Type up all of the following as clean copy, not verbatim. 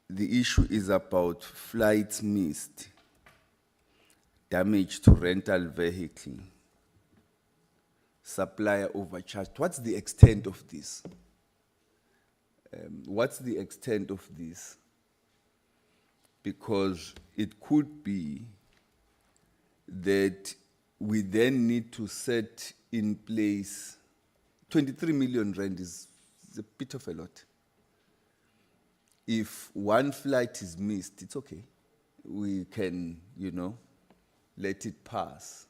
the issue is about flights missed, damage to rental vehicle, supplier overcharged. What's the extent of this? What's the extent of this? Because it could be that we then need to set in place 23 million rand is a bit of a lot. If one flight is missed, it's okay. We can, let it pass.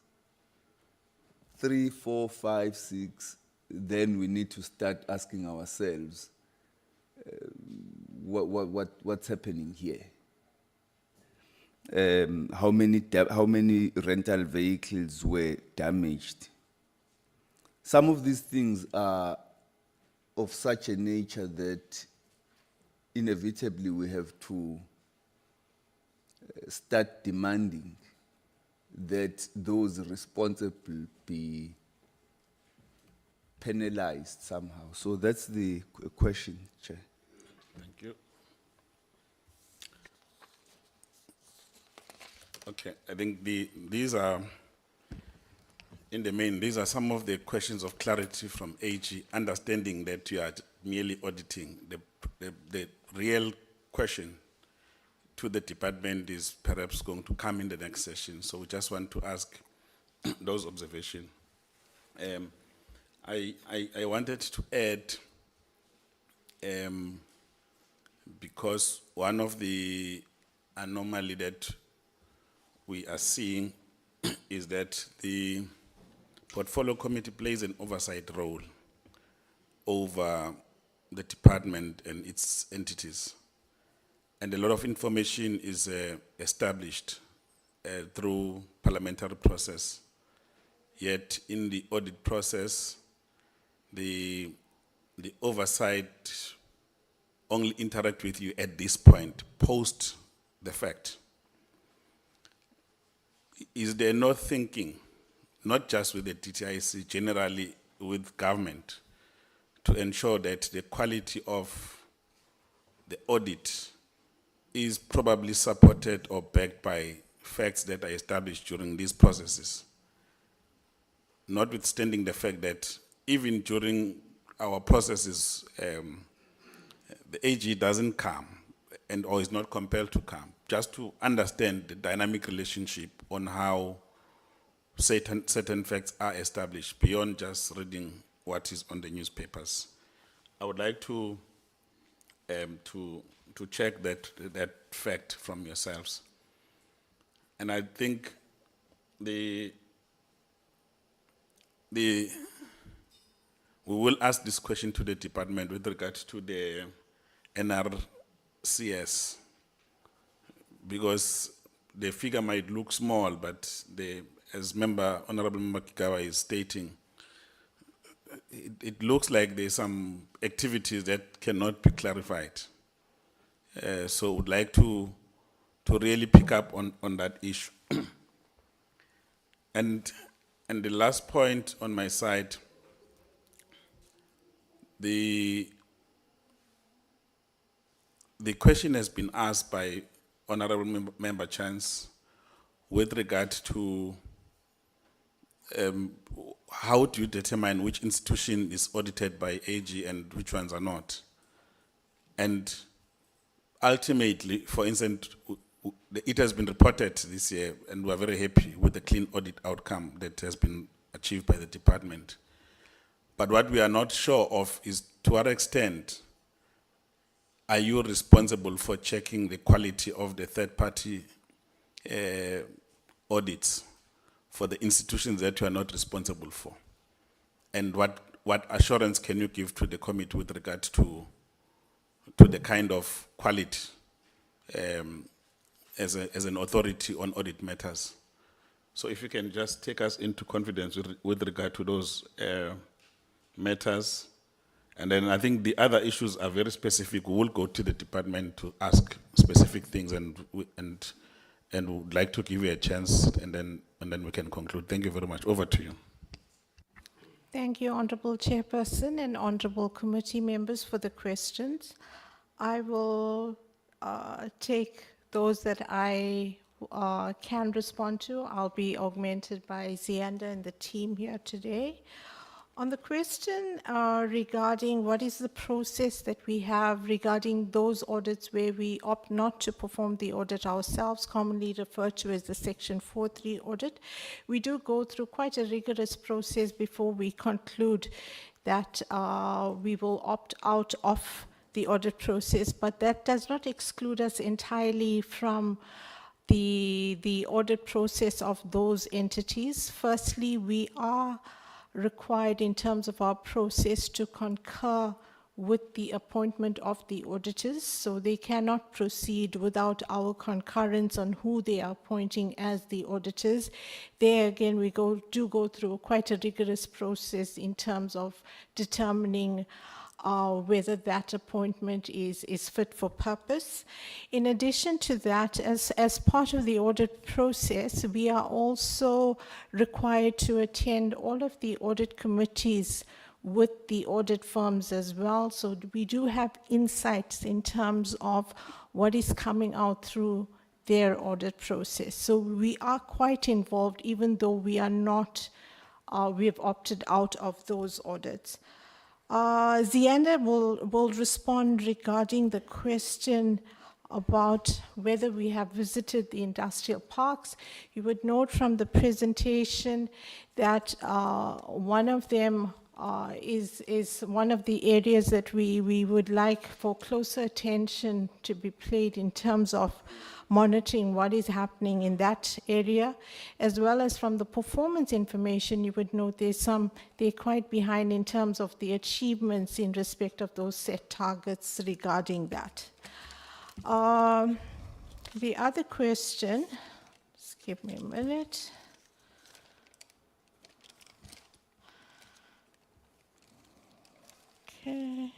3, 4, 5, 6, then we need to start asking ourselves, what's happening here? How many rental vehicles were damaged? Some of these things are of such a nature that inevitably we have to start demanding that those responsible be penalized somehow. So that's the question, Chair. Thank you. Okay, I think these are, in the main, these are some of the questions of clarity from AG, understanding that you are merely auditing. The real question to the department is perhaps going to come in the next session. So we just want to ask those observations. I wanted to add, because one of the anomaly that we are seeing is that the portfolio committee plays an oversight role over the department and its entities. And a lot of information is established through parliamentary process. Yet in the audit process, the oversight only interact with you at this point, post the fact. Is there no thinking, not just with the DTIC, generally with government, to ensure that the quality of the audit is probably supported or backed by facts that are established during these processes? Notwithstanding the fact that even during our processes, the AG doesn't come or is not compelled to come, just to understand the dynamic relationship on how certain facts are established beyond just reading what is on the newspapers. I would like to check that fact from yourselves. And I think we will ask this question to the department with regard to the NRCS, because the figure might look small, but as Honorable Member Kikawa is stating, it looks like there's some activities that cannot be clarified. So would like to really pick up on that issue. And the last point on my side, the question has been asked by Honorable Member Chance with regard to how do you determine which institution is audited by AG and which ones are not? And ultimately, for instance, it has been reported this year, and we're very happy with the clean audit outcome that has been achieved by the department. But what we are not sure of is to what extent are you responsible for checking the quality of the third-party audits for the institutions that you are not responsible for? And what assurance can you give to the committee with regard to the kind of quality as an authority on audit matters? So if you can just take us into confidence with regard to those matters. And then I think the other issues are very specific. We will go to the department to ask specific things, and would like to give you a chance, and then we can conclude. Thank you very much. Over to you. Thank you, Honourable Chairperson and Honourable Committee members, for the questions. I will take those that I can respond to. I'll be augmented by Zianda and the team here today. On the question regarding what is the process that we have regarding those audits where we opt not to perform the audit ourselves, commonly referred to as the Section 4.3 audit, we do go through quite a rigorous process before we conclude that we will opt out of the audit process, but that does not exclude us entirely from the audit process of those entities. Firstly, we are required in terms of our process to concur with the appointment of the auditors, so they cannot proceed without our concurrence on who they are appointing as the auditors. There again, we do go through quite a rigorous process in terms of determining whether that appointment is fit for purpose. In addition to that, as part of the audit process, we are also required to attend all of the audit committees with the audit firms as well. So we do have insights in terms of what is coming out through their audit process. So we are quite involved, even though we are not, we have opted out of those audits. Zianda will respond regarding the question about whether we have visited the industrial parks. You would note from the presentation that one of them is one of the areas that we would like for closer attention to be played in terms of monitoring what is happening in that area, as well as from the performance information. You would note they're quite behind in terms of the achievements in respect of those set targets regarding that. The other question, just give me a minute. Okay.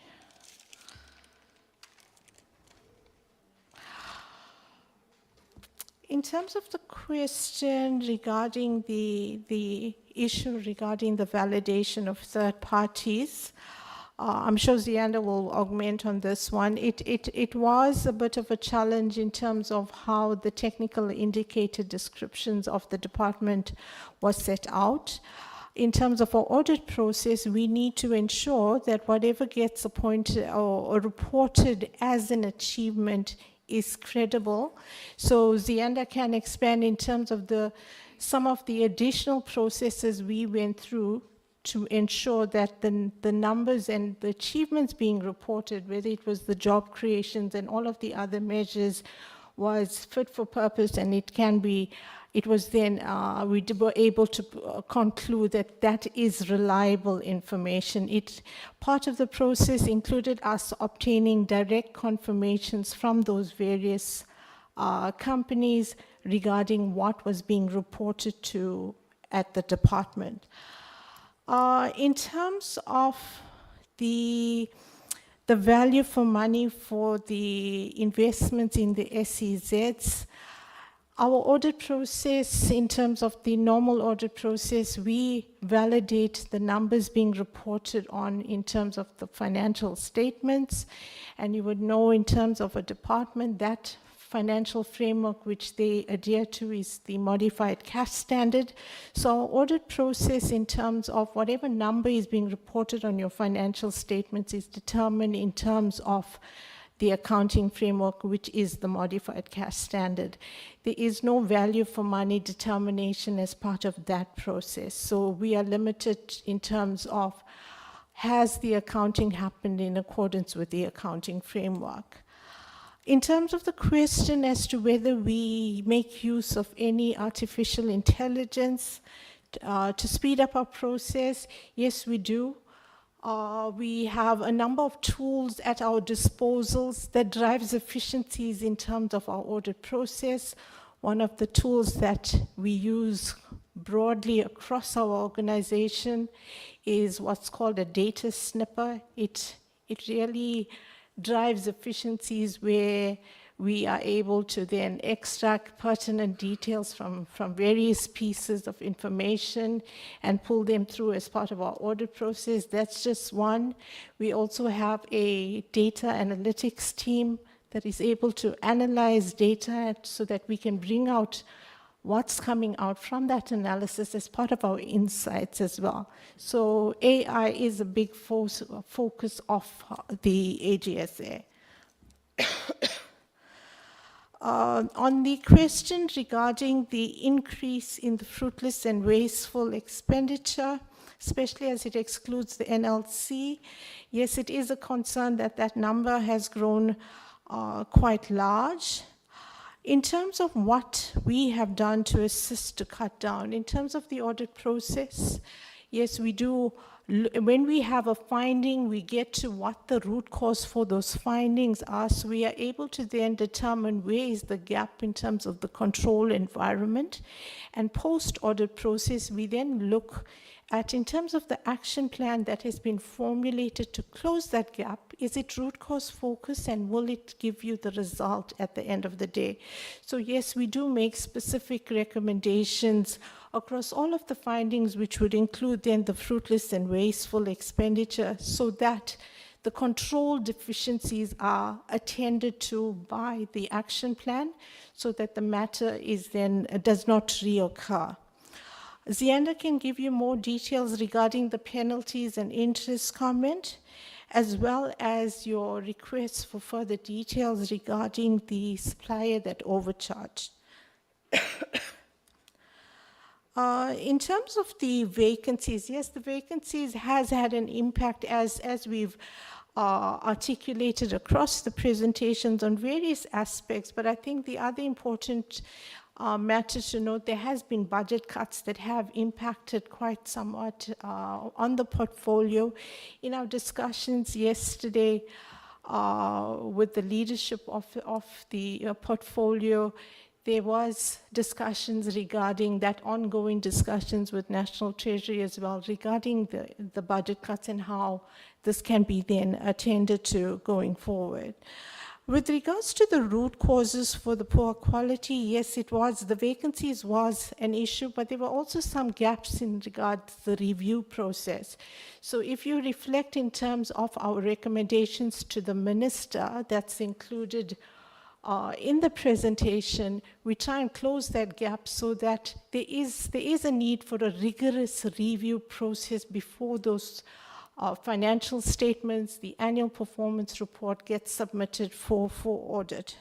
In terms of the question regarding the issue regarding the validation of third parties, I'm sure Zianda will augment on this one. It was a bit of a challenge in terms of how the technical indicator descriptions of the department was set out. In terms of our audit process, we need to ensure that whatever gets appointed or reported as an achievement is credible. So Zianda can expand in terms of some of the additional processes we went through to ensure that the numbers and the achievements being reported, whether it was the job creations and all of the other measures, was fit for purpose, and it was then we were able to conclude that that is reliable information. Part of the process included us obtaining direct confirmations from those various companies regarding what was being reported to at the department. In terms of the value for money for the investments in the SEZs, our audit process, in terms of the normal audit process, we validate the numbers being reported on in terms of the financial statements. And you would know in terms of a department, that financial framework which they adhere to is the modified cash standard. So our audit process in terms of whatever number is being reported on your financial statements is determined in terms of the accounting framework, which is the modified cash standard. There is no value for money determination as part of that process. So we are limited in terms of, has the accounting happened in accordance with the accounting framework? In terms of the question as to whether we make use of any artificial intelligence to speed up our process, yes, we do. We have a number of tools at our disposals that drives efficiencies in terms of our audit process. One of the tools that we use broadly across our organization is what's called a data snipper. It really drives efficiencies where we are able to then extract pertinent details from various pieces of information and pull them through as part of our audit process. That's just one. We also have a data analytics team that is able to analyze data so that we can bring out what's coming out from that analysis as part of our insights as well. So AI is a big focus of the AGSA. On the question regarding the increase in the fruitless and wasteful expenditure, especially as it excludes the NLC, yes, it is a concern that that number has grown quite large. In terms of what we have done to assist to cut down, in terms of the audit process, yes, we do. When we have a finding, we get to what the root cause for those findings are, so we are able to then determine where is the gap in terms of the control environment. And post-audit process, we then look at, in terms of the action plan that has been formulated to close that gap, is it root cause focused and will it give you the result at the end of the day? So yes, we do make specific recommendations across all of the findings, which would include then the fruitless and wasteful expenditure, so that the control deficiencies are attended to by the action plan, so that the matter is then does not reoccur. Zianda can give you more details regarding the penalties and interest comment, as well as your requests for further details regarding the supplier that overcharged. In terms of the vacancies, yes, the vacancies has had an impact as we've articulated across the presentations on various aspects, but I think the other important matter to note, there has been budget cuts that have impacted quite somewhat on the portfolio. In our discussions yesterday with the leadership of the portfolio, there was discussions regarding that, ongoing discussions with National Treasury as well regarding the budget cuts and how this can be then attended to going forward. With regards to the root causes for the poor quality, yes, it was, the vacancies was an issue, but there were also some gaps in regard to the review process. So if you reflect in terms of our recommendations to the minister, that's included in the presentation, we try and close that gap so that there is a need for a rigorous review process before those financial statements, the annual performance report gets submitted for audit.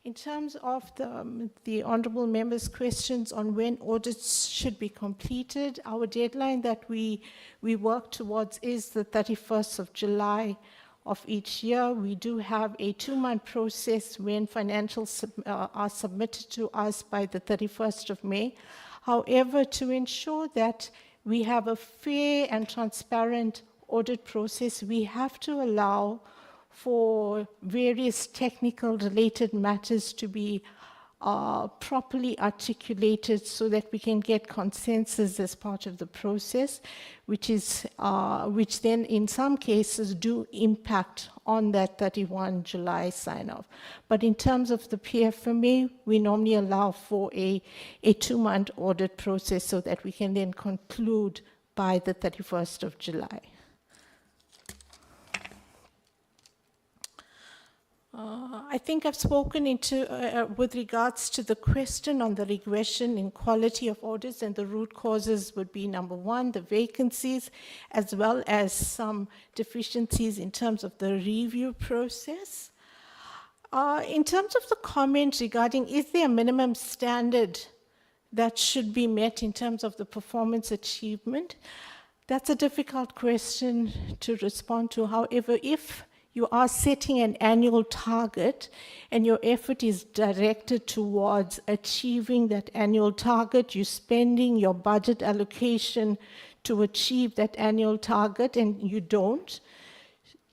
In terms of the honorable members' questions on when audits should be completed, our deadline that we work towards is the 31st of July of each year. We do have a 2-month process when financials are submitted to us by the 31st of May. However, to ensure that we have a fair and transparent audit process, we have to allow for various technical related matters to be properly articulated so that we can get consensus as part of the process, which then in some cases do impact on that 31 July sign-off. But in terms of the PFMA, we normally allow for a 2-month audit process so that we can then conclude by the 31st of July. I think I've spoken with regards to the question on the regression in quality of audits, and the root causes would be, number one, the vacancies, as well as some deficiencies in terms of the review process. In terms of the comment regarding, is there a minimum standard that should be met in terms of the performance achievement? That's a difficult question to respond to. However, if you are setting an annual target and your effort is directed towards achieving that annual target, you're spending your budget allocation to achieve that annual target and you don't,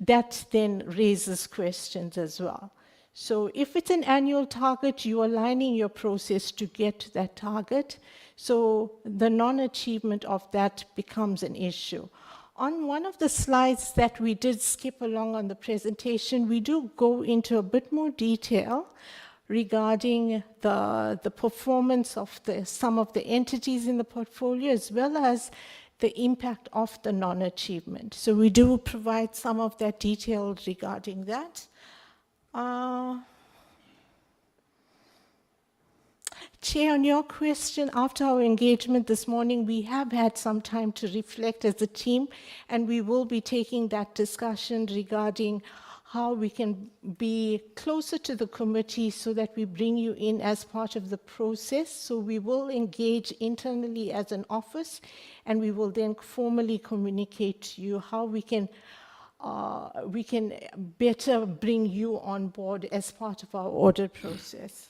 that then raises questions as well. So if it's an annual target, you're aligning your process to get to that target. So the non-achievement of that becomes an issue. On one of the slides that we did skip along on the presentation, we do go into a bit more detail regarding the performance of some of the entities in the portfolio, as well as the impact of the non-achievement. So we do provide some of that detail regarding that. Chair, on your question, after our engagement this morning, we have had some time to reflect as a team, and we will be taking that discussion regarding how we can be closer to the committee so that we bring you in as part of the process. So we will engage internally as an office, and we will then formally communicate to you how we can better bring you on board as part of our audit process.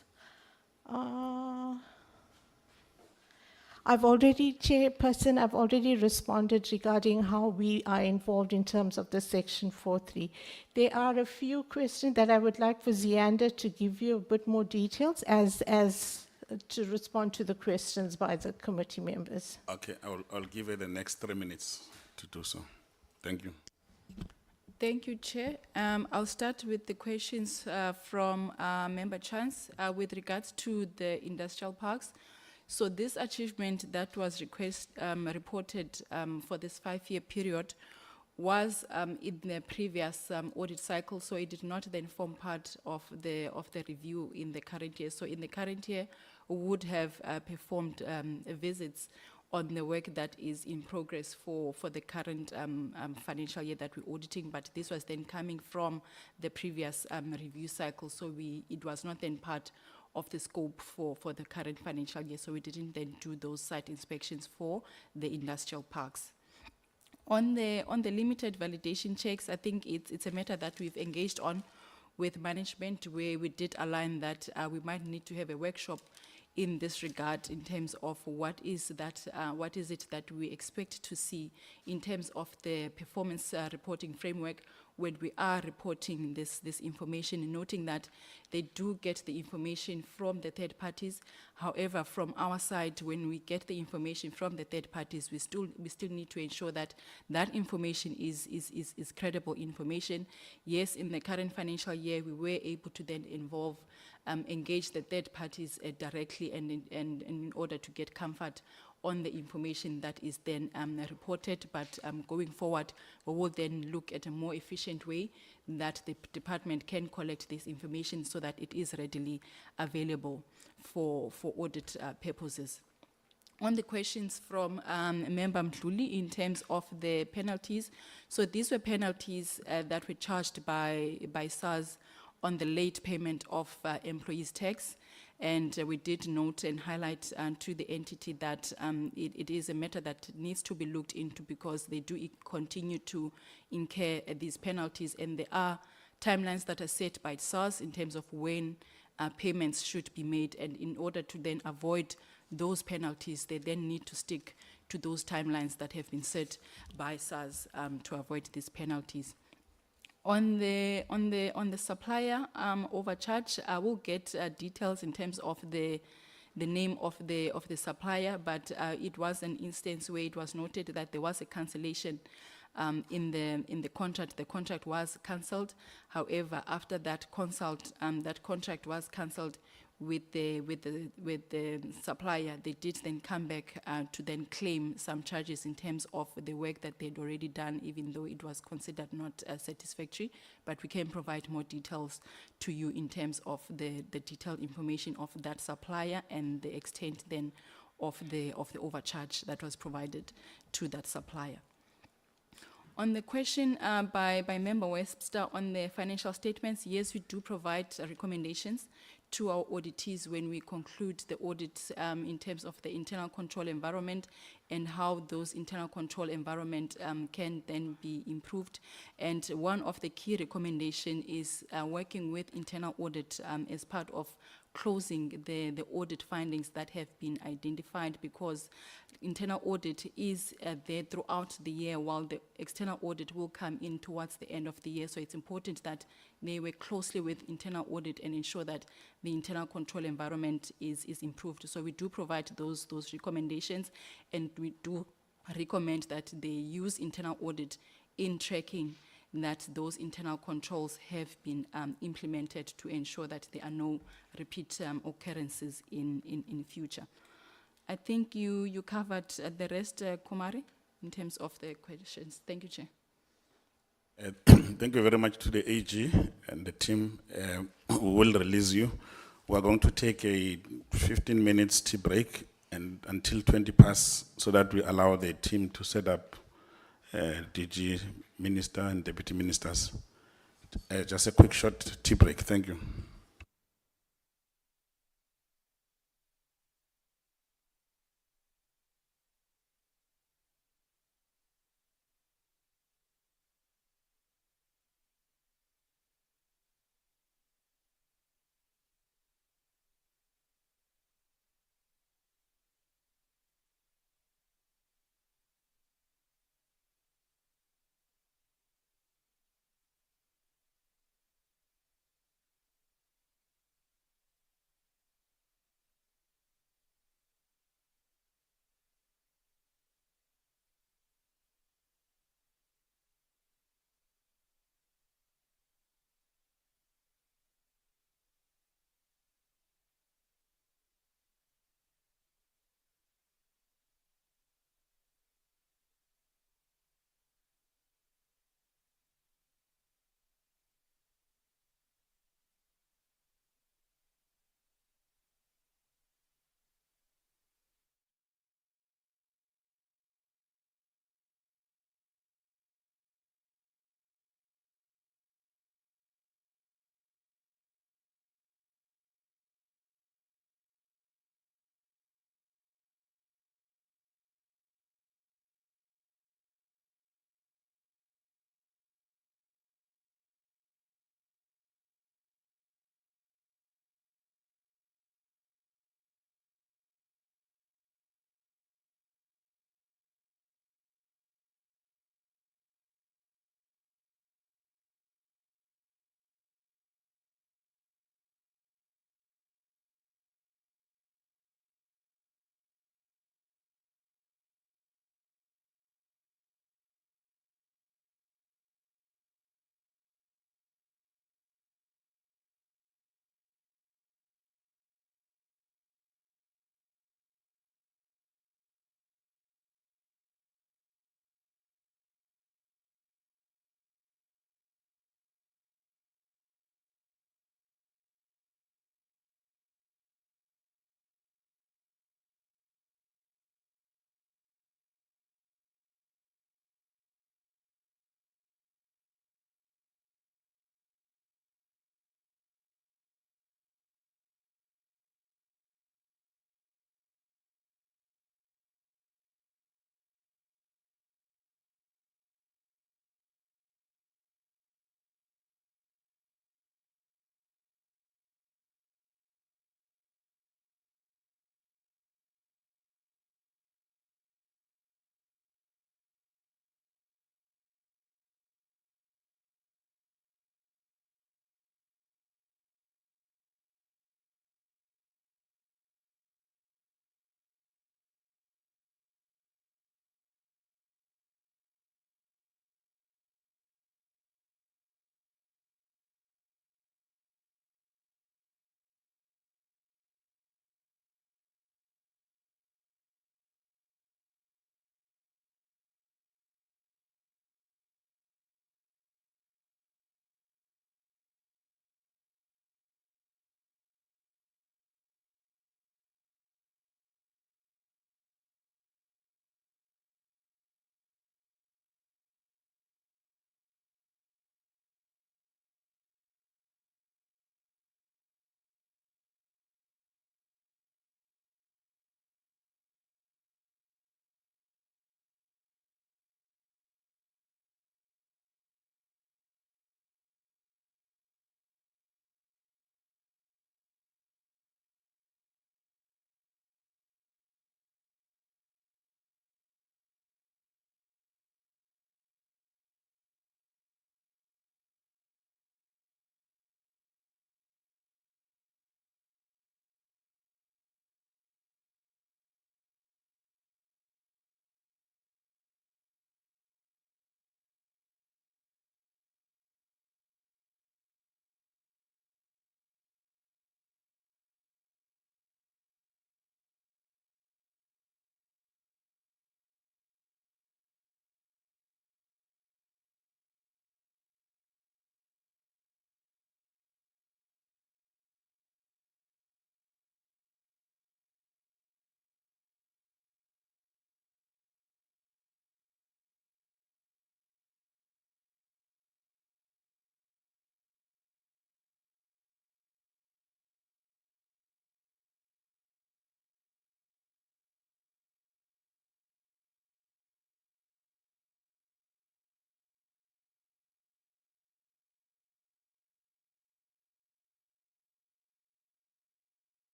Chairperson, I've already responded regarding how we are involved in terms of the Section 4.3. There are a few questions that I would like for Zianda to give you a bit more details as to respond to the questions by the committee members. Okay, I'll give her the next 3 minutes to do so. Thank you. Thank you, Chair. I'll start with the questions from Member Chance with regards to the industrial parks. So this achievement that was reported for this 5-year period was in the previous audit cycle, so it did not then form part of the review in the current year. So in the current year, we would have performed visits on the work that is in progress for the current financial year that we're auditing, but this was then coming from the previous review cycle, so it was not then part of the scope for the current financial year, so we didn't then do those site inspections for the industrial parks. On the limited validation checks, I think it's a matter that we've engaged on with management, where we did align that we might need to have a workshop in this regard in terms of what is it that we expect to see in terms of the performance reporting framework when we are reporting this information, noting that they do get the information from the third parties. However, from our side, when we get the information from the third parties, we still need to ensure that that information is credible information. Yes, in the current financial year, we were able to then engage the third parties directly and in order to get comfort on the information that is then reported, but going forward, we will then look at a more efficient way that the department can collect this information so that it is readily available for audit purposes. On the questions from Member Mdluli in terms of the penalties, so these were penalties that were charged by SARS on the late payment of employees' tax. And we did note and highlight to the entity that it is a matter that needs to be looked into because they do continue to incur these penalties, and there are timelines that are set by SARS in terms of when payments should be made, and in order to then avoid those penalties, they then need to stick to those timelines that have been set by SARS to avoid these penalties. On the supplier overcharge, I will get details in terms of the name of the supplier, but it was an instance where it was noted that there was a cancellation in the contract. The contract was cancelled. However, after that contract was cancelled with the supplier, they did then come back to then claim some charges in terms of the work that they'd already done, even though it was considered not satisfactory. But we can provide more details to you in terms of the detailed information of that supplier and the extent then of the overcharge that was provided to that supplier. On the question by Member Webster on the financial statements, yes, we do provide recommendations to our auditees when we conclude the audit in terms of the internal control environment and how those internal control environment can then be improved. And one of the key recommendations is working with internal audit as part of closing the audit findings that have been identified, because internal audit is there throughout the year, while the external audit will come in towards the end of the year. So it's important that they work closely with internal audit and ensure that the internal control environment is improved. So we do provide those recommendations, and we do recommend that they use internal audit in tracking that those internal controls have been implemented to ensure that there are no repeat occurrences in future. I think you covered the rest, Kumari, in terms of the questions. Thank you, Chair. Thank you very much to the AG and the team. We will release you. We're going to take a 15 minutes tea break and until 20 past so that we allow the team to set up DG Minister and Deputy Ministers. Just a quick short tea break. Thank you.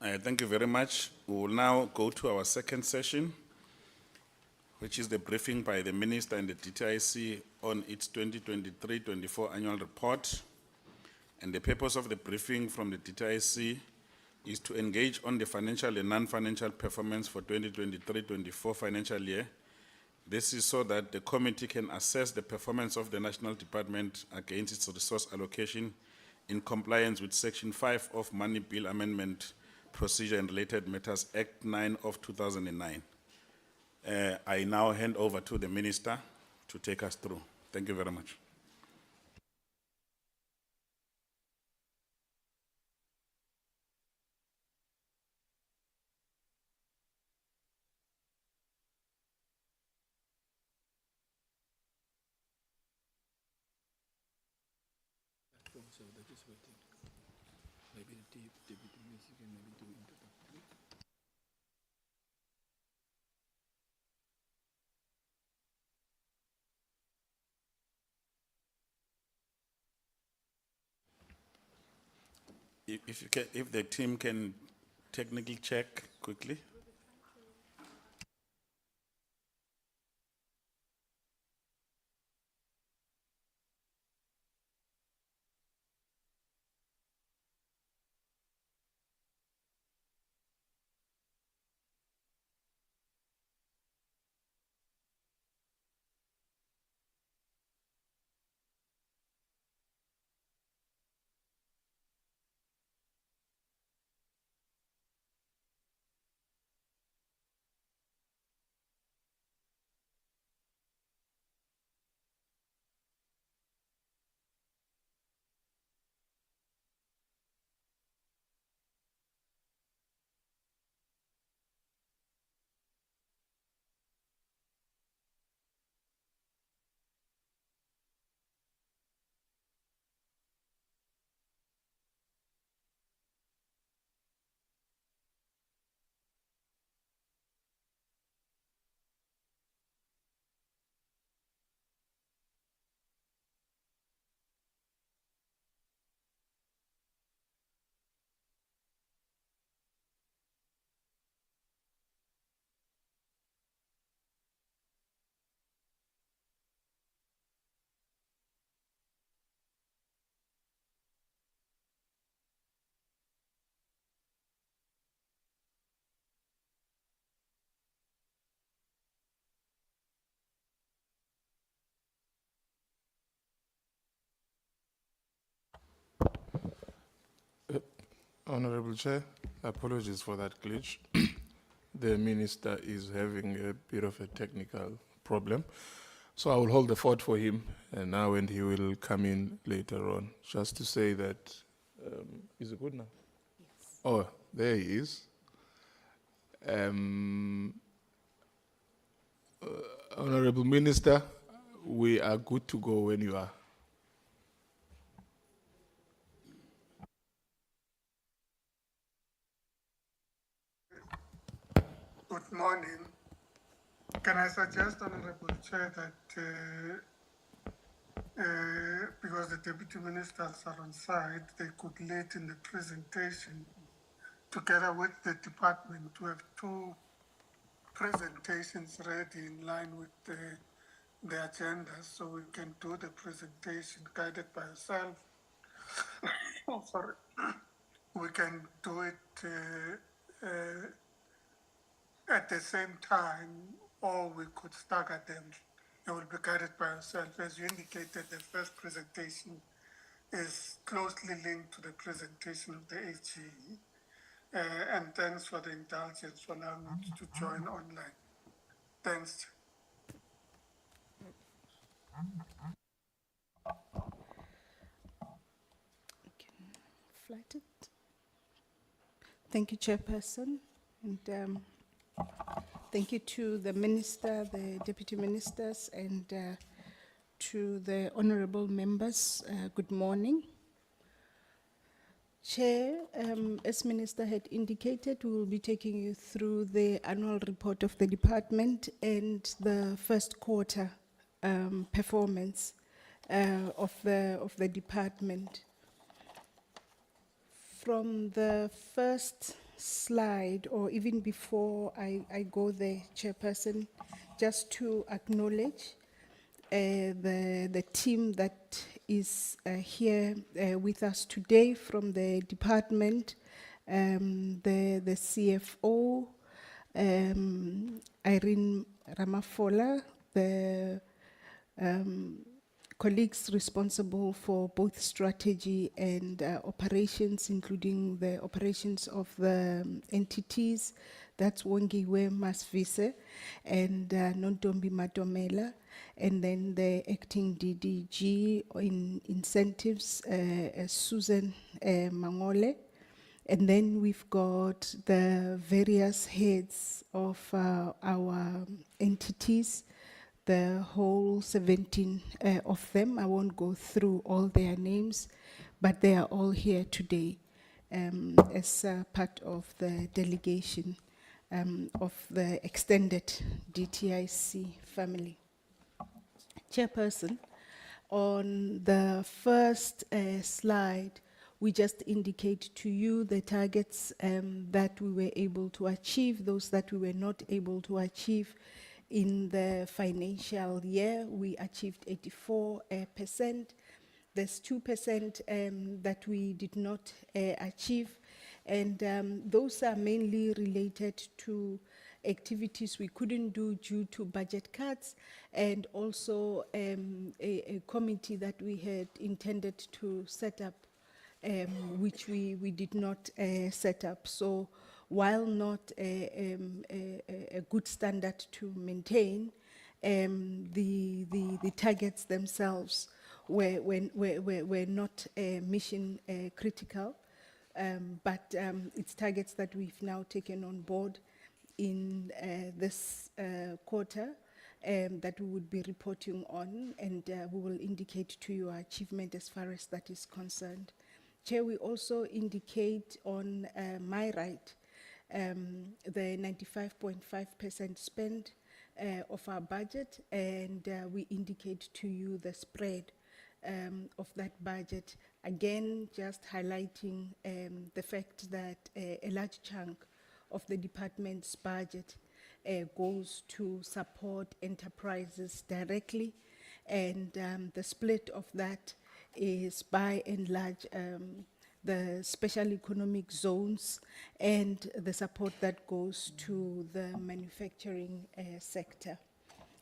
Thank you very much. We will now go to our second session, which is the briefing by the Minister and the DTIC on its 2023-24 annual report. And the purpose of the briefing from the DTIC is to engage on the financial and non-financial performance for 2023-24 financial year. This is so that the committee can assess the performance of the National Department against its resource allocation in compliance with Section 5 of Money Bill Amendment Procedure and Related Matters Act 9 of 2009. I now hand over to the Minister to take us through. Thank you very much. So that is waiting. Maybe the deputy minister can maybe do introductory. If the team can technically check quickly. Honorable Chair, apologies for that glitch. The minister is having a bit of a technical problem. So I will hold the fort for him, and now and he will come in later on. Just to say that, is it good now? Yes. Oh, there he is. Honorable Minister, we are good to go when you are. Good morning. Can I suggest, Honorable Chair, that because the deputy ministers are on site, they could lead in the presentation together with the department to have two presentations ready in line with the agenda, so we can do the presentation guided by yourself. Oh, sorry. We can do it at the same time, or we could stagger them. It will be guided by yourself. As you indicated, the first presentation is closely linked to the presentation of the HE. And thanks for the indulgence for allowing me to join online. Thanks. Flattered. Thank you, Chairperson, and thank you to the Minister, the Deputy Ministers, and to the honourable members. Good morning. Chair, as Minister had indicated, we will be taking you through the annual report of the department and the first quarter performance of the department. From the first slide, or even before I go there, Chairperson, just to acknowledge the team that is here with us today from the department, the CFO, Irene Ramafola, the colleagues responsible for both strategy and operations, including the operations of the entities. That's Wongiwe Masvise and Nontombi Matomela. And then the acting DDG in incentives, Susan Mangole. And then we've got the various heads of our entities, the whole 17 of them. I won't go through all their names, but they are all here today as part of the delegation of the extended DTIC family. Chairperson, on the first slide, we just indicate to you the targets that we were able to achieve, those that we were not able to achieve in the financial year. We achieved 84%. There's 2% that we did not achieve, and those are mainly related to activities we couldn't do due to budget cuts, and also a committee that we had intended to set up, which we did not set up. So while not a good standard to maintain, the targets themselves were not mission critical, but it's targets that we've now taken on board in this quarter that we would be reporting on, and we will indicate to you our achievement as far as that is concerned. Chair, we also indicate on my right the 95.5% spend of our budget, and we indicate to you the spread of that budget. Again, just highlighting the fact that a large chunk of the department's budget goes to support enterprises directly, and the split of that is by and large the special economic zones and the support that goes to the manufacturing sector.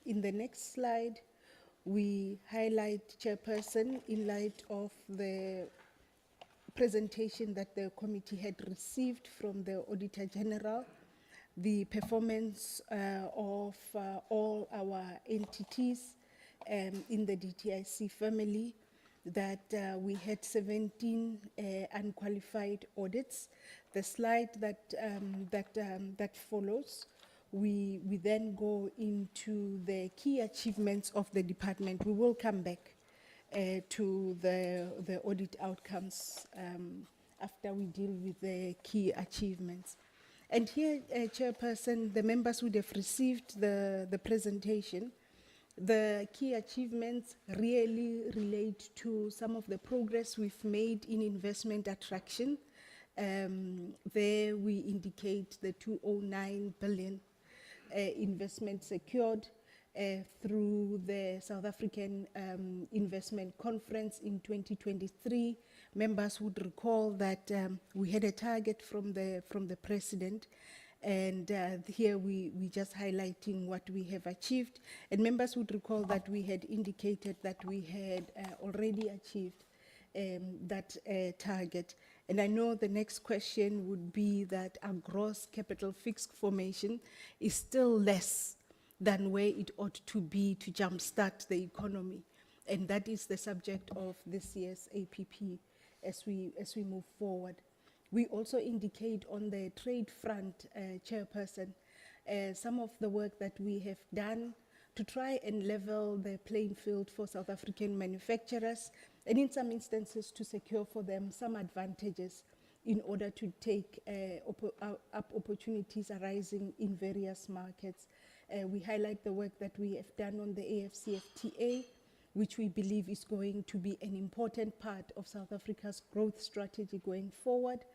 In the next slide, we highlight, Chairperson, in light of the presentation that the committee had received from the Auditor-General, the performance of all our entities in the DTIC family, that we had 17 unqualified audits. The slide that follows, we then go into the key achievements of the department. We will come back to the audit outcomes after we deal with the key achievements. And here, Chairperson, the members would have received the presentation. The key achievements really relate to some of the progress we've made in investment attraction. There we indicate the 209 billion investment secured through the South African Investment Conference in 2023. Members would recall that we had a target from the president, and here we just highlighting what we have achieved. And members would recall that we had indicated that we had already achieved that target. And I know the next question would be that our gross capital fixed formation is still less than where it ought to be to jumpstart the economy. And that is the subject of this year's APP as we move forward. We also indicate on the trade front, Chairperson, some of the work that we have done to try and level the playing field for South African manufacturers, and in some instances to secure for them some advantages in order to take up opportunities arising in various markets. We highlight the work that we have done on the AFCFTA, which we believe is going to be an important part of South Africa's growth strategy going forward.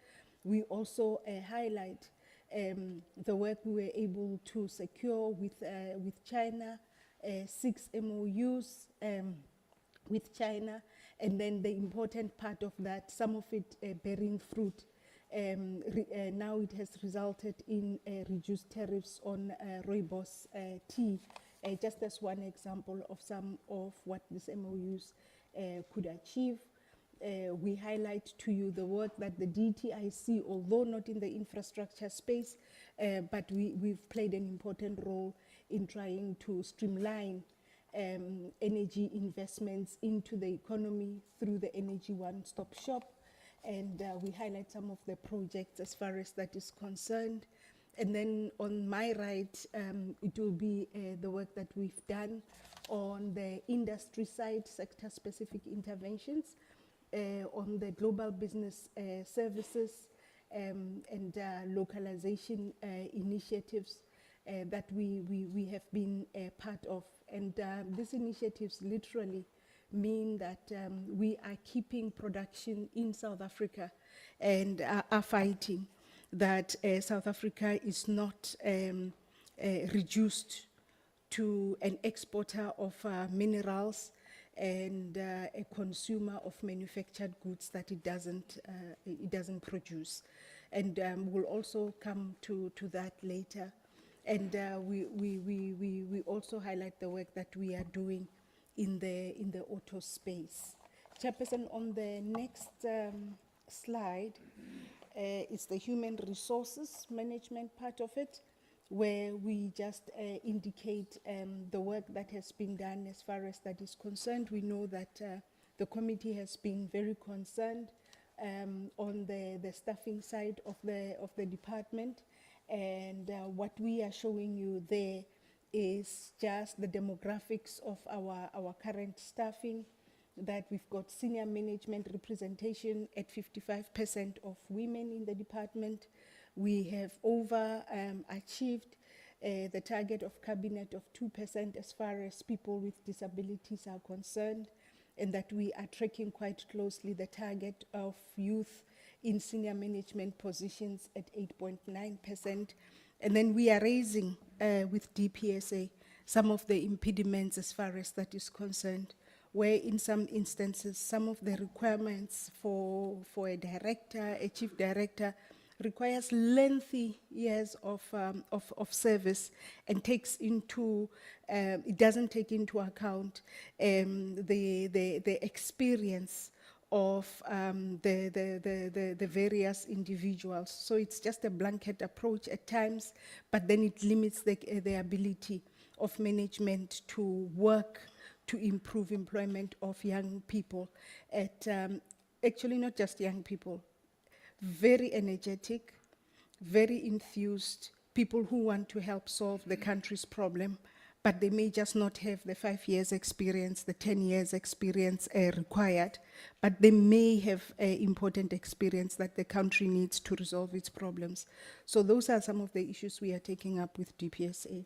We also highlight the work we were able to secure with China, 6 MOUs with China, and then the important part of that, some of it bearing fruit. Now it has resulted in reduced tariffs on rooibos tea, just as one example of some of what these MOUs could achieve. We highlight to you the work that the DTIC, although not in the infrastructure space, but we've played an important role in trying to streamline energy investments into the economy through the Energy One-Stop Shop. And we highlight some of the projects as far as that is concerned. And then on my right, it will be the work that we've done on the industry side, sector-specific interventions, on the global business services and localization initiatives that we have been a part of. And these initiatives literally mean that we are keeping production in South Africa and are fighting that South Africa is not reduced to an exporter of minerals and a consumer of manufactured goods that it doesn't produce. And we'll also come to that later. And we also highlight the work that we are doing in the auto space. Chairperson, on the next slide is the human resources management part of it, where we just indicate the work that has been done as far as that is concerned. We know that the committee has been very concerned on the staffing side of the department, and what we are showing you there is just the demographics of our current staffing, that we've got senior management representation at 55% of women in the department. We have achieved the target of cabinet of 2% as far as people with disabilities are concerned, and that we are tracking quite closely the target of youth in senior management positions at 8.9%. And then we are raising with DPSA some of the impediments as far as that is concerned, where in some instances, some of the requirements for a director, a chief director, requires lengthy years of service and takes into, it doesn't take into account the experience of the various individuals. So it's just a blanket approach at times, but then it limits the ability of management to work to improve employment of young people at, actually not just young people, very energetic, very enthused, people who want to help solve the country's problem, but they may just not have the 5 years experience, the 10 years experience required, but they may have important experience that the country needs to resolve its problems. So those are some of the issues we are taking up with DPSA.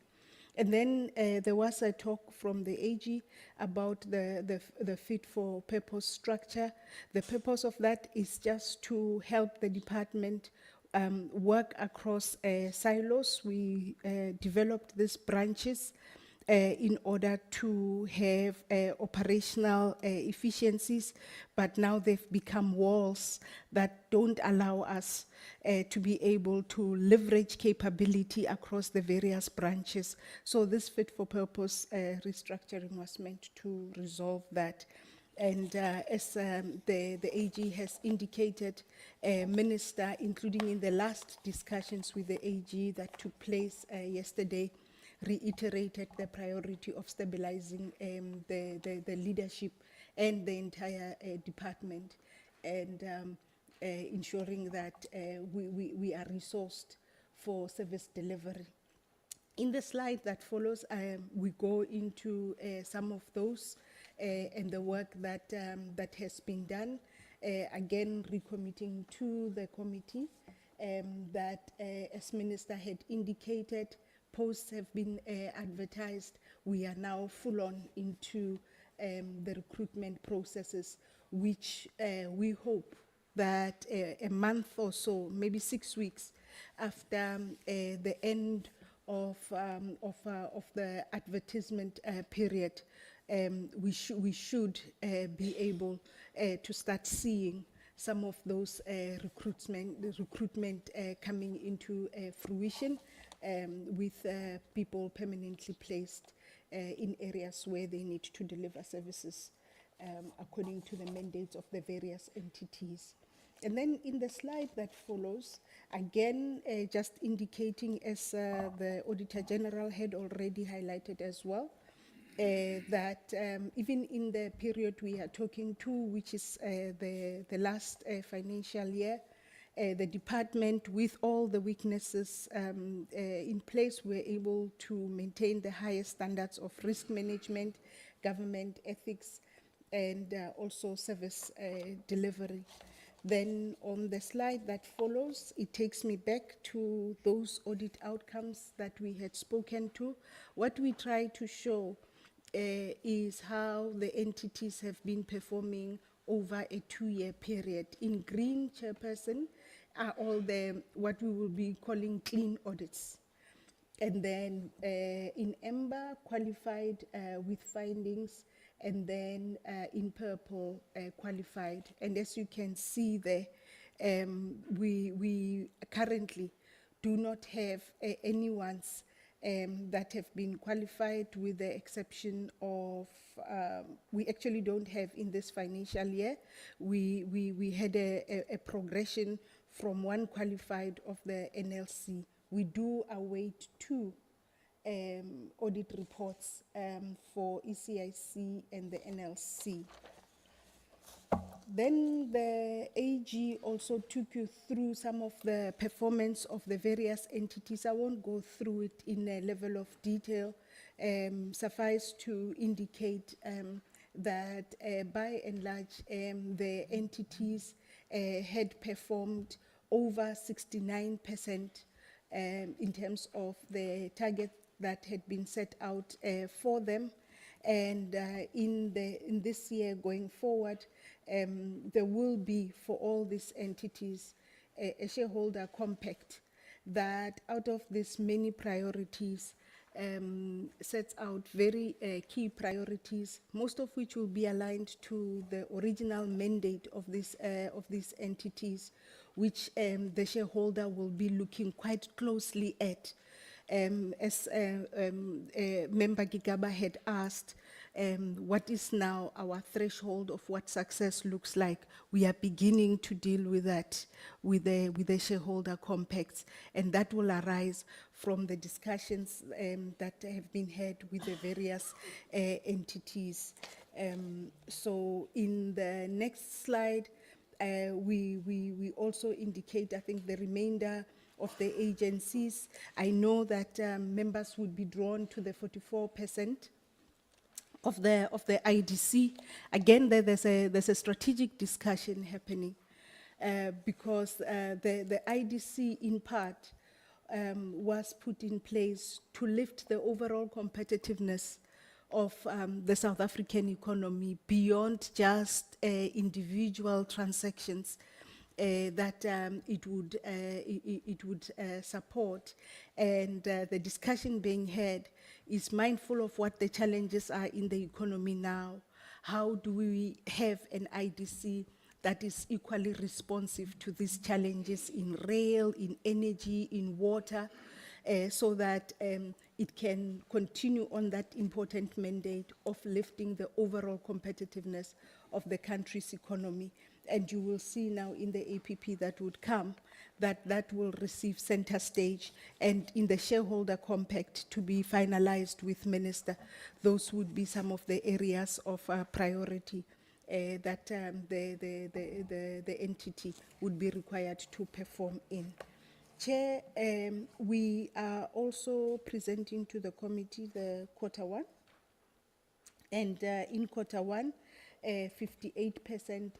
And then there was a talk from the AG about the fit for purpose structure. The purpose of that is just to help the department work across silos. We developed these branches in order to have operational efficiencies, but now they've become walls that don't allow us to be able to leverage capability across the various branches. So this fit-for-purpose restructuring was meant to resolve that. And as the AG has indicated, Minister, including in the last discussions with the AG that took place yesterday, reiterated the priority of stabilizing the leadership and the entire department, and ensuring that we are resourced for service delivery. In the slide that follows, we go into some of those and the work that has been done. Again, recommitting to the committee that, as Minister had indicated, posts have been advertised. We are now full on into the recruitment processes, which we hope that a month or so, maybe 6 weeks after the end of the advertisement period, we should be able to start seeing some of those recruitment coming into fruition, with people permanently placed in areas where they need to deliver services according to the mandates of the various entities. And then in the slide that follows, again, just indicating, as the Auditor-General had already highlighted as well, that even in the period we are talking to, which is the last financial year, the department, with all the weaknesses in place, were able to maintain the highest standards of risk management, government ethics, and also service delivery. Then on the slide that follows, it takes me back to those audit outcomes that we had spoken to. What we try to show is how the entities have been performing over a 2-year period. In green, Chairperson, are all the, what we will be calling clean audits. And then in amber, qualified with findings, and then in purple, qualified. And as you can see there, we currently do not have any ones that have been qualified, with the exception of, we actually don't have in this financial year. We had a progression from 1 qualified of the NLC. We do await 2 audit reports for ECIC and the NLC. Then the AG also took you through some of the performance of the various entities. I won't go through it in a level of detail. Suffice to indicate that by and large, the entities had performed over 69% in terms of the target that had been set out for them. And in this year going forward, there will be, for all these entities, a shareholder compact that, out of these many priorities, sets out very key priorities, most of which will be aligned to the original mandate of these entities, which the shareholder will be looking quite closely at. As Member Gigaba had asked, what is now our threshold of what success looks like? We are beginning to deal with that, with the shareholder compacts, and that will arise from the discussions that have been had with the various entities. So in the next slide, we also indicate, I think, the remainder of the agencies. I know that members would be drawn to the 44% of the IDC. Again, there's a strategic discussion happening because the IDC, in part, was put in place to lift the overall competitiveness of the South African economy beyond just individual transactions that it would support. And the discussion being had is mindful of what the challenges are in the economy now. How do we have an IDC that is equally responsive to these challenges in rail, in energy, in water, so that it can continue on that important mandate of lifting the overall competitiveness of the country's economy. And you will see now in the APP that would come, that will receive center stage, and in the shareholder compact to be finalized with Minister, those would be some of the areas of priority that the entity would be required to perform in. Chair, we are also presenting to the committee the Q1, and in Q1, 58%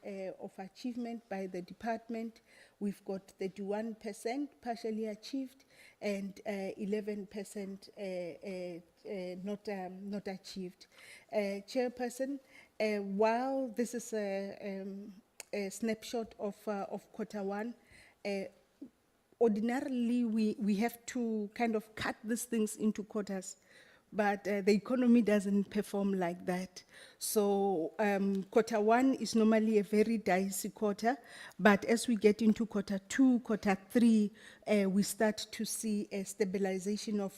of achievement by the department. We've got 31% partially achieved, and 11% not achieved. Chairperson, while this is snapshot of quarter one. Ordinarily, we have to kind of cut these things into quarters, but the economy doesn't perform like that. So quarter one is normally a very dicey quarter, but as we get into quarter two, quarter three, we start to see a stabilization of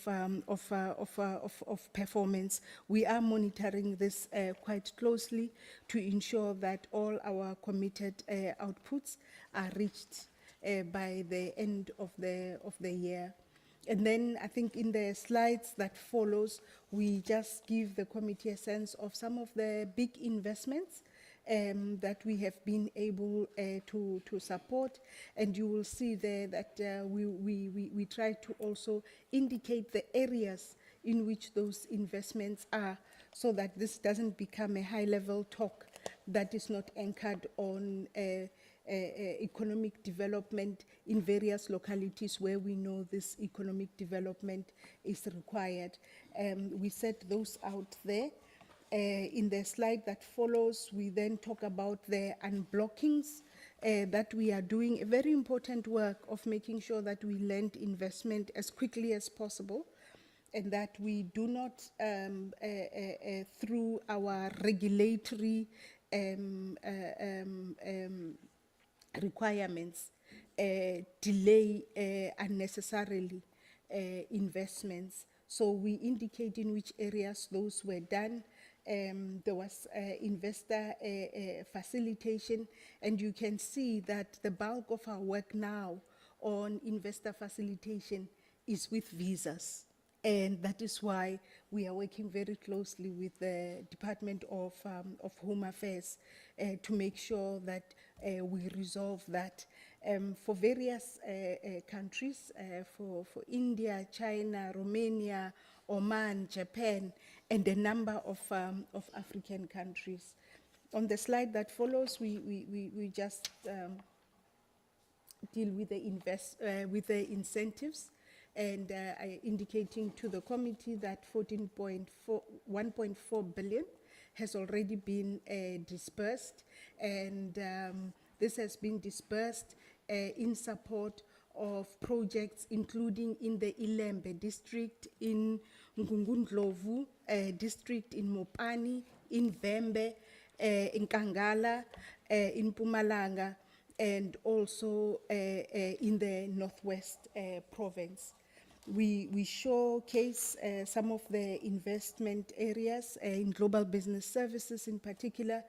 performance. We are monitoring this quite closely to ensure that all our committed outputs are reached by the end of the year. And then I think in the slides that follows, we just give the committee a sense of some of the big investments that we have been able to support. And you will see there that we try to also indicate the areas in which those investments are, so that this doesn't become a high-level talk that is not anchored on economic development in various localities where we know this economic development is required. We set those out there. In the slide that follows, we then talk about the unblockings that we are doing, a very important work of making sure that we lend investment as quickly as possible, and that we do not, through our regulatory requirements, delay unnecessarily investments. So we indicate in which areas those were done. There was investor facilitation, and you can see that the bulk of our work now on investor facilitation is with visas. And that is why we are working very closely with the Department of Home Affairs to make sure that we resolve that. For various countries, for India, China, Romania, Oman, Japan, and a number of African countries. On the slide that follows, we just deal with the incentives, and indicating to the committee that 1.4 billion has already been dispersed, and this has been dispersed in support of projects including in the Ilembe district, in Ngungundlovu district, in Mopani, in Vembe, in Kangala, in Mpumalanga, and also in the Northwest province. We showcase some of the investment areas in global business services in particular.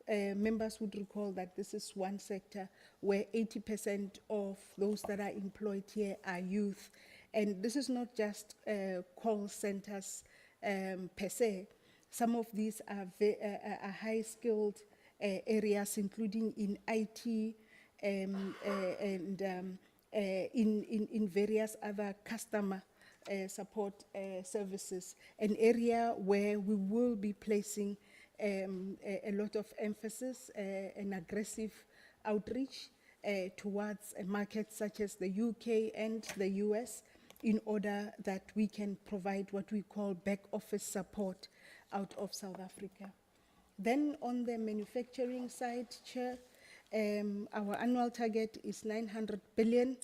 Members would recall that this is one sector where 80% of those that are employed here are youth. And this is not just call centers per se. Some of these are high-skilled areas, including in IT, and in various other customer support services, an area where we will be placing a lot of emphasis and aggressive outreach towards markets such as the UK and the US, in order that we can provide what we call back office support out of South Africa. Then on the manufacturing side, Chair, our annual target is 900 billion.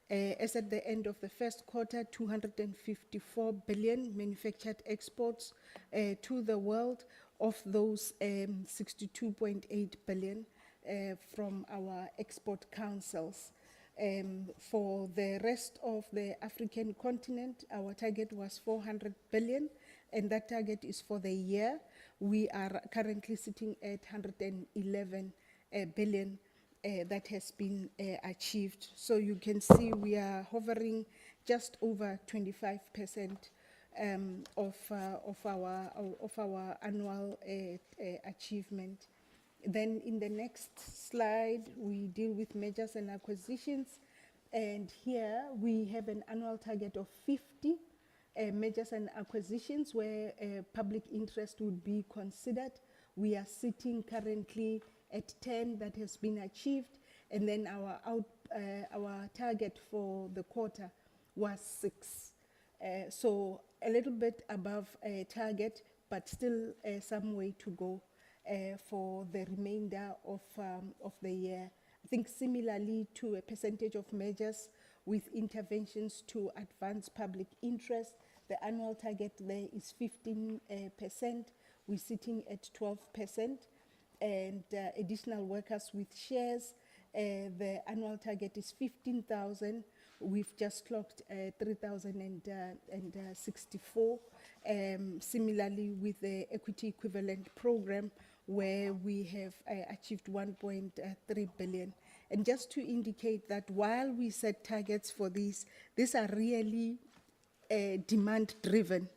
As at the end of the first quarter, 254 billion manufactured exports to the world. Of those, 62.8 billion from our export councils. For the rest of the African continent, our target was 400 billion, and that target is for the year. We are currently sitting at 111 billion that has been achieved. So you can see we are hovering just over 25% of our annual achievement. Then in the next slide, we deal with mergers and acquisitions. And here we have an annual target of 50 mergers and acquisitions where public interest would be considered. We are sitting currently at 10 that has been achieved. And then our target for the quarter was 6. So a little bit above target, but still some way to go. for the remainder of the year. I think similarly to a percentage of measures with interventions to advance public interest, the annual target there is 15%. We're sitting at 12%. And additional workers with shares, the annual target is 15,000. We've just clocked 3,064. Similarly with the equity equivalent program, where we have achieved 1.3 billion. And just to indicate that while we set targets for these are really demand driven.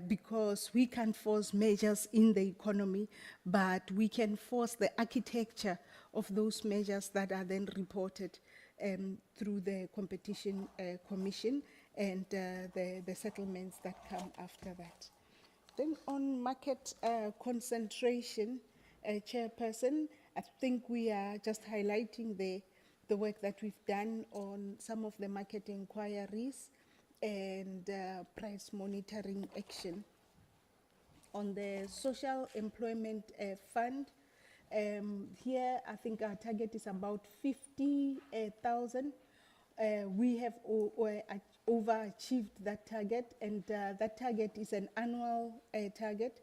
Because we can't force measures in the economy, but we can force the architecture of those measures that are then reported through the Competition Commission and the settlements that come after that. Then on market concentration, Chairperson, I think we are just highlighting the work that we've done on some of the market inquiries and price monitoring action. On the social employment fund, here I think our target is about 50,000. We have overachieved that target, and that target is an annual target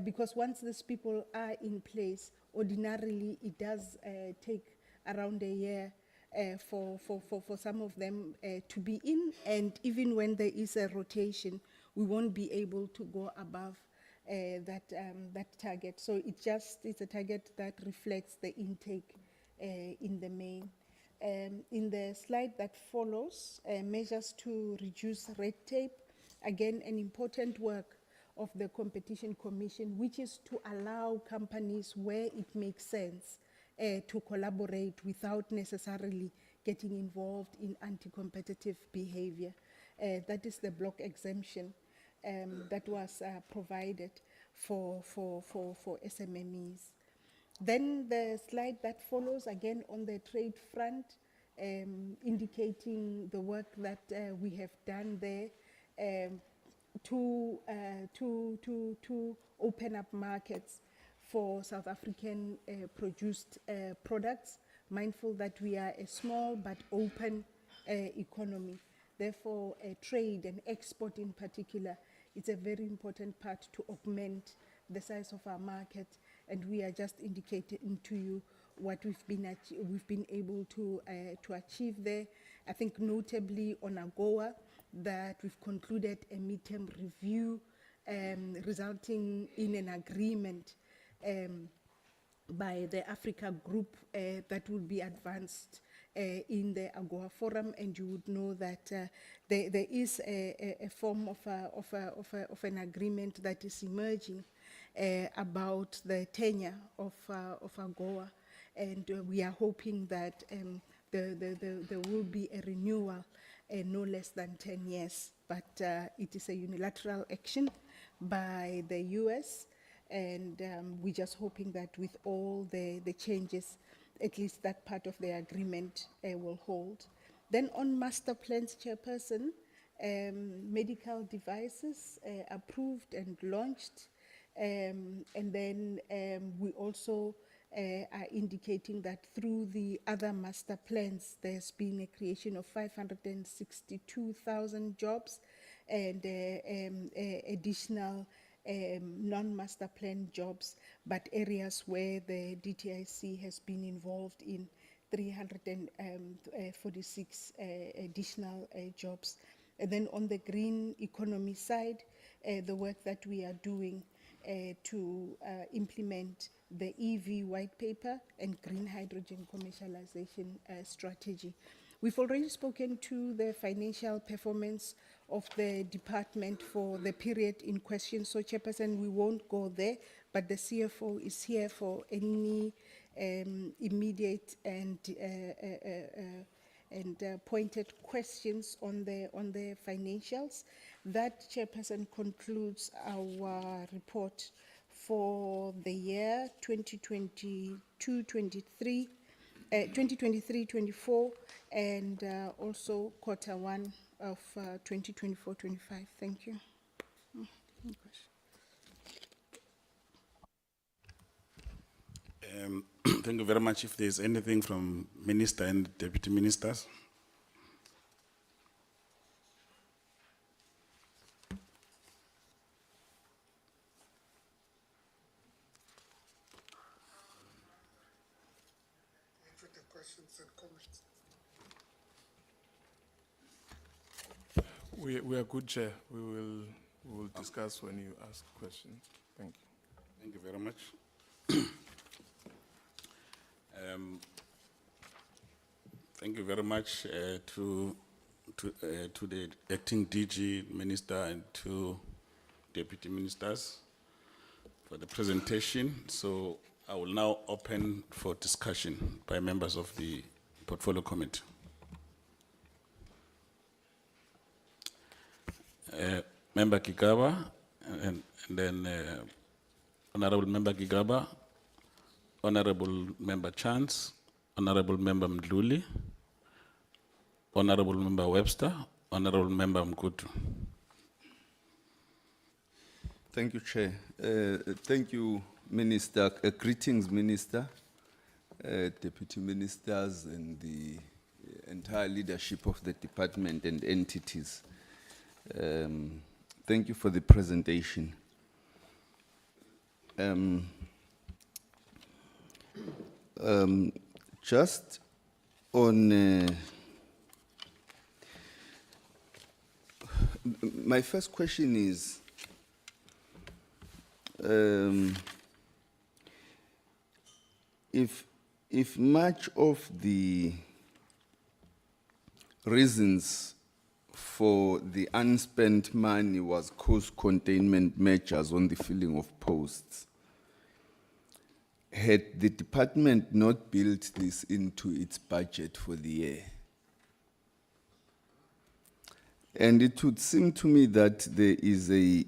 because once these people are in place, ordinarily it does take around a year for some of them to be in, and even when there is a rotation, we won't be able to go above that target. So it's a target that reflects the intake in the main. In the slide that follows, measures to reduce red tape, again an important work of the Competition Commission, which is to allow companies where it makes sense to collaborate without necessarily getting involved in anti-competitive behavior. That is the block exemption that was provided for SMMEs. Then the slide that follows, again on the trade front, indicating the work that we have done there to open up markets for South African produced products, mindful that we are a small but open economy. Therefore, trade and export in particular, it's a very important part to augment the size of our market, and we are just indicating to you what we've been able to achieve there. I think notably on AGOA that we've concluded a midterm review resulting in an agreement by the Africa Group that will be advanced in the AGOA forum, and you would know that there is a form of an agreement that is emerging about the tenure of AGOA, and we are hoping that there will be a renewal no less than 10 years, but it is a unilateral action by the US, and we're just hoping that with all the changes, at least that part of the agreement will hold. Then on master plans, Chairperson, medical devices approved and launched, and then we also are indicating that through the other master plans, there's been a creation of 562,000 jobs and additional non-master plan jobs, but areas where the DTIC has been involved in 346 additional jobs. And then on the green economy side, the work that we are doing to implement the EV white paper and green hydrogen commercialization strategy. We've already spoken to the financial performance of the department for the period in question, so Chairperson, we won't go there, but the CFO is here for any immediate and pointed questions on the financials. That, Chairperson, concludes our report for the year 2023-24, and also quarter one of 2024-25. Thank you. Any questions? Thank you very much. If there's anything from Minister and Deputy Ministers. For the questions and comments. We are good, Chair. We will discuss when you ask questions. Thank you. Thank you very much. Thank you very much to the acting DG Minister and to Deputy Ministers for the presentation. So I will now open for discussion by members of the Portfolio Committee. Member Kigaba, and then Honorable Member Gigaba, Honorable Member Chance, Honorable Member Mdluli, Honorable Member Webster, Honorable Member Mkutu. Thank you, Chair. Thank you, Minister. Greetings, Minister, Deputy Ministers, and the entire leadership of the department and entities. Thank you for the presentation. Just on my first question is, if much of the reasons for the unspent money was cost containment measures on the filling of posts, had the department not built this into its budget for the year? And it would seem to me that there is a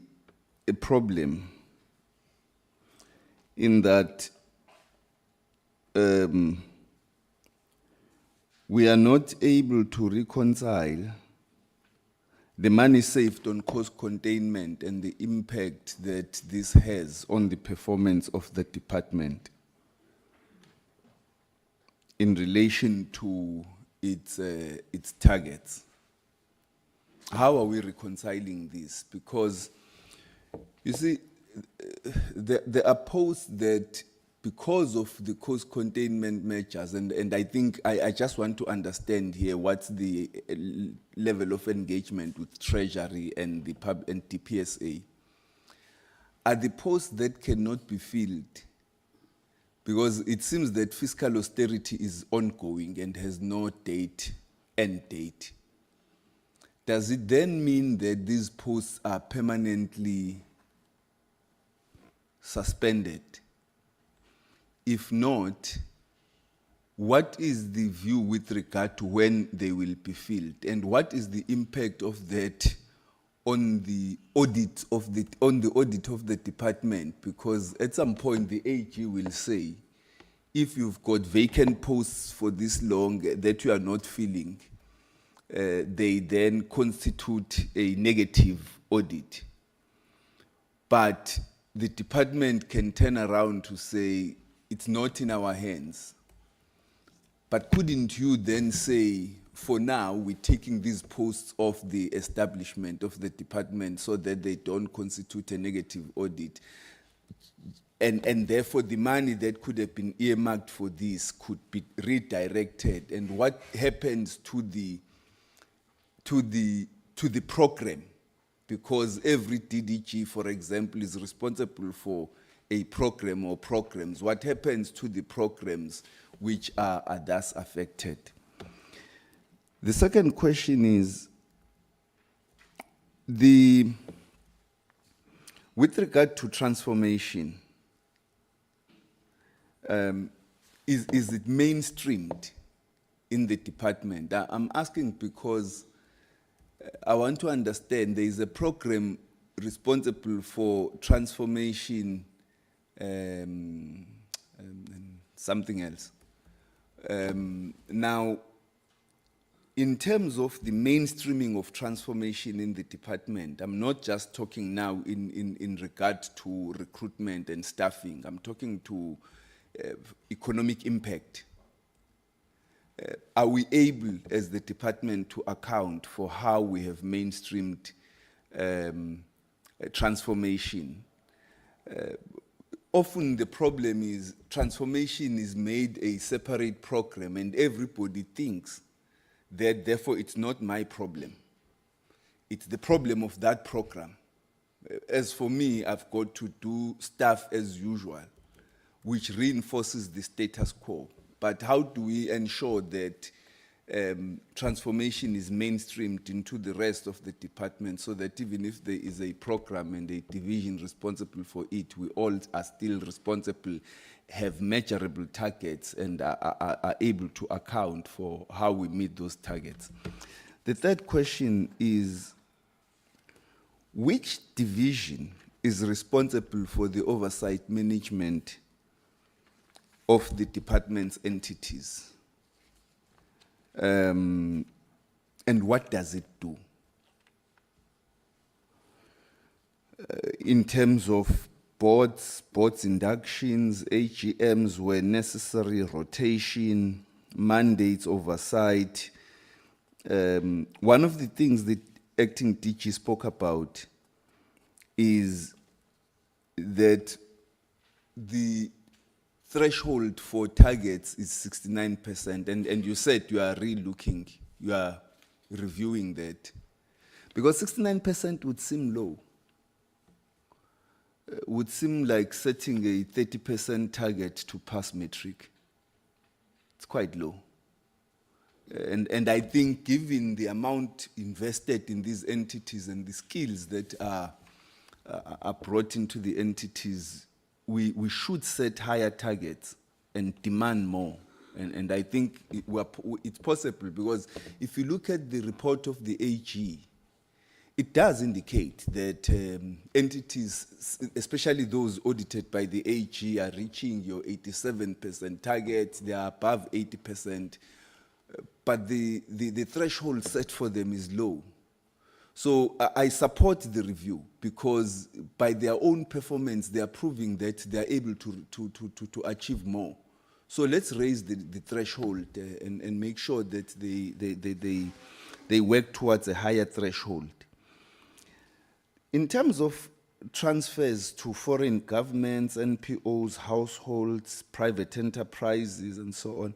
problem in that we are not able to reconcile the money saved on cost containment and the impact that this has on the performance of the department in relation to its targets. How are we reconciling this? Because, you see, there are posts that, because of the cost containment measures, and I think I just want to understand here what's the level of engagement with Treasury and the and DPSA. Are the posts that cannot be filled? Because it seems that fiscal austerity is ongoing and has no end date. Does it then mean that these posts are permanently suspended? If not, what is the view with regard to when they will be filled, and what is the impact of that on the audit of the department? Because at some point the AG will say, if you've got vacant posts for this long that you are not filling, they then constitute a negative audit. But the department can turn around to say, it's not in our hands. But couldn't you then say, for now, we're taking these posts off the establishment of the department so that they don't constitute a negative audit? And therefore, the money that could have been earmarked for this could be redirected. And what happens to the program? Because every DDG, for example, is responsible for a program or programs. What happens to the programs which are thus affected? The second question is, with regard to transformation, is it mainstreamed in the department? I'm asking because I want to understand there is a program responsible for transformation and something else. Now, in terms of the mainstreaming of transformation in the department, I'm not just talking now in regard to recruitment and staffing. I'm talking to economic impact. Are we able, as the department, to account for how we have mainstreamed transformation? Often the problem is transformation is made a separate program and everybody thinks that therefore it's not my problem. It's the problem of that program. As for me, I've got to do stuff as usual, which reinforces the status quo. But how do we ensure that transformation is mainstreamed into the rest of the department so that even if there is a program and a division responsible for it, we all are still responsible, have measurable targets, and are able to account for how we meet those targets? The third question is, which division is responsible for the oversight management of the department's entities? And what does it do? In terms of boards inductions, AGMs where necessary, rotation, mandates, oversight. One of the things that acting DG spoke about is that the threshold for targets is 69%, and you said you are re-looking, you are reviewing that. Because 69% would seem low. Would seem like setting a 30% target to pass metric. It's quite low. And I think given the amount invested in these entities and the skills that are brought into the entities, we should set higher targets and demand more. And I think it's possible, because if you look at the report of the AG, it does indicate that entities, especially those audited by the AG, are reaching your 87% target, they are above 80%, but the threshold set for them is low. So I support the review, because by their own performance, they are proving that they are able to achieve more. So let's raise the threshold and make sure that they work towards a higher threshold. In terms of transfers to foreign governments, NPOs, households, private enterprises, and so on,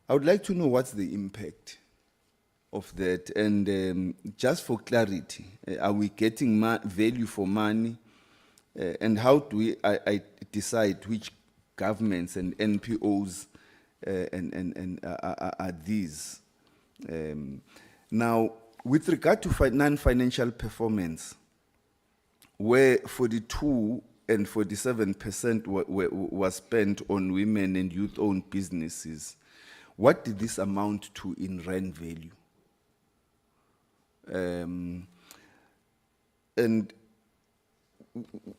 I would like to know what's the impact of that. And just for clarity, are we getting value for money? And how do we decide which governments and NPOs are these? Now, with regard to non-financial performance, where 42 and 47% was spent on women and youth-owned businesses, what did this amount to in rand value? And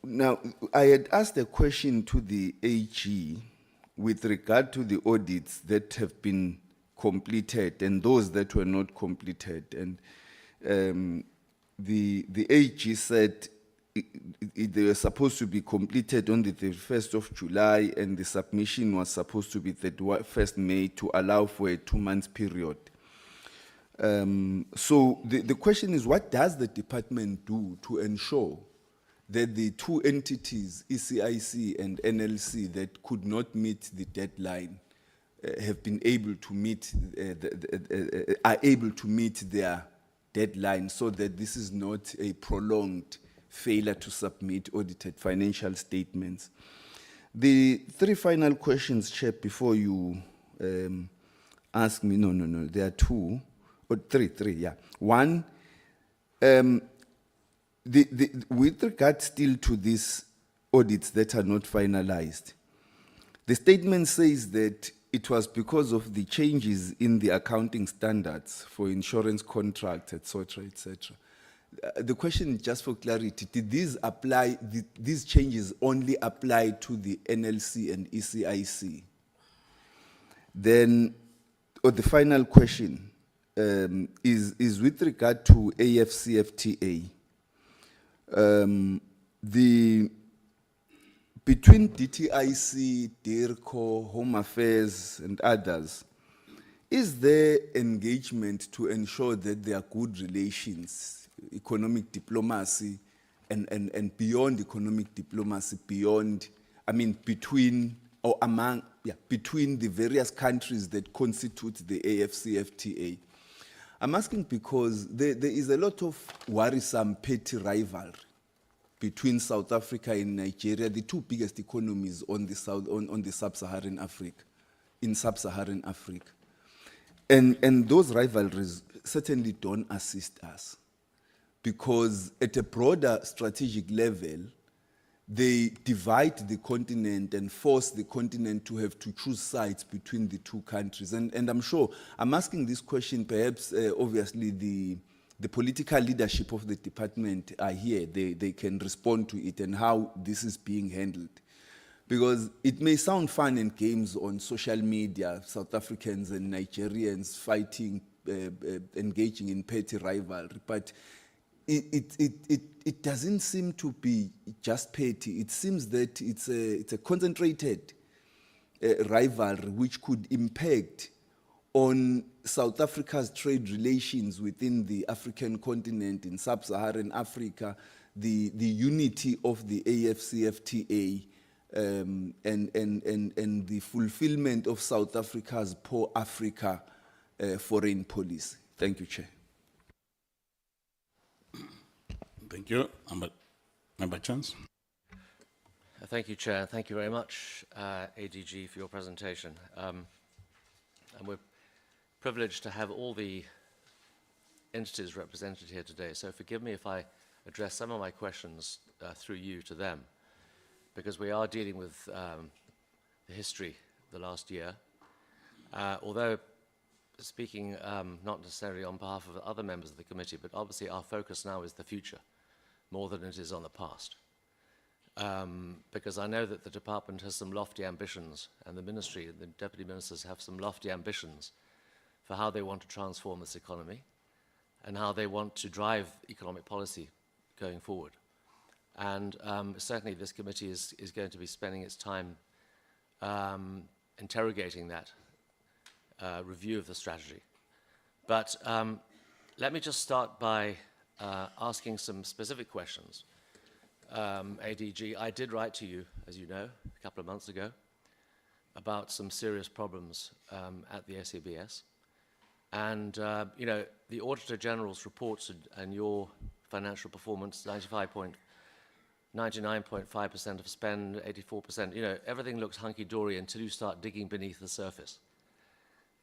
now, I had asked a question to the AG with regard to the audits that have been completed and those that were not completed. And the AG said they were supposed to be completed on the 31st of July, and the submission was supposed to be the 1st May to allow for a 2-month period. So the question is, what does the department do to ensure that the two entities, ECIC and NLC, that could not meet the deadline, have been able to meet, are able to meet their deadline, so that this is not a prolonged failure to submit audited financial statements? The 3 final questions, Chair, before you ask me, no, there are 2, or 3, yeah. One, with regard still to these audits that are not finalized, the statement says that it was because of the changes in the accounting standards for insurance contracts, etc., etc. The question is, just for clarity, did these apply, these changes only apply to the NLC and ECIC? Then, or the final question is with regard to AFCFTA. The between DTIC, DIRCO, Home Affairs, and others, is there engagement to ensure that there are good relations, economic diplomacy, and beyond economic diplomacy, between or among, between the various countries that constitute the AFCFTA? I'm asking because there is a lot of worrisome petty rivalry between South Africa and Nigeria, the two biggest economies on the sub-Saharan Africa, in sub-Saharan Africa. And those rivalries certainly don't assist us, because at a broader strategic level, they divide the continent and force the continent to have to choose sides between the two countries. And I'm sure, I'm asking this question, perhaps obviously the political leadership of the department are here, they can respond to it and how this is being handled. Because it may sound fun and games on social media, South Africans and Nigerians fighting, engaging in petty rivalry, but it doesn't seem to be just petty. It seems that it's a concentrated rivalry which could impact on South Africa's trade relations within the African continent, in sub-Saharan Africa, the unity of the AFCFTA, and the fulfillment of South Africa's poor Africa foreign policy. Thank you, Chair. Thank you. Member Chance. Thank you, Chair. Thank you very much, ADG, for your presentation. And we're privileged to have all the entities represented here today. So forgive me if I address some of my questions through you to them, because we are dealing with the history of the last year. Although speaking not necessarily on behalf of other members of the committee, but obviously our focus now is the future, more than it is on the past. Because I know that the department has some lofty ambitions, and the ministry and the deputy ministers have some lofty ambitions for how they want to transform this economy and how they want to drive economic policy going forward. And certainly this committee is going to be spending its time interrogating that review of the strategy. But let me just start by asking some specific questions. ADG, I did write to you, as you know, a couple of months ago about some serious problems at the SABS. And, you know, the Auditor-General's reports and your financial performance, 99.5% of spend, 84%, you know, everything looks hunky-dory until you start digging beneath the surface.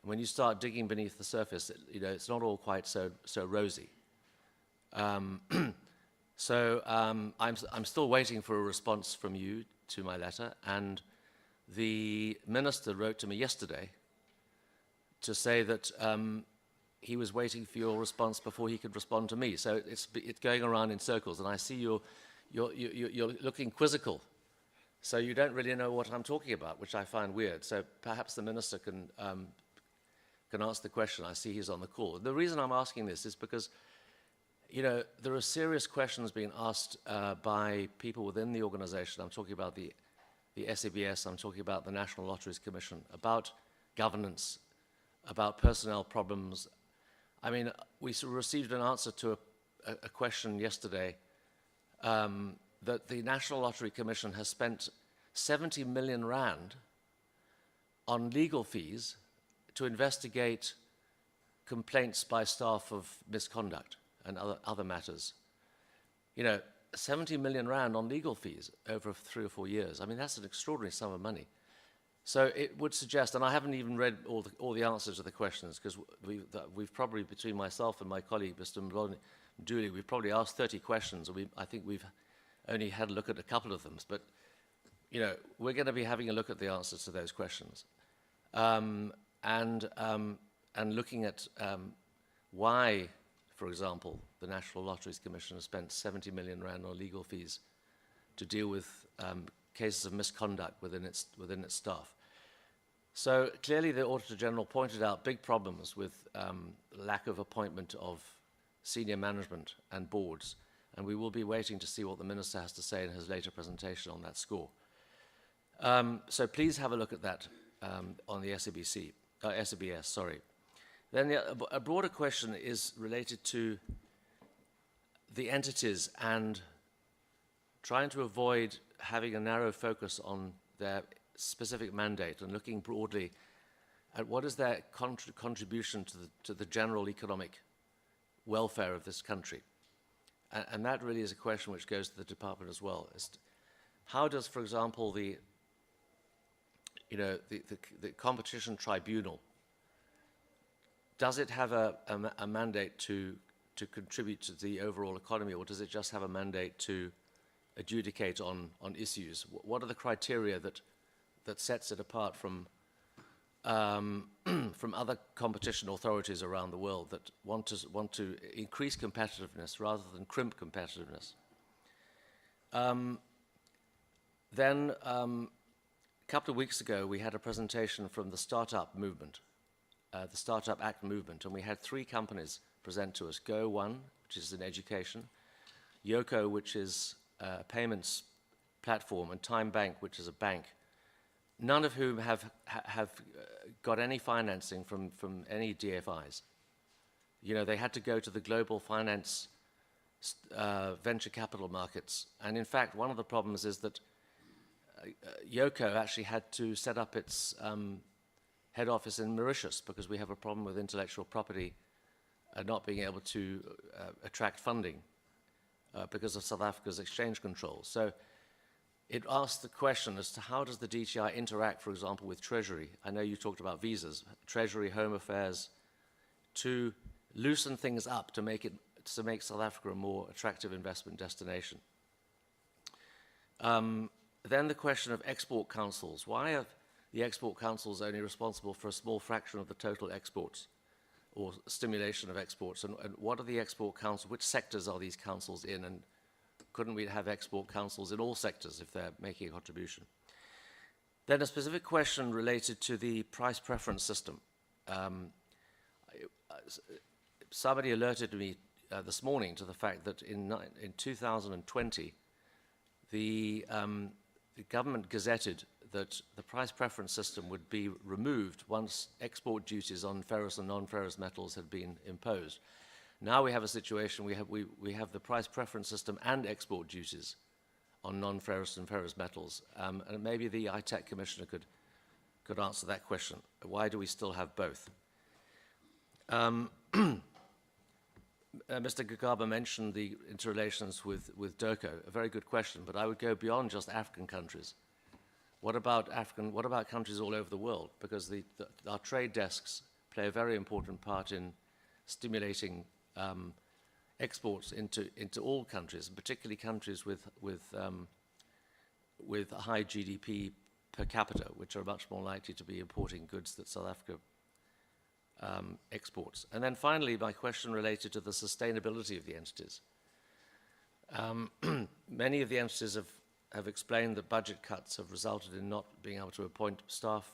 And when you start digging beneath the surface, you know, it's not all quite so rosy. I'm still waiting for a response from you to my letter, and the minister wrote to me yesterday to say that he was waiting for your response before he could respond to me. So it's going around in circles, and I see you're looking quizzical. So you don't really know what I'm talking about, which I find weird. So perhaps the minister can ask the question. I see he's on the call. The reason I'm asking this is because, you know, there are serious questions being asked by people within the organization. I'm talking about the SABS, I'm talking about the National Lotteries Commission, about governance, about personnel problems. I mean, we received an answer to a question yesterday that the National Lottery Commission has spent 70 million rand on legal fees to investigate complaints by staff of misconduct and other matters. You know, 70 million rand on legal fees over 3 or 4 years. I mean, that's an extraordinary sum of money. So it would suggest, and I haven't even read all the answers to the questions, because we've probably, between myself and my colleague, Mr. Mduli, we've probably asked 30 questions, and I think we've only had a look at a couple of them. But, you know, we're going to be having a look at the answers to those questions. And looking at why, for example, the National Lotteries Commission has spent 70 million rand on legal fees to deal with cases of misconduct within its staff. So clearly the Auditor-General pointed out big problems with lack of appointment of senior management and boards, and we will be waiting to see what the Minister has to say in his later presentation on that score. So please have a look at that on the SABS, sorry. Then a broader question is related to the entities and trying to avoid having a narrow focus on their specific mandate and looking broadly at what is their contribution to the general economic welfare of this country. And that really is a question which goes to the department as well. How does, for example, the competition tribunal, does it have a mandate to contribute to the overall economy, or does it just have a mandate to adjudicate on issues? What are the criteria that sets it apart from from other competition authorities around the world that want to increase competitiveness rather than crimp competitiveness? Then a couple of weeks ago, we had a presentation from the Startup Movement, the Startup Act movement, and we had 3 companies present to us. Go One, which is in education, Yoko, which is a payments platform, and Time Bank, which is a bank, none of whom have got any financing from any DFIs. They had to go to the global finance venture capital markets. And in fact, one of the problems is that Yoko actually had to set up its head office in Mauritius because we have a problem with intellectual property not being able to attract funding because of South Africa's exchange controls. So it asks the question as to how does the DTI interact, for example, with Treasury? I know you talked about visas, Treasury, Home Affairs, to loosen things up to make South Africa a more attractive investment destination. Then the question of export councils. Why are the export councils only responsible for a small fraction of the total exports or stimulation of exports? And what are the export councils? Which sectors are these councils in? And couldn't we have export councils in all sectors if they're making a contribution? Then a specific question related to the price preference system. Somebody alerted me this morning to the fact that in 2020, the government gazetted that the price preference system would be removed once export duties on ferrous and non-ferrous metals had been imposed. Now we have a situation, we have the price preference system and export duties on non-ferrous and ferrous metals. And maybe the ITAC commissioner could answer that question. Why do we still have both? Mr. Gagaba mentioned the interrelations with DOCO, a very good question, but I would go beyond just African countries. What about countries all over the world? Because our trade desks play a very important part in stimulating exports into all countries, particularly countries with a high GDP per capita, which are much more likely to be importing goods that South Africa exports. And then finally, my question related to the sustainability of the entities. Many of the entities have explained that budget cuts have resulted in not being able to appoint staff,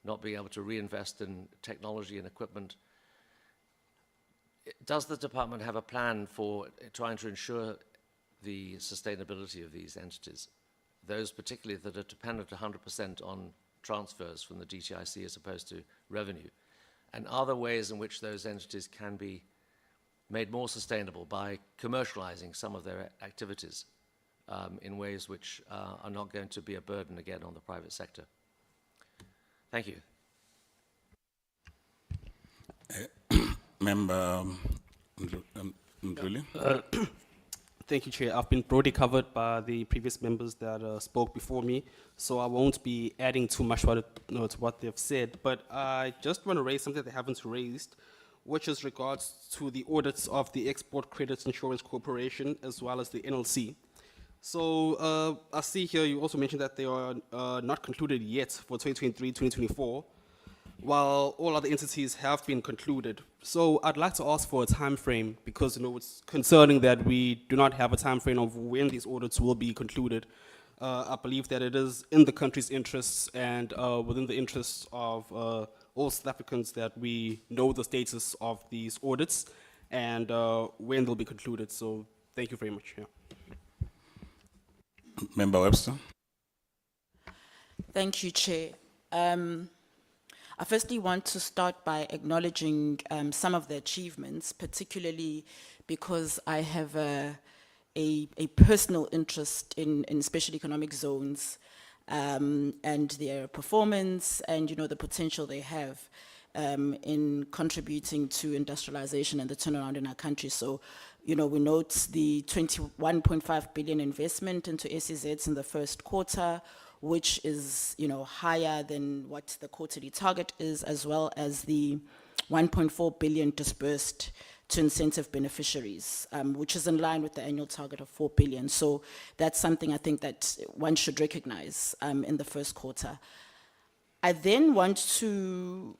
not being able to reinvest in technology and equipment. Does the department have a plan for trying to ensure the sustainability of these entities, those particularly that are dependent 100% on transfers from the DTIC as opposed to revenue? And are there ways in which those entities can be made more sustainable by commercializing some of their activities in ways which are not going to be a burden again on the private sector? Thank you. Member Ndluli. Thank you, Chair. I've been broadly covered by the previous members that spoke before me, so I won't be adding too much to what they've said, but I just want to raise something they haven't raised, which is regards to the audits of the Export Credit Insurance Corporation as well as the NLC. So I see here you also mentioned that they are not concluded yet for 2023-2024, while all other entities have been concluded. So I'd like to ask for a time frame because it's concerning that we do not have a time frame of when these audits will be concluded. I believe that it is in the country's interests and within the interests of all South Africans that we know the status of these audits and when they'll be concluded. So thank you very much. Yeah. Member Webster. Thank you, Chair. I firstly want to start by acknowledging some of the achievements, particularly because I have a personal interest in special economic zones and their performance and, you know, the potential they have in contributing to industrialization and the turnaround in our country. So, you know, we note the 21.5 billion investment into SEZs in the first quarter, which is, you know, higher than what the quarterly target is, as well as the 1.4 billion disbursed to incentive beneficiaries, which is in line with the annual target of 4 billion. So that's something I think that one should recognize in the first quarter. I then want to,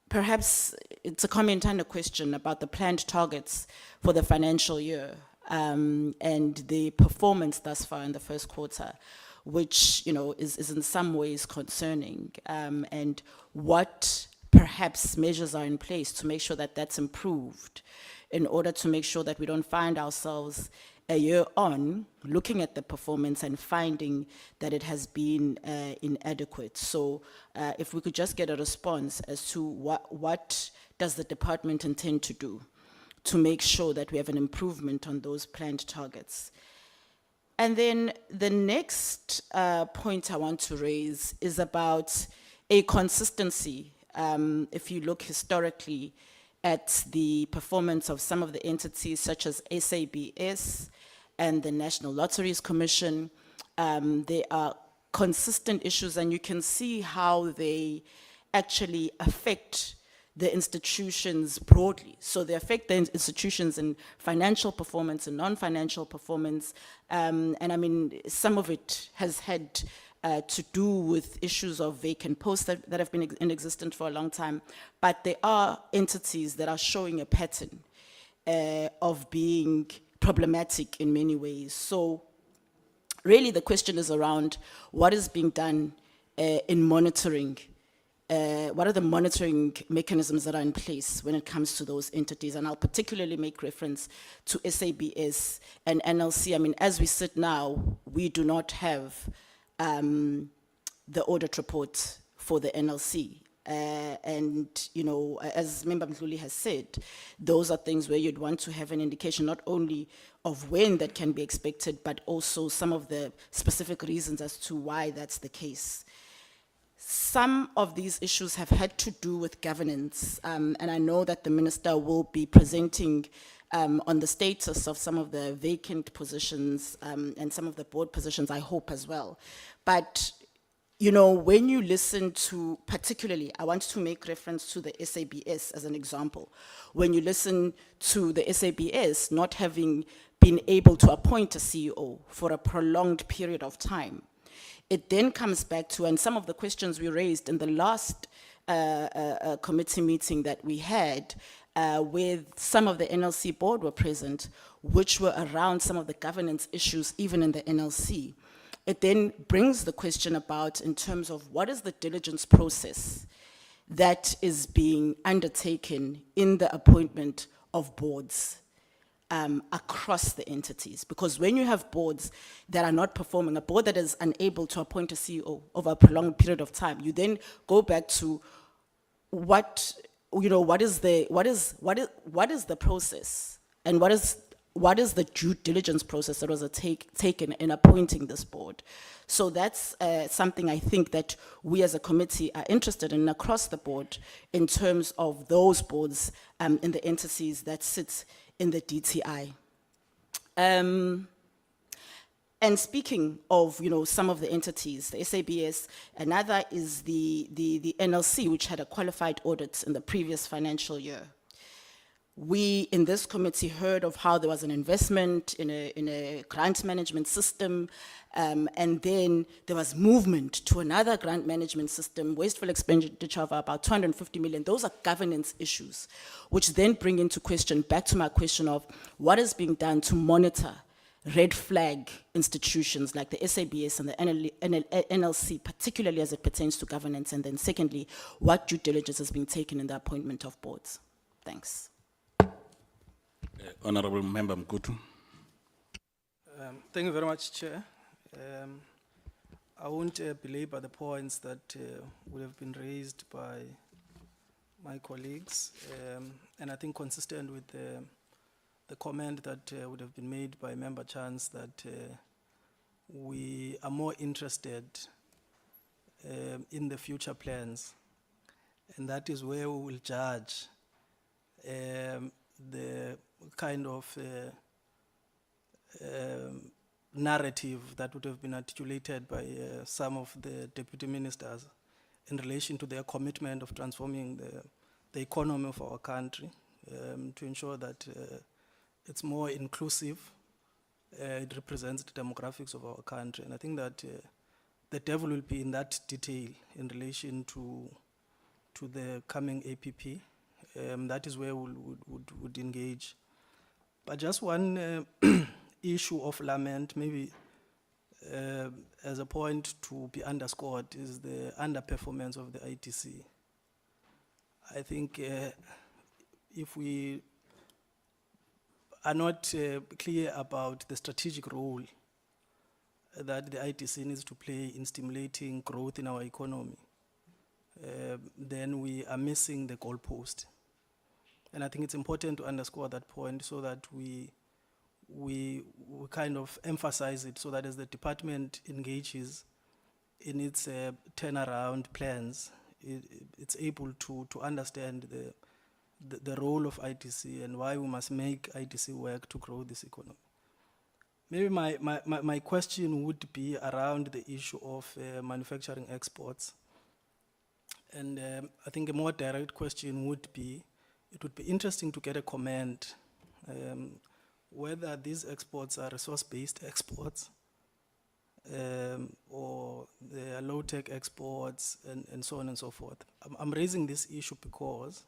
perhaps it's a comment and a question about the planned targets for the financial year and the performance thus far in the first quarter, which, you know, is in some ways concerning, and what perhaps measures are in place to make sure that that's improved in order to make sure that we don't find ourselves a year on looking at the performance and finding that it has been inadequate. So if we could just get a response as to what does the department intend to do to make sure that we have an improvement on those planned targets. And then the next point I want to raise is about a consistency. If you look historically at the performance of some of the entities such as SABS and the National Lotteries Commission, there are consistent issues, and you can see how they actually affect the institutions broadly. So they affect the institutions in financial performance and non-financial performance. And I mean, some of it has had to do with issues of vacant posts that have been in existence for a long time. But there are entities that are showing a pattern of being problematic in many ways. So really the question is around what is being done in monitoring. What are the monitoring mechanisms that are in place when it comes to those entities? And I'll particularly make reference to SABS and NLC. I mean, as we sit now, we do not have the audit report for the NLC. And, you know, as Member Mhluli has said, those are things where you'd want to have an indication not only of when that can be expected, but also some of the specific reasons as to why that's the case. Some of these issues have had to do with governance, and I know that the Minister will be presenting on the status of some of the vacant positions and some of the board positions, I hope as well. But, you know, when you listen to, particularly, I want to make reference to the SABS as an example. When you listen to the SABS not having been able to appoint a CEO for a prolonged period of time, it then comes back to, and some of the questions we raised in the last committee meeting that we had with some of the NLC board were present, which were around some of the governance issues even in the NLC. It then brings the question about in terms of what is the diligence process that is being undertaken in the appointment of boards across the entities. Because when you have boards that are not performing, a board that is unable to appoint a CEO over a prolonged period of time, you then go back to what, you know, what is the process, and what is the due diligence process that was taken in appointing this board. So that's something I think that we as a committee are interested in across the board in terms of those boards in the entities that sit in the DTI. And speaking of, you know, some of the entities, the SABS, another is the NLC, which had a qualified audit in the previous financial year. We, in this committee, heard of how there was an investment in a grant management system, and then there was movement to another grant management system, wasteful expenditure of about 250 million. Those are governance issues, which then bring into question, back to my question of what is being done to monitor red flag institutions like the SABS and the NLC, particularly as it pertains to governance, and then secondly, what due diligence is being taken in the appointment of boards. Thanks. Honorable Member Mkutu. Thank you very much, Chair. I won't belabor the points that would have been raised by my colleagues, and I think consistent with the comment that would have been made by Member Chance that we are more interested in the future plans, and that is where we will judge the kind of narrative that would have been articulated by some of the deputy ministers in relation to their commitment of transforming the economy of our country to ensure that it's more inclusive, it represents the demographics of our country. And I think that the devil will be in that detail in relation to the coming APP. That is where we would engage. But just one issue of lament, maybe as a point to be underscored, is the underperformance of the ITC. I think if we are not clear about the strategic role that the ITC needs to play in stimulating growth in our economy, then we are missing the goalpost. And I think it's important to underscore that point so that we kind of emphasize it, so that as the department engages in its turnaround plans, it's able to understand the role of ITC and why we must make ITC work to grow this economy. Maybe my question would be around the issue of manufacturing exports. And I think a more direct question would be, it would be interesting to get a comment whether these exports are resource-based exports or they are low-tech exports and so on and so forth. I'm raising this issue because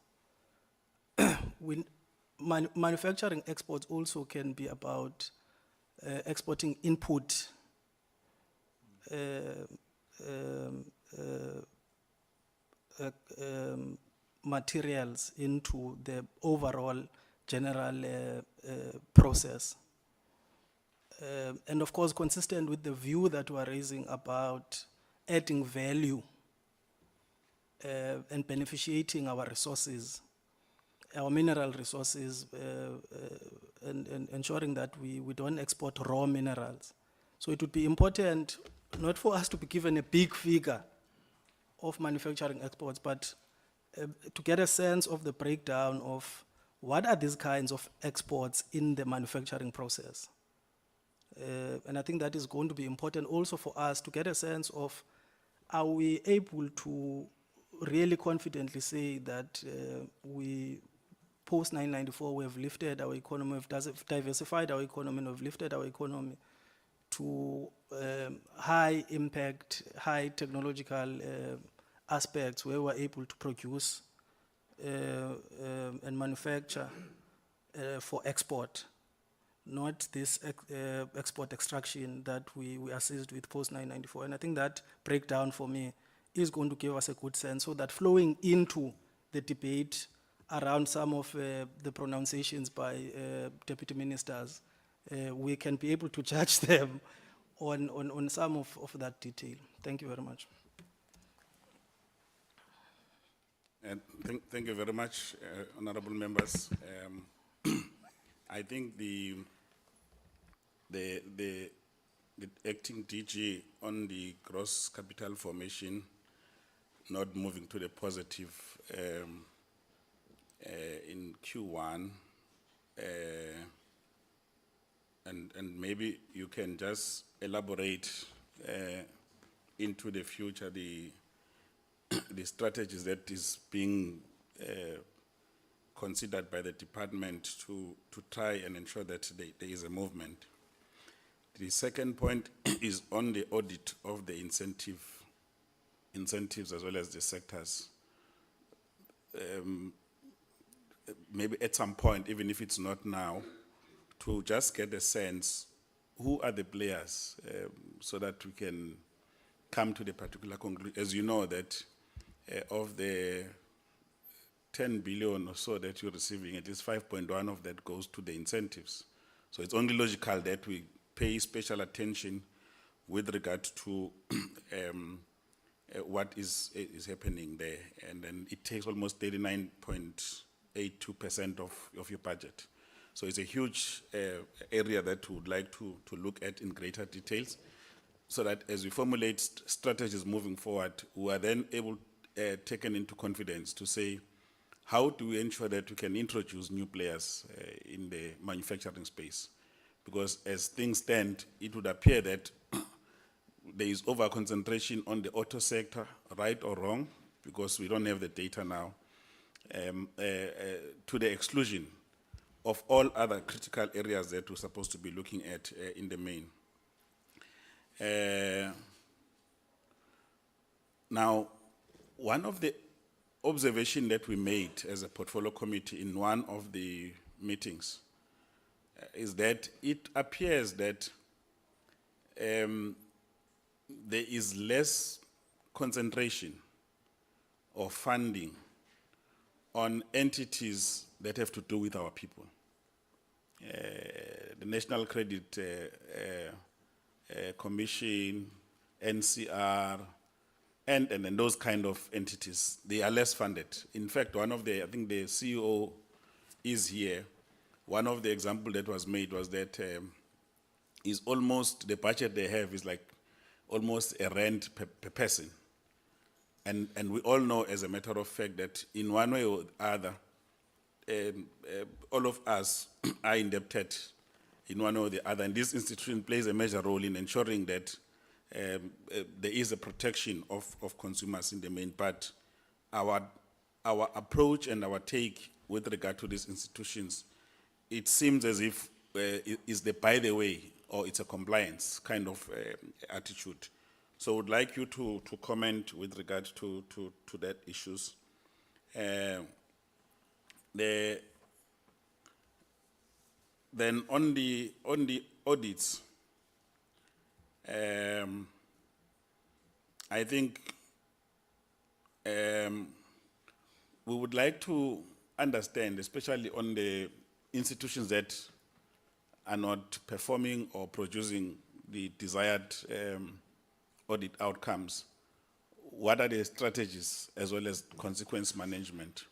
manufacturing exports also can be about exporting input materials into the overall general process. And of course, consistent with the view that we're raising about adding value and beneficiating our resources, our mineral resources, and ensuring that we don't export raw minerals. So it would be important not for us to be given a big figure of manufacturing exports, but to get a sense of the breakdown of what are these kinds of exports in the manufacturing process. And I think that is going to be important also for us to get a sense of, are we able to really confidently say that we, post-1994, we have lifted our economy, we've diversified our economy, and we've lifted our economy to high impact, high technological aspects where we're able to produce and manufacture for export, not this export extraction that we assist with post-1994. And I think that breakdown for me is going to give us a good sense, so that flowing into the debate around some of the pronunciations by deputy ministers, we can be able to judge them on some of that detail. Thank you very much. And thank you very much, honorable members. I think the acting DG on the gross capital formation not moving to the positive in Q1, and maybe you can just elaborate into the future the strategies that is being considered by the department to try and ensure that there is a movement. The second point is on the audit of the incentives as well as the sectors. Maybe at some point, even if it's not now, to just get a sense, who are the players, so that we can come to the particular conclusion. As you know that of the 10 billion or so that you're receiving, at least 5.1 of that goes to the incentives. So it's only logical that we pay special attention with regard to what is happening there. And then it takes almost 39.82% of your budget. So it's a huge area that we would like to look at in greater details, so that as we formulate strategies moving forward, we are then able, taken into confidence to say, how do we ensure that we can introduce new players in the manufacturing space? Because as things stand, it would appear that there is over-concentration on the auto sector, right or wrong, because we don't have the data now, to the exclusion of all other critical areas that we're supposed to be looking at in the main. Now, one of the observations that we made as a portfolio committee in one of the meetings is that it appears that there is less concentration of funding on entities that have to do with our people. The National Credit Commission, NCR, and those kind of entities, they are less funded. In fact, one of the, I think the CEO is here. One of the examples that was made was that is almost, the budget they have is like almost a rent per person. And we all know, as a matter of fact, that in one way or other, all of us are indebted in one way or the other. And this institution plays a major role in ensuring that there is a protection of consumers in the main. But our approach and our take with regard to these institutions, it seems as if it's the by the way, or it's a compliance kind of attitude. So I would like you to comment with regard to that issues. Then on the audits, I think we would like to understand, especially on the institutions that are not performing or producing the desired audit outcomes, what are the strategies as well as consequence management,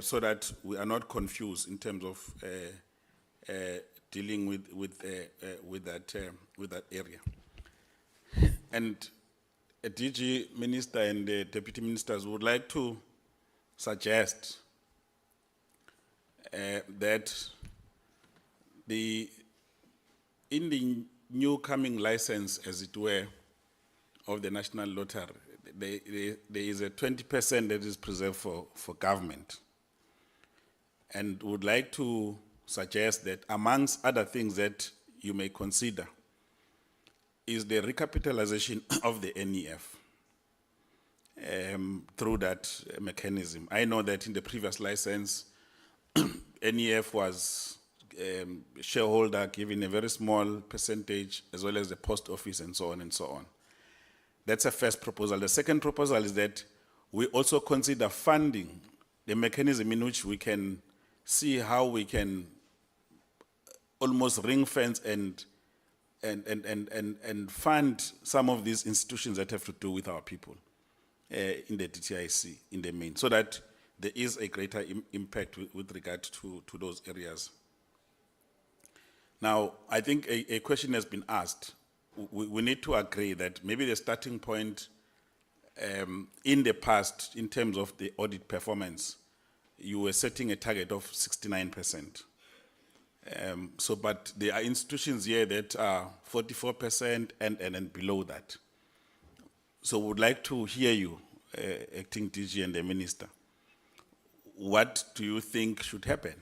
so that we are not confused in terms of dealing with that area. And a DG minister and the deputy ministers would like to suggest that in the new coming license, as it were, of the National Lottery, there is a 20% that is reserved for government. And would like to suggest that amongst other things that you may consider is the recapitalization of the NEF through that mechanism. I know that in the previous license, NEF was shareholder given a very small percentage, as well as the post office and so on and so on. That's a first proposal. The second proposal is that we also consider funding the mechanism in which we can see how we can almost ring fence and fund some of these institutions that have to do with our people in the DTIC in the main, so that there is a greater impact with regard to those areas. Now, I think a question has been asked. We need to agree that maybe the starting point in the past, in terms of the audit performance, you were setting a target of 69%. But there are institutions here that are 44% and below that. So we would like to hear you, Acting DG and the Minister. What do you think should happen?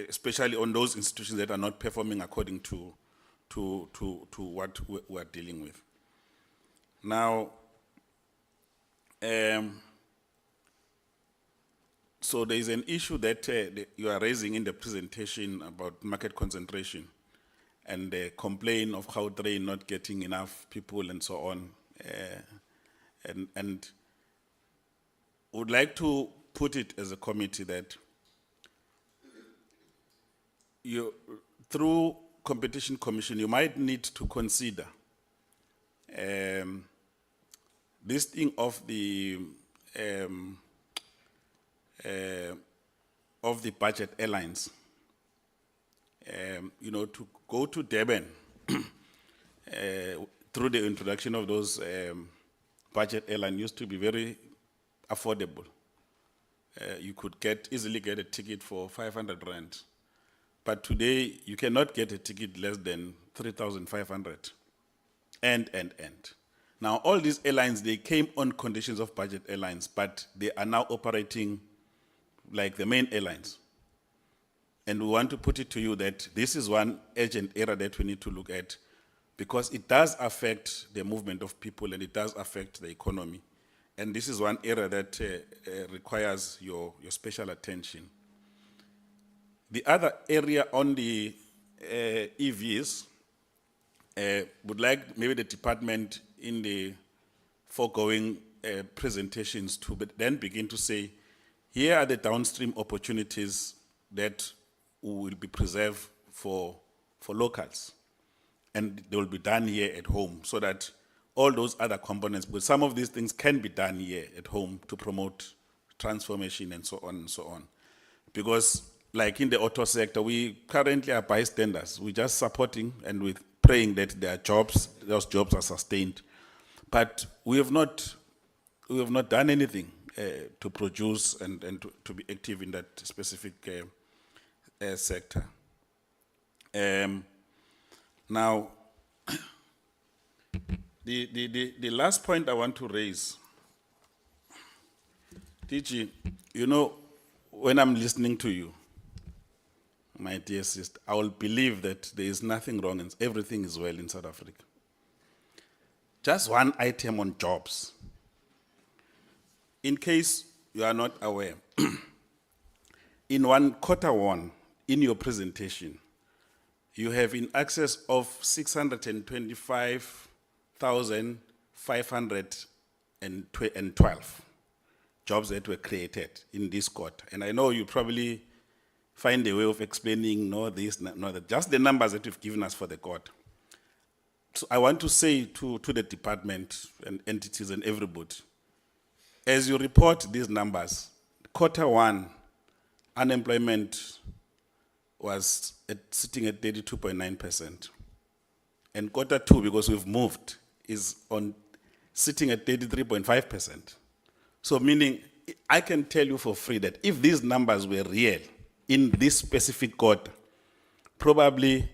Especially on those institutions that are not performing according to what we're dealing with. Now, so there is an issue that you are raising in the presentation about market concentration and the complaint of how they're not getting enough people and so on. And would like to put it as a committee that you, through Competition Commission, you might need to consider this thing of the budget airlines. You know, to go to Durban through the introduction of those budget airline used to be very affordable. You could easily get a ticket for 500 rand. But today, you cannot get a ticket less than 3,500. And. Now, all these airlines, they came on conditions of budget airlines, but they are now operating like the main airlines. And we want to put it to you that this is one urgent area that we need to look at, because it does affect the movement of people and it does affect the economy. And this is one area that requires your special attention. The other area on the EVs, would like maybe the department in the foregoing presentations to then begin to say, here are the downstream opportunities that will be preserved for locals. And they will be done here at home, so that all those other components, but some of these things can be done here at home to promote transformation and so on and so on. Because like in the auto sector, we currently are bystanders. We're just supporting and we're praying that there are jobs, those jobs are sustained. But we have not done anything to produce and to be active in that specific sector. Now, the last point I want to raise, DG, you know, when I'm listening to you, my dear sister, I will believe that there is nothing wrong and everything is well in South Africa. Just one item on jobs. In case you are not aware, in Q1, in your presentation, you have in excess of 625,512 jobs that were created in this quarter. And I know you probably find a way of explaining, no this, no that, just the numbers that you've given us for the quarter. So I want to say to the department and entities and everybody, as you report these numbers, Q1 unemployment was sitting at 32.9%. And Q2, because we've moved, is sitting at 33.5%. So meaning, I can tell you for free that if these numbers were real in this specific quarter, probably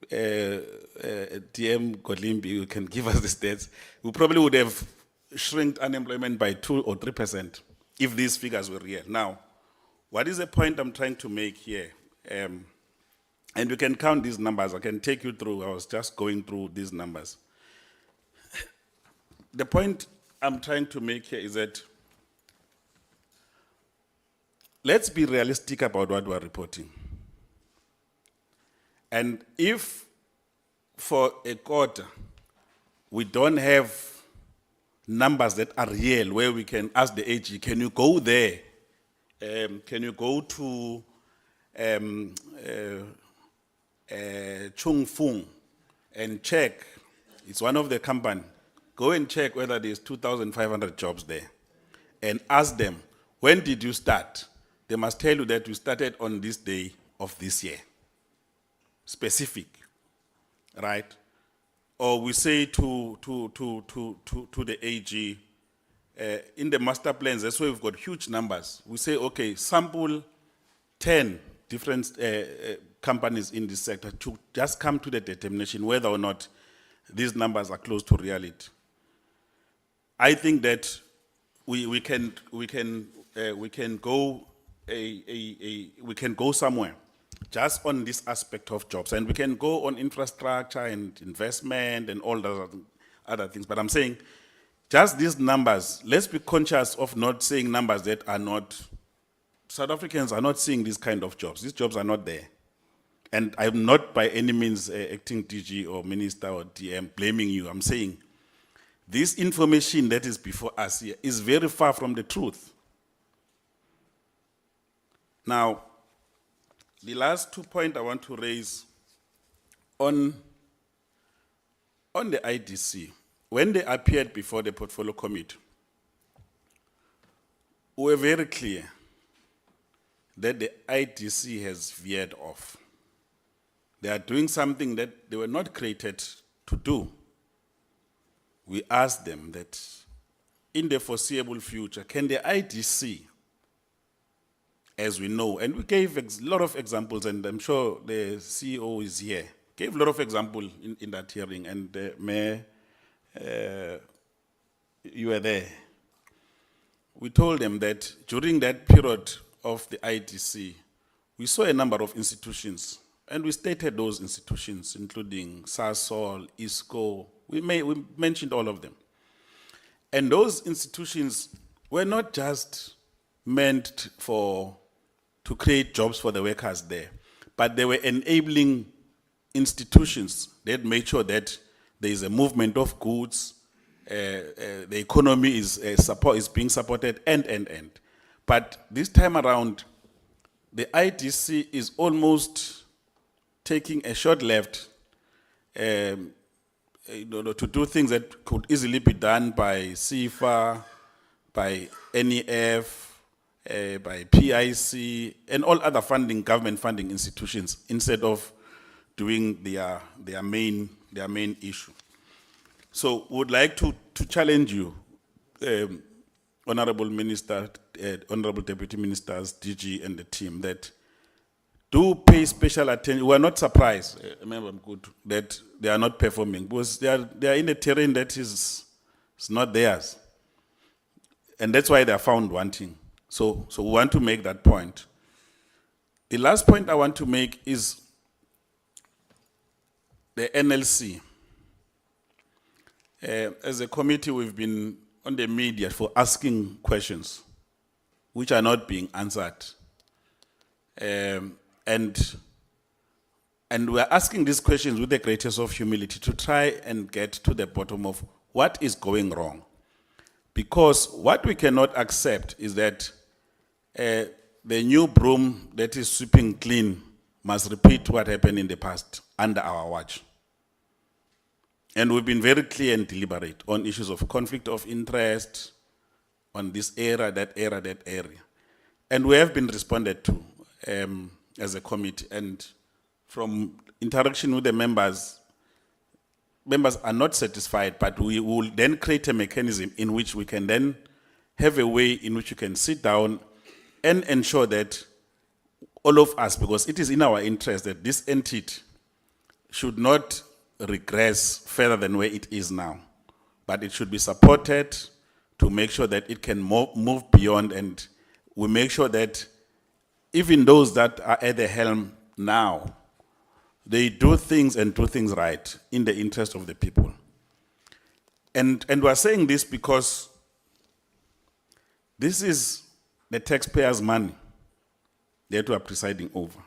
DM Godlimbi, you can give us the stats, we probably would have shrunk unemployment by 2 or 3% if these figures were real. Now, what is the point I'm trying to make here? And we can count these numbers. I can take you through. I was just going through these numbers. The point I'm trying to make here is that let's be realistic about what we're reporting. And if for a quarter we don't have numbers that are real, where we can ask the AG, can you go there? Can you go to Chung Fung and check? It's one of the companies. Go and check whether there's 2,500 jobs there. And ask them, when did you start? They must tell you that you started on this day of this year. Specific, right? Or we say to the AG, in the master plans, that's why we've got huge numbers. We say, okay, sample 10 different companies in this sector to just come to the determination whether or not these numbers are close to reality. I think that we can go somewhere just on this aspect of jobs, and we can go on infrastructure and investment and all the other things. But I'm saying, just these numbers, let's be conscious of not saying numbers that are not, South Africans are not seeing these kind of jobs. These jobs are not there. And I'm not by any means acting DG or minister or DM blaming you. I'm saying this information that is before us here is very far from the truth. Now, the last 2 points I want to raise On the IDC, when they appeared before the portfolio committee, we were very clear that the IDC has veered off. They are doing something that they were not created to do. We asked them that in the foreseeable future, can the IDC, as we know, and we gave a lot of examples, and I'm sure the CEO is here, gave a lot of examples in that hearing, and Mayor, you were there. We told them that during that period of the IDC, we saw a number of institutions, and we stated those institutions, including SASOL, ISCO, we mentioned all of them. And those institutions were not just meant to create jobs for the workers there, but they were enabling institutions that made sure that there is a movement of goods, the economy is being supported, and. But this time around, the IDC is almost taking a short left to do things that could easily be done by CIFA, by NEF, by PIC, and all other government funding institutions, instead of doing their main issue. So we would like to challenge you, Honorable Minister, Honorable Deputy Ministers, DG and the team, that do pay special attention. We are not surprised, Member Mkutu, that they are not performing, because they are in a terrain that is not theirs. And that's why they are found wanting. So we want to make that point. The last point I want to make is the NLC. As a committee, we've been on the media for asking questions which are not being answered. And we're asking these questions with the greatest of humility to try and get to the bottom of what is going wrong. Because what we cannot accept is that the new broom that is sweeping clean must repeat what happened in the past under our watch. And we've been very clear and deliberate on issues of conflict of interest, on this area, that area. And we have been responded to as a committee. And from interaction with the members are not satisfied, but we will then create a mechanism in which we can then have a way in which you can sit down and ensure that all of us, because it is in our interest that this entity should not regress further than where it is now, but it should be supported to make sure that it can move beyond, and we make sure that even those that are at the helm now, they do things and do things right in the interest of the people. And we're saying this because this is the taxpayers' money that we are presiding over.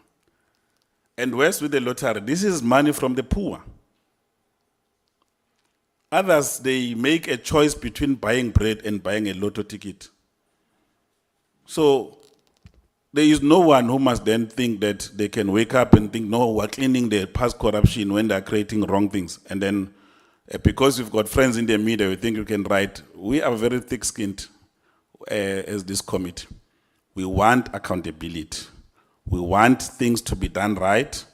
And whereas with the lottery, this is money from the poor. Others, they make a choice between buying bread and buying a lotto ticket. So there is no one who must then think that they can wake up and think, no, we're cleaning the past corruption when they're creating wrong things. And then because you've got friends in the media, you think you can write. We are very thick-skinned as this committee. We want accountability. We want things to be done right.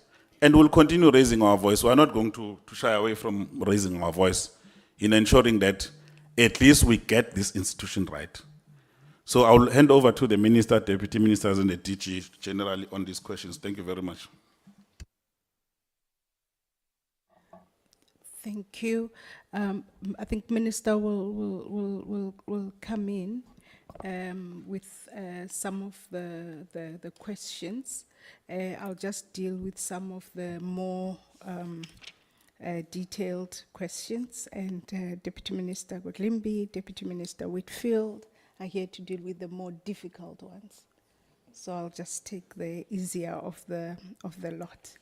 And we'll continue raising our voice. We're not going to shy away from raising our voice in ensuring that at least we get this institution right. So I'll hand over to the Minister, Deputy Ministers, and the DG generally on these questions. Thank you very much. Thank you. I think Minister will come in with some of the questions. I'll just deal with some of the more detailed questions, and Deputy Minister Godlimbi, Deputy Minister Whitfield are here to deal with the more difficult ones. So I'll just take the easier of the lot.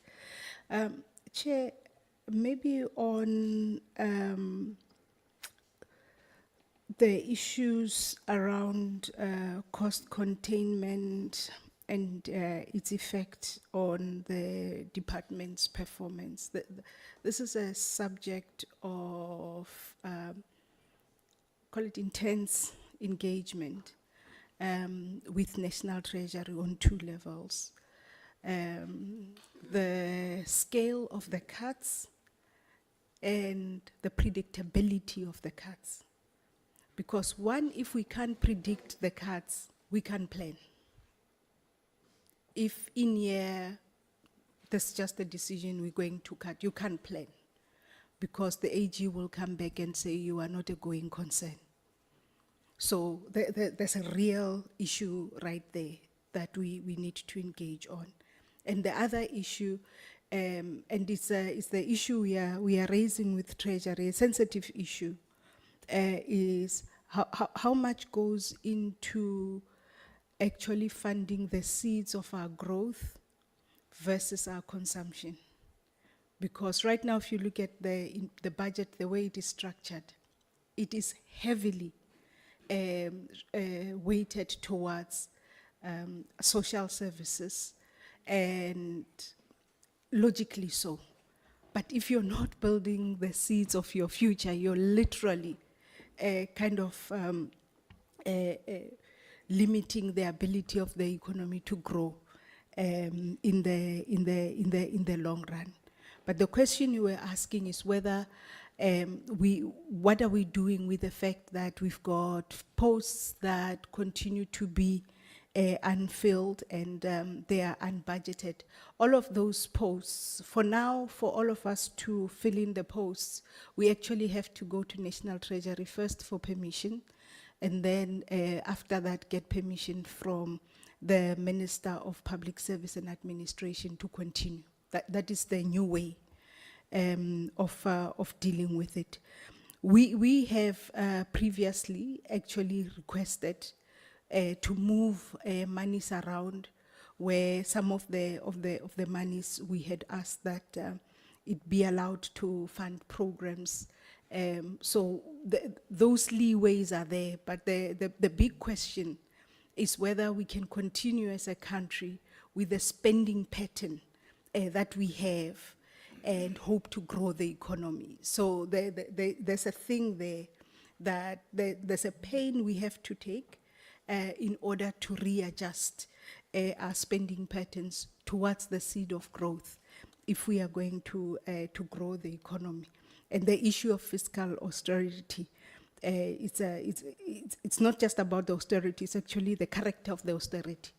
Chair, maybe on the issues around cost containment and its effect on the department's performance. This is a subject of, call it intense engagement with National Treasury on two levels. The scale of the cuts and the predictability of the cuts. Because one, if we can't predict the cuts, we can plan. If in year, there's just a decision we're going to cut, you can't plan. Because the AG will come back and say you are not a going concern. So there's a real issue right there that we need to engage on. And the other issue, and it's the issue we are raising with Treasury, a sensitive issue, is how much goes into actually funding the seeds of our growth versus our consumption. Because right now, if you look at the budget, the way it is structured, it is heavily weighted towards social services, and logically so. But if you're not building the seeds of your future, you're literally kind of limiting the ability of the economy to grow in the long run. But the question you were asking is whether what are we doing with the fact that we've got posts that continue to be unfilled and they are unbudgeted. All of those posts, for now, for all of us to fill in the posts, we actually have to go to National Treasury first for permission, and then after that get permission from the Minister of Public Service and Administration to continue. That is the new way of dealing with it. We have previously actually requested to move monies around, where some of the monies we had asked that it be allowed to fund programs. So those leeways are there, but the big question is whether we can continue as a country with the spending pattern that we have and hope to grow the economy. So there's a thing there that there's a pain we have to take in order to readjust our spending patterns towards the seed of growth if we are going to grow the economy. And the issue of fiscal austerity, it's not just about the austerity, it's actually the character of the austerity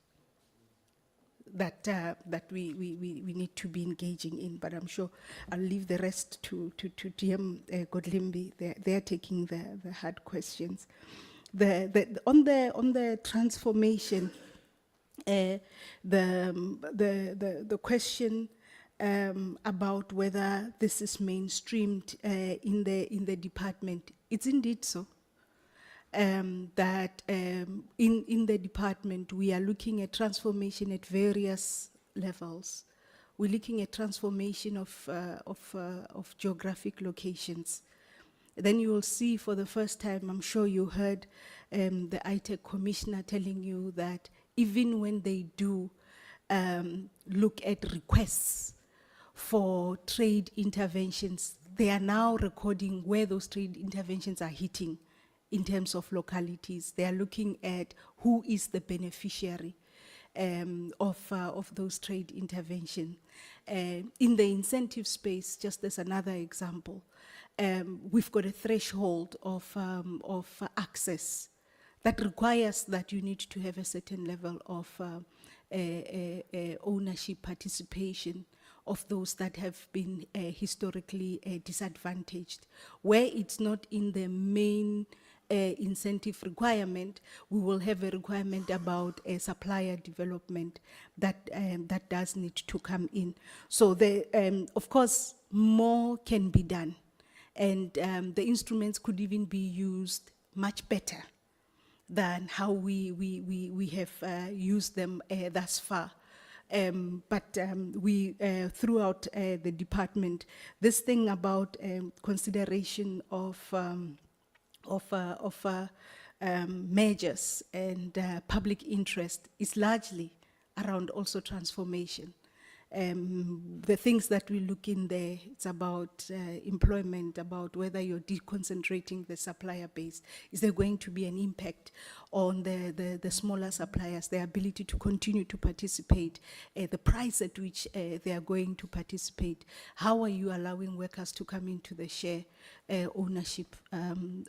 that we need to be engaging in. But I'm sure I'll leave the rest to DM Godlimbi. They're taking the hard questions. On the transformation, the question about whether this is mainstreamed in the department, it's indeed so. That in the department we are looking at transformation at various levels. We're looking at transformation of geographic locations. Then you will see for the first time, I'm sure you heard the ITEC commissioner telling you that even when they do look at requests for trade interventions, they are now recording where those trade interventions are hitting in terms of localities. They are looking at who is the beneficiary of those trade interventions. In the incentive space, just as another example, we've got a threshold of access that requires that you need to have a certain level of ownership participation of those that have been historically disadvantaged. Where it's not in the main incentive requirement, we will have a requirement about supplier development that does need to come in. So of course, more can be done. And the instruments could even be used much better than how we have used them thus far. But we, throughout the department, this thing about consideration of measures and public interest is largely around also transformation. The things that we look in there, it's about employment, about whether you're deconcentrating the supplier base. Is there going to be an impact on the smaller suppliers, their ability to continue to participate, the price at which they are going to participate? How are you allowing workers to come into the share ownership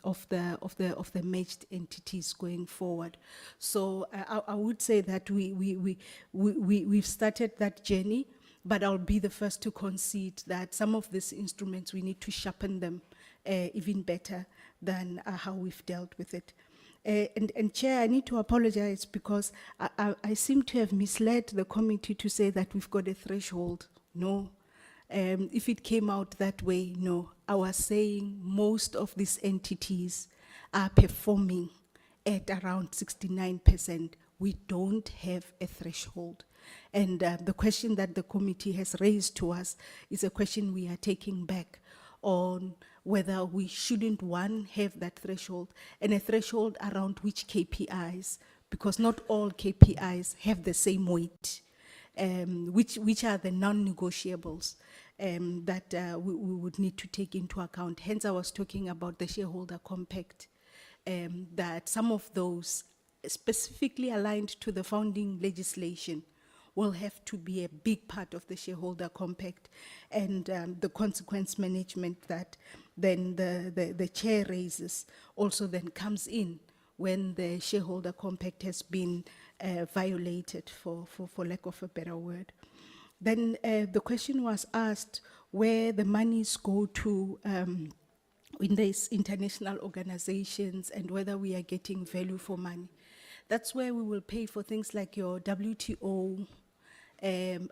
of the merged entities going forward? So I would say that we've started that journey, but I'll be the first to concede that some of these instruments, we need to sharpen them even better than how we've dealt with it. And Chair, I need to apologize because I seem to have misled the committee to say that we've got a threshold. No. If it came out that way, no. I was saying most of these entities are performing at around 69%. We don't have a threshold. And the question that the committee has raised to us is a question we are taking back on whether we shouldn't, one, have that threshold, and a threshold around which KPIs, because not all KPIs have the same weight, which are the non-negotiables that we would need to take into account. Hence, I was talking about the shareholder compact, that some of those specifically aligned to the founding legislation will have to be a big part of the shareholder compact, and the consequence management that then the chair raises also then comes in when the shareholder compact has been violated, for lack of a better word. Then the question was asked where the monies go to in these international organizations and whether we are getting value for money. That's where we will pay for things like your WTO,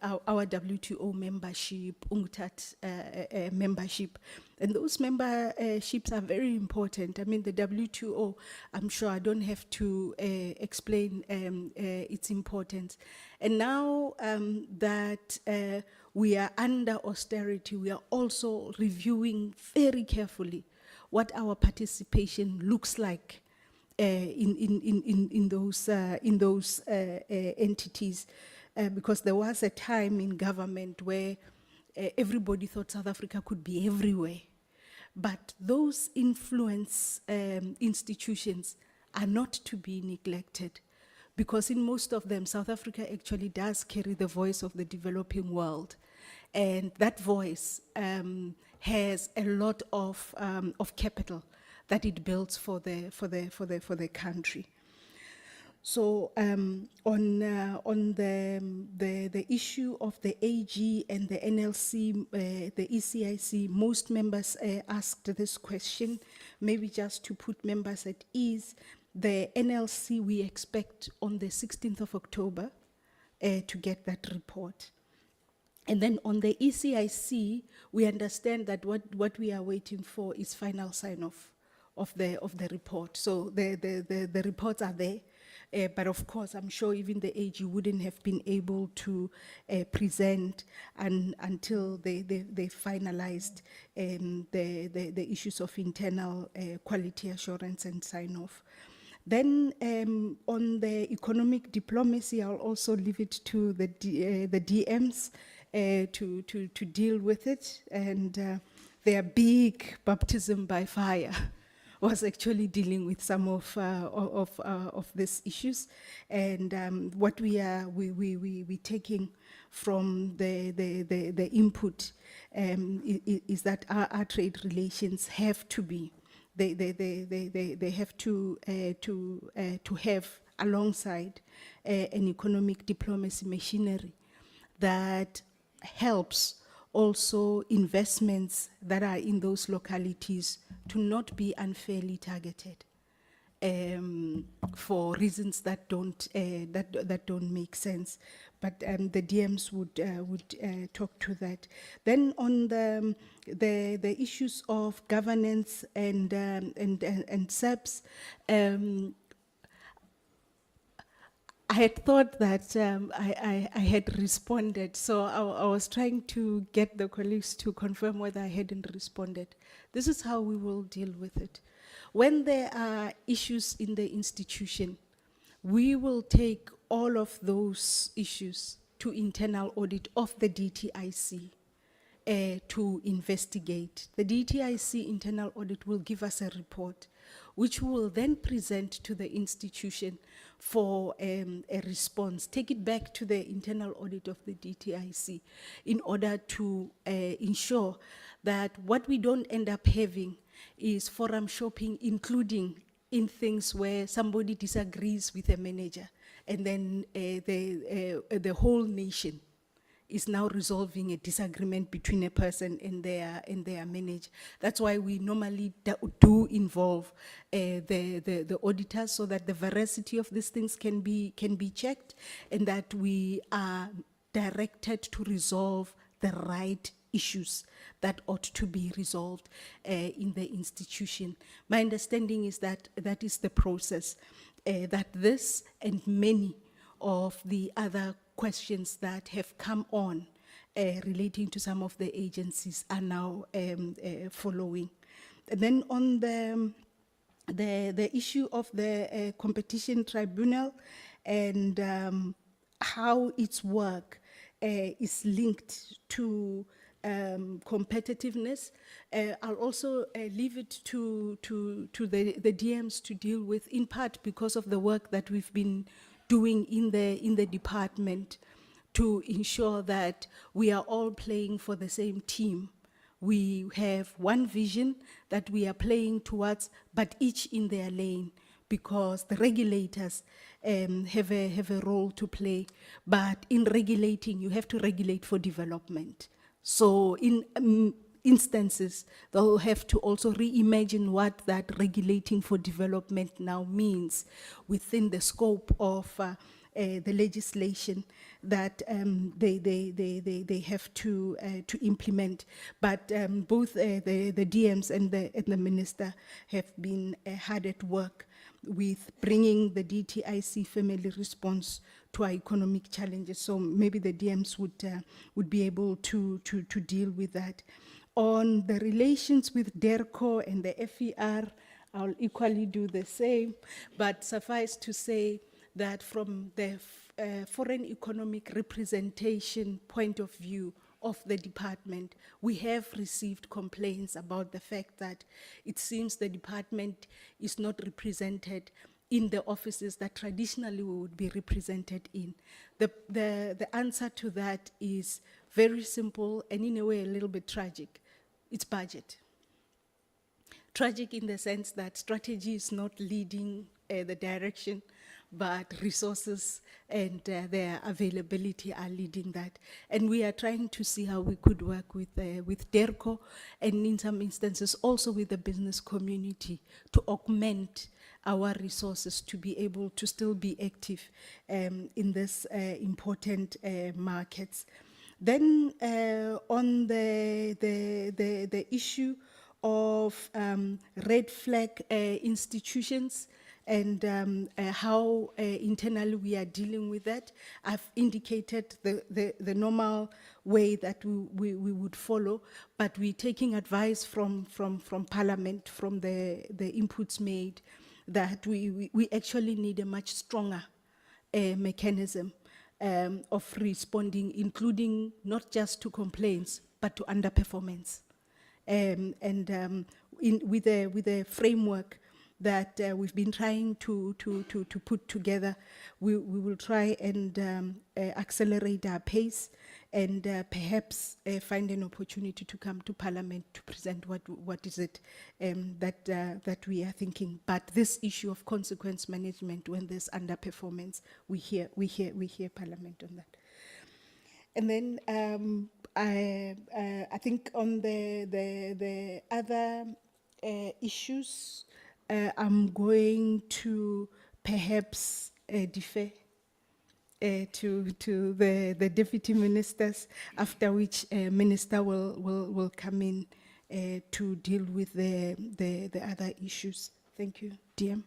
our WTO membership, UNCTAD membership. And those memberships are very important. I mean, the WTO, I'm sure I don't have to explain its importance. And now that we are under austerity, we are also reviewing very carefully what our participation looks like in those entities. Because there was a time in government where everybody thought South Africa could be everywhere. But those influence institutions are not to be neglected, because in most of them, South Africa actually does carry the voice of the developing world. And that voice has a lot of capital that it builds for the country. So on the issue of the AG and the NLC, the ECIC, most members asked this question. Maybe just to put members at ease, the NLC we expect on the 16th of October to get that report. And then on the ECIC, we understand that what we are waiting for is final sign-off of the report. So the reports are there. But of course, I'm sure even the AG wouldn't have been able to present until they finalized the issues of internal quality assurance and sign-off. Then on the economic diplomacy, I'll also leave it to the DMs to deal with it. And their big baptism by fire was actually dealing with some of these issues, and what we taking from the input is that our trade relations have to be they have to have alongside an economic diplomacy machinery that helps also investments that are in those localities to not be unfairly targeted for reasons that don't make sense. But the DMs would talk to that. Then on the issues of governance and SEPs, I had thought that I had responded, so I was trying to get the colleagues to confirm whether I hadn't responded. This is how we will deal with it. When there are issues in the institution, we will take all of those issues to internal audit of the DTIC to investigate. The DTIC internal audit will give us a report, which we will then present to the institution for a response, take it back to the internal audit of the DTIC in order to ensure that what we don't end up having is forum shopping, including in things where somebody disagrees with a manager, and then the whole nation is now resolving a disagreement between a person and their manager. That's why we normally do involve the auditors, so that the veracity of these things can be checked, and that we are directed to resolve the right issues that ought to be resolved in the institution. My understanding is that that is the process, that this and many of the other questions that have come on relating to some of the agencies are now following. And then on the issue of the competition tribunal and how its work is linked to competitiveness, I'll also leave it to the DMs to deal with, in part because of the work that we've been doing in the department to ensure that we are all playing for the same team. We have one vision that we are playing towards, but each in their lane, because the regulators have a role to play. But in regulating, you have to regulate for development. So in instances, they'll have to also reimagine what that regulating for development now means within the scope of the legislation that they have to implement. But both the DMs and the minister have been hard at work with bringing the DTIC family response to our economic challenges. So maybe the DMs would be able to deal with that. On the relations with DERCO and the FER, I'll equally do the same, but suffice to say that from the foreign economic representation point of view of the department, we have received complaints about the fact that it seems the department is not represented in the offices that traditionally we would be represented in. The answer to that is very simple and in a way a little bit tragic. It's budget. Tragic in the sense that strategy is not leading the direction, but resources and their availability are leading that. And we are trying to see how we could work with DERCO and in some instances also with the business community to augment our resources to be able to still be active in this important markets. Then on the issue of red flag institutions and how internally we are dealing with that, I've indicated the normal way that we would follow, but we're taking advice from Parliament, from the inputs made, that we actually need a much stronger mechanism of responding, including not just to complaints, but to underperformance. With a framework that we've been trying to put together, we will try and accelerate our pace and perhaps find an opportunity to come to Parliament to present what is it that we are thinking. But this issue of consequence management, when there's underperformance, we hear Parliament on that. And then I think on the other issues, I'm going to perhaps defer to the deputy ministers, after which minister will come in to deal with the other issues. Thank you, DM.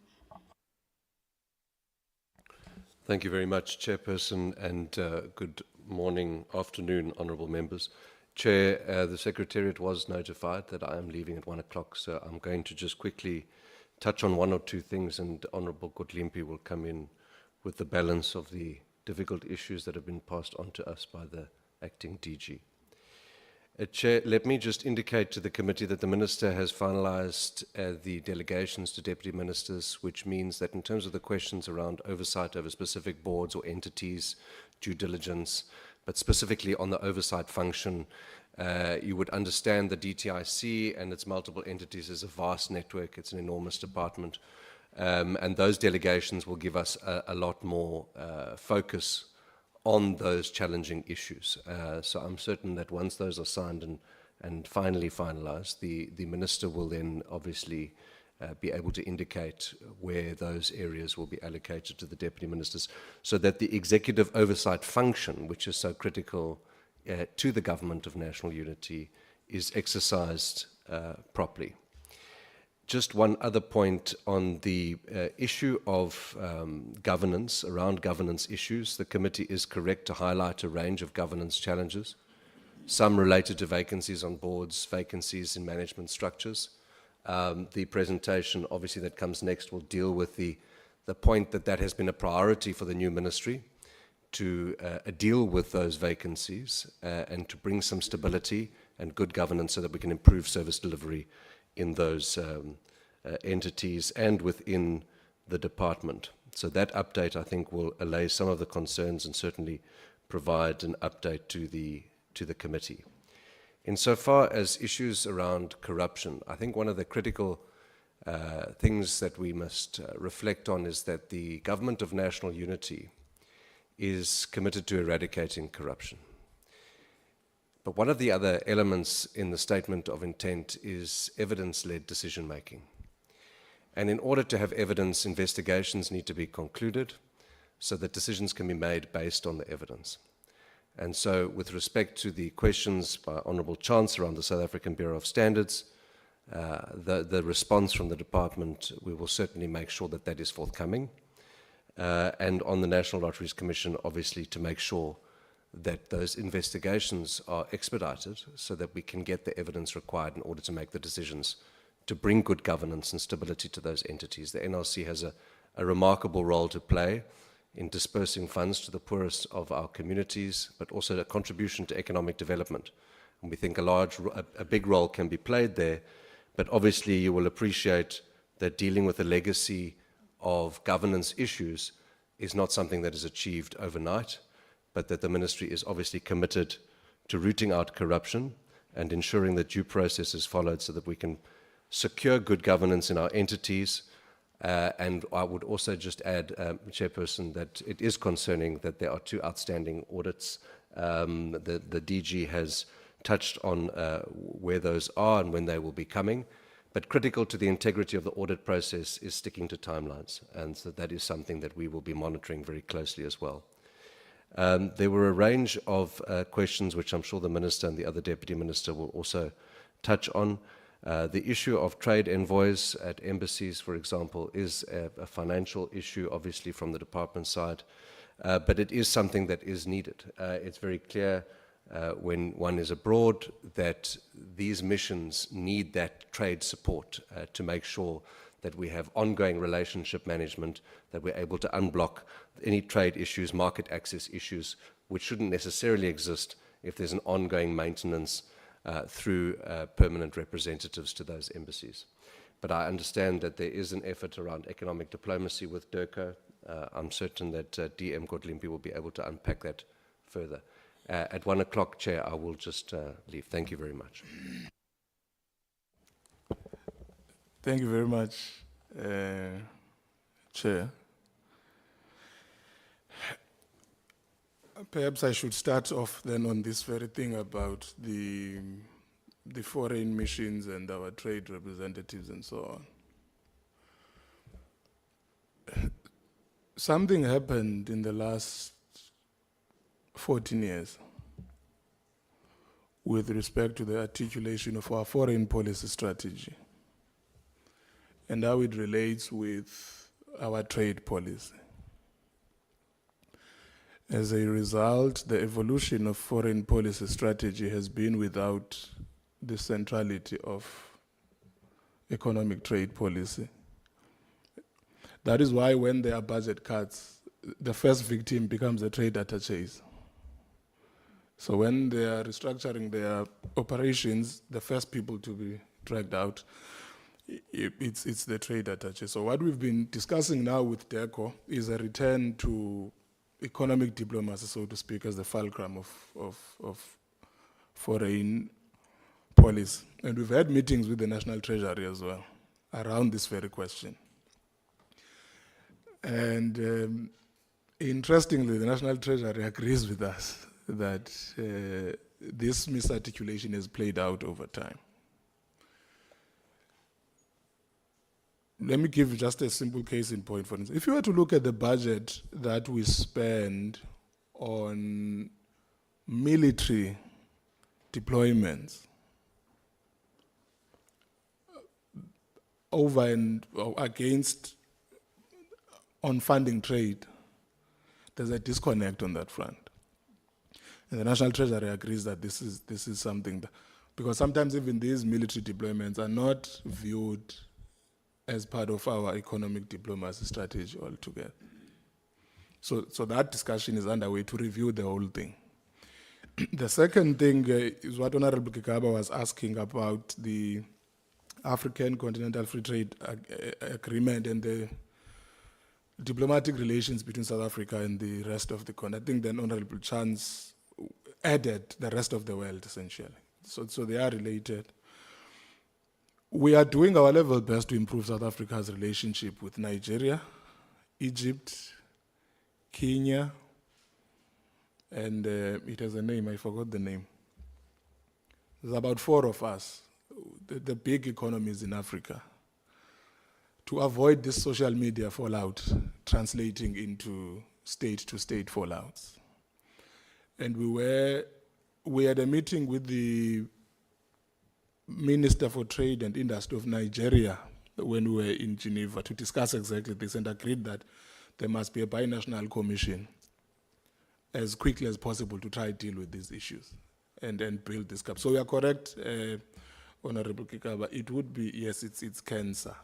Thank you very much, Chairperson, and good morning, afternoon, honourable members. Chair, the Secretariat was notified that I am leaving at 1 o'clock, so I'm going to just quickly touch on one or two things, and Honourable Kotlimpi will come in with the balance of the difficult issues that have been passed on to us by the acting DG. Chair, let me just indicate to the committee that the Minister has finalised the delegations to Deputy Ministers, which means that in terms of the questions around oversight over specific boards or entities, due diligence, but specifically on the oversight function, you would understand the DTIC and its multiple entities is a vast network. It's an enormous department. And those delegations will give us a lot more focus on those challenging issues. So I'm certain that once those are signed and finally finalized, the Minister will then obviously be able to indicate where those areas will be allocated to the Deputy Ministers, so that the executive oversight function, which is so critical to the Government of National Unity, is exercised properly. Just one other point on the issue of governance, around governance issues. The committee is correct to highlight a range of governance challenges, some related to vacancies on boards, vacancies in management structures. The presentation, obviously, that comes next will deal with the point that has been a priority for the new ministry to deal with those vacancies and to bring some stability and good governance so that we can improve service delivery in those entities and within the department. So that update, I think, will allay some of the concerns and certainly provide an update to the committee. Insofar as issues around corruption, I think one of the critical things that we must reflect on is that the Government of National Unity is committed to eradicating corruption. But one of the other elements in the statement of intent is evidence-led decision-making. And in order to have evidence, investigations need to be concluded so that decisions can be made based on the evidence. And so with respect to the questions by Honourable Chance around the South African Bureau of Standards, the response from the department, we will certainly make sure that that is forthcoming. And on the National Lotteries Commission, obviously, to make sure that those investigations are expedited so that we can get the evidence required in order to make the decisions to bring good governance and stability to those entities. The NLC has a remarkable role to play in dispersing funds to the poorest of our communities, but also a contribution to economic development. And we think a big role can be played there, but obviously you will appreciate that dealing with the legacy of governance issues is not something that is achieved overnight, but that the ministry is obviously committed to rooting out corruption and ensuring that due process is followed so that we can secure good governance in our entities. And I would also just add, Chairperson, that it is concerning that there are 2 outstanding audits. The DG has touched on where those are and when they will be coming. But critical to the integrity of the audit process is sticking to timelines. And so that is something that we will be monitoring very closely as well. There were a range of questions which I'm sure the Minister and the other Deputy Minister will also touch on. The issue of trade envoys at embassies, for example, is a financial issue, obviously, from the department side, but it is something that is needed. It's very clear when one is abroad that these missions need that trade support to make sure that we have ongoing relationship management, that we're able to unblock any trade issues, market access issues, which shouldn't necessarily exist if there's an ongoing maintenance through permanent representatives to those embassies. But I understand that there is an effort around economic diplomacy with DIRCO. I'm certain that DM Godlimpi will be able to unpack that further. At 1 o'clock, Chair, I will just leave. Thank you very much. Thank you very much, Chair. Perhaps I should start off then on this very thing about the foreign missions and our trade representatives and so on. Something happened in the last 14 years with respect to the articulation of our foreign policy strategy and how it relates with our trade policy. As a result, the evolution of foreign policy strategy has been without the centrality of economic trade policy. That is why when there are budget cuts, the first victim becomes the trade attaches. So when they are restructuring their operations, the first people to be dragged out, it's the trade attaches. So what we've been discussing now with DECO is a return to economic diplomacy, so to speak, as the fulcrum of foreign policy. And we've had meetings with the National Treasury as well around this very question. And interestingly, the National Treasury agrees with us that this misarticulation has played out over time. Let me give just a simple case in point, for instance. If you were to look at the budget that we spend on military deployments over and against on funding trade, there's a disconnect on that front. And the National Treasury agrees that this is something that, because sometimes even these military deployments are not viewed as part of our economic diplomacy strategy altogether. So that discussion is underway to review the whole thing. The second thing is what Honorable Kikaba was asking about the African Continental Free Trade Agreement and the diplomatic relations between South Africa and the rest of the continent. I think then Honorable Chance added the rest of the world, essentially. So they are related. We are doing our level best to improve South Africa's relationship with Nigeria, Egypt, Kenya, and it has a name, I forgot the name. There's about 4 of us, the big economies in Africa, to avoid this social media fallout translating into state-to-state fallouts. And we had a meeting with the Minister for Trade and Industry of Nigeria when we were in Geneva to discuss exactly this, and agreed that there must be a binational commission as quickly as possible to try to deal with these issues and build this gap. So we are correct, Honorable Kikaba. It would be, yes, it's cancer.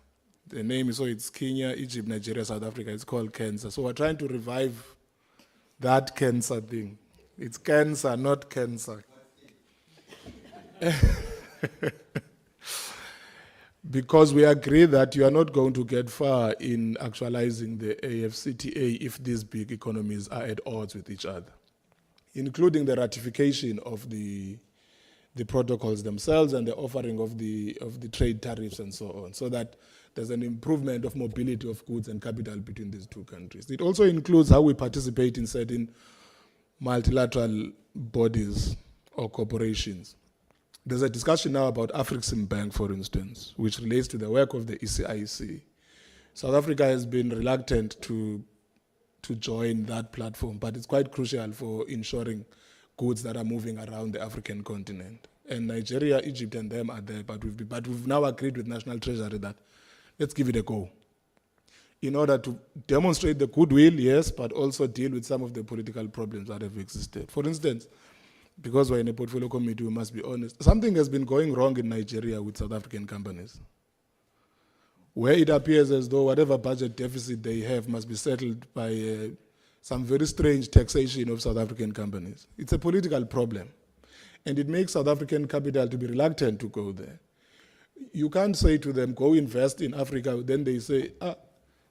The name is, so it's Kenya, Egypt, Nigeria, South Africa. It's called cancer. So we're trying to revive that cancer thing. It's cancer, not cancer. Because we agree that you are not going to get far in actualizing the AfCFTA if these big economies are at odds with each other, including the ratification of the protocols themselves and the offering of the trade tariffs and so on, so that there's an improvement of mobility of goods and capital between these two countries. It also includes how we participate in certain multilateral bodies or corporations. There's a discussion now about Afreximbank, for instance, which relates to the work of the ECIC. South Africa has been reluctant to join that platform, but it's quite crucial for ensuring goods that are moving around the African continent. And Nigeria, Egypt, and them are there, but we've now agreed with National Treasury that let's give it a go, in order to demonstrate the goodwill, yes, but also deal with some of the political problems that have existed. For instance, because we're in a portfolio committee, we must be honest, something has been going wrong in Nigeria with South African companies, where it appears as though whatever budget deficit they have must be settled by some very strange taxation of South African companies. It's a political problem, and it makes South African capital to be reluctant to go there. You can't say to them, go invest in Africa, then they say,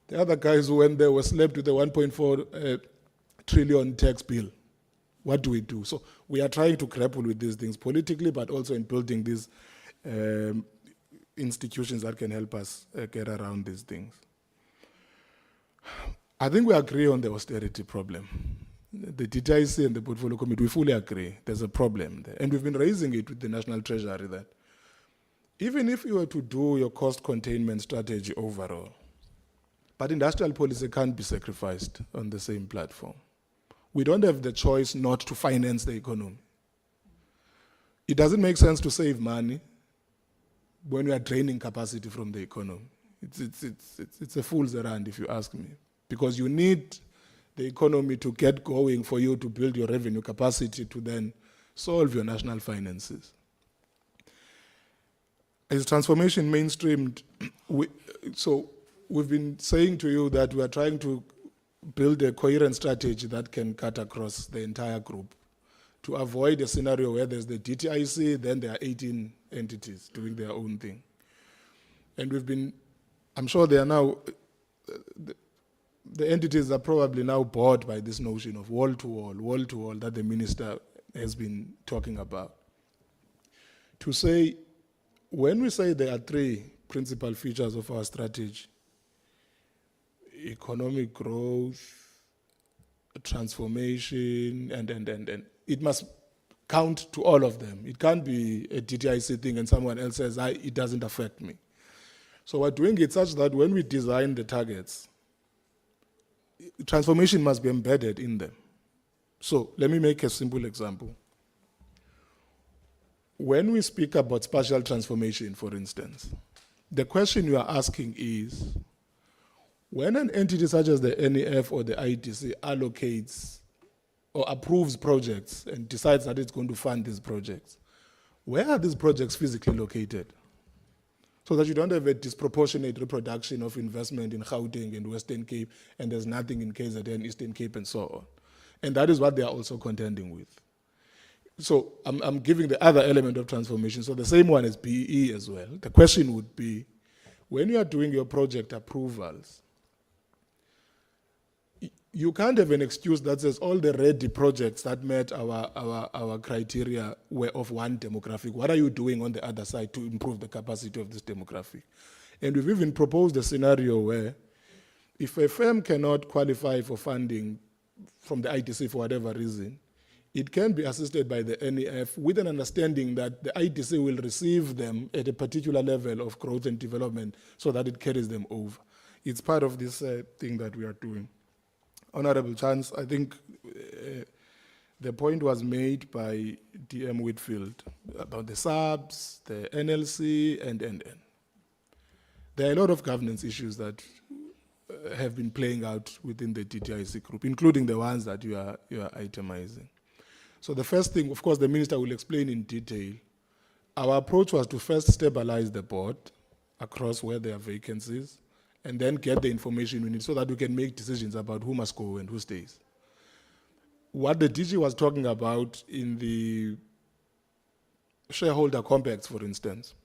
the other guys who went there were slapped with a 1.4 trillion tax bill. What do we do? So we are trying to grapple with these things politically, but also in building these institutions that can help us get around these things. I think we agree on the austerity problem. The DTIC and the Portfolio Committee, we fully agree there's a problem there. And we've been raising it with the National Treasury that even if you were to do your cost containment strategy overall, but industrial policy can't be sacrificed on the same platform. We don't have the choice not to finance the economy. It doesn't make sense to save money when we are draining capacity from the economy. It's a fool's errand, if you ask me, because you need the economy to get going for you to build your revenue capacity to then solve your national finances. As transformation mainstreamed, so we've been saying to you that we are trying to build a coherent strategy that can cut across the entire group to avoid a scenario where there's the DTIC, then there are 18 entities doing their own thing. And I'm sure they are now, the entities are probably now bored by this notion of wall to wall that the minister has been talking about. To say, when we say there are three principal features of our strategy: economic growth, transformation, and it must count to all of them. It can't be a DTIC thing and someone else says, it doesn't affect me. So we're doing it such that when we design the targets, transformation must be embedded in them. So let me make a simple example. When we speak about spatial transformation, for instance, the question you are asking is, when an entity such as the NEF or the ITC allocates or approves projects and decides that it's going to fund these projects, where are these projects physically located? So that you don't have a disproportionate reproduction of investment in Gauteng and Western Cape, and there's nothing in KZN, Eastern Cape, and so on. And that is what they are also contending with. So I'm giving the other element of transformation, so the same one as BEE as well. The question would be, when you are doing your project approvals, you can't have an excuse that says all the ready projects that met our criteria were of one demographic. What are you doing on the other side to improve the capacity of this demographic? And we've even proposed a scenario where if a firm cannot qualify for funding from the ITC for whatever reason, it can be assisted by the NEF with an understanding that the ITC will receive them at a particular level of growth and development so that it carries them over. It's part of this thing that we are doing. Honorable Chance, I think the point was made by DM Whitfield about the subs, the NLC, and. There are a lot of governance issues that have been playing out within the DTIC group, including the ones that you are itemizing. So the first thing, of course, the minister will explain in detail. Our approach was to first stabilize the board across where there are vacancies, and then get the information we need so that we can make decisions about who must go and who stays. What the DG was talking about in the shareholder compacts, for instance,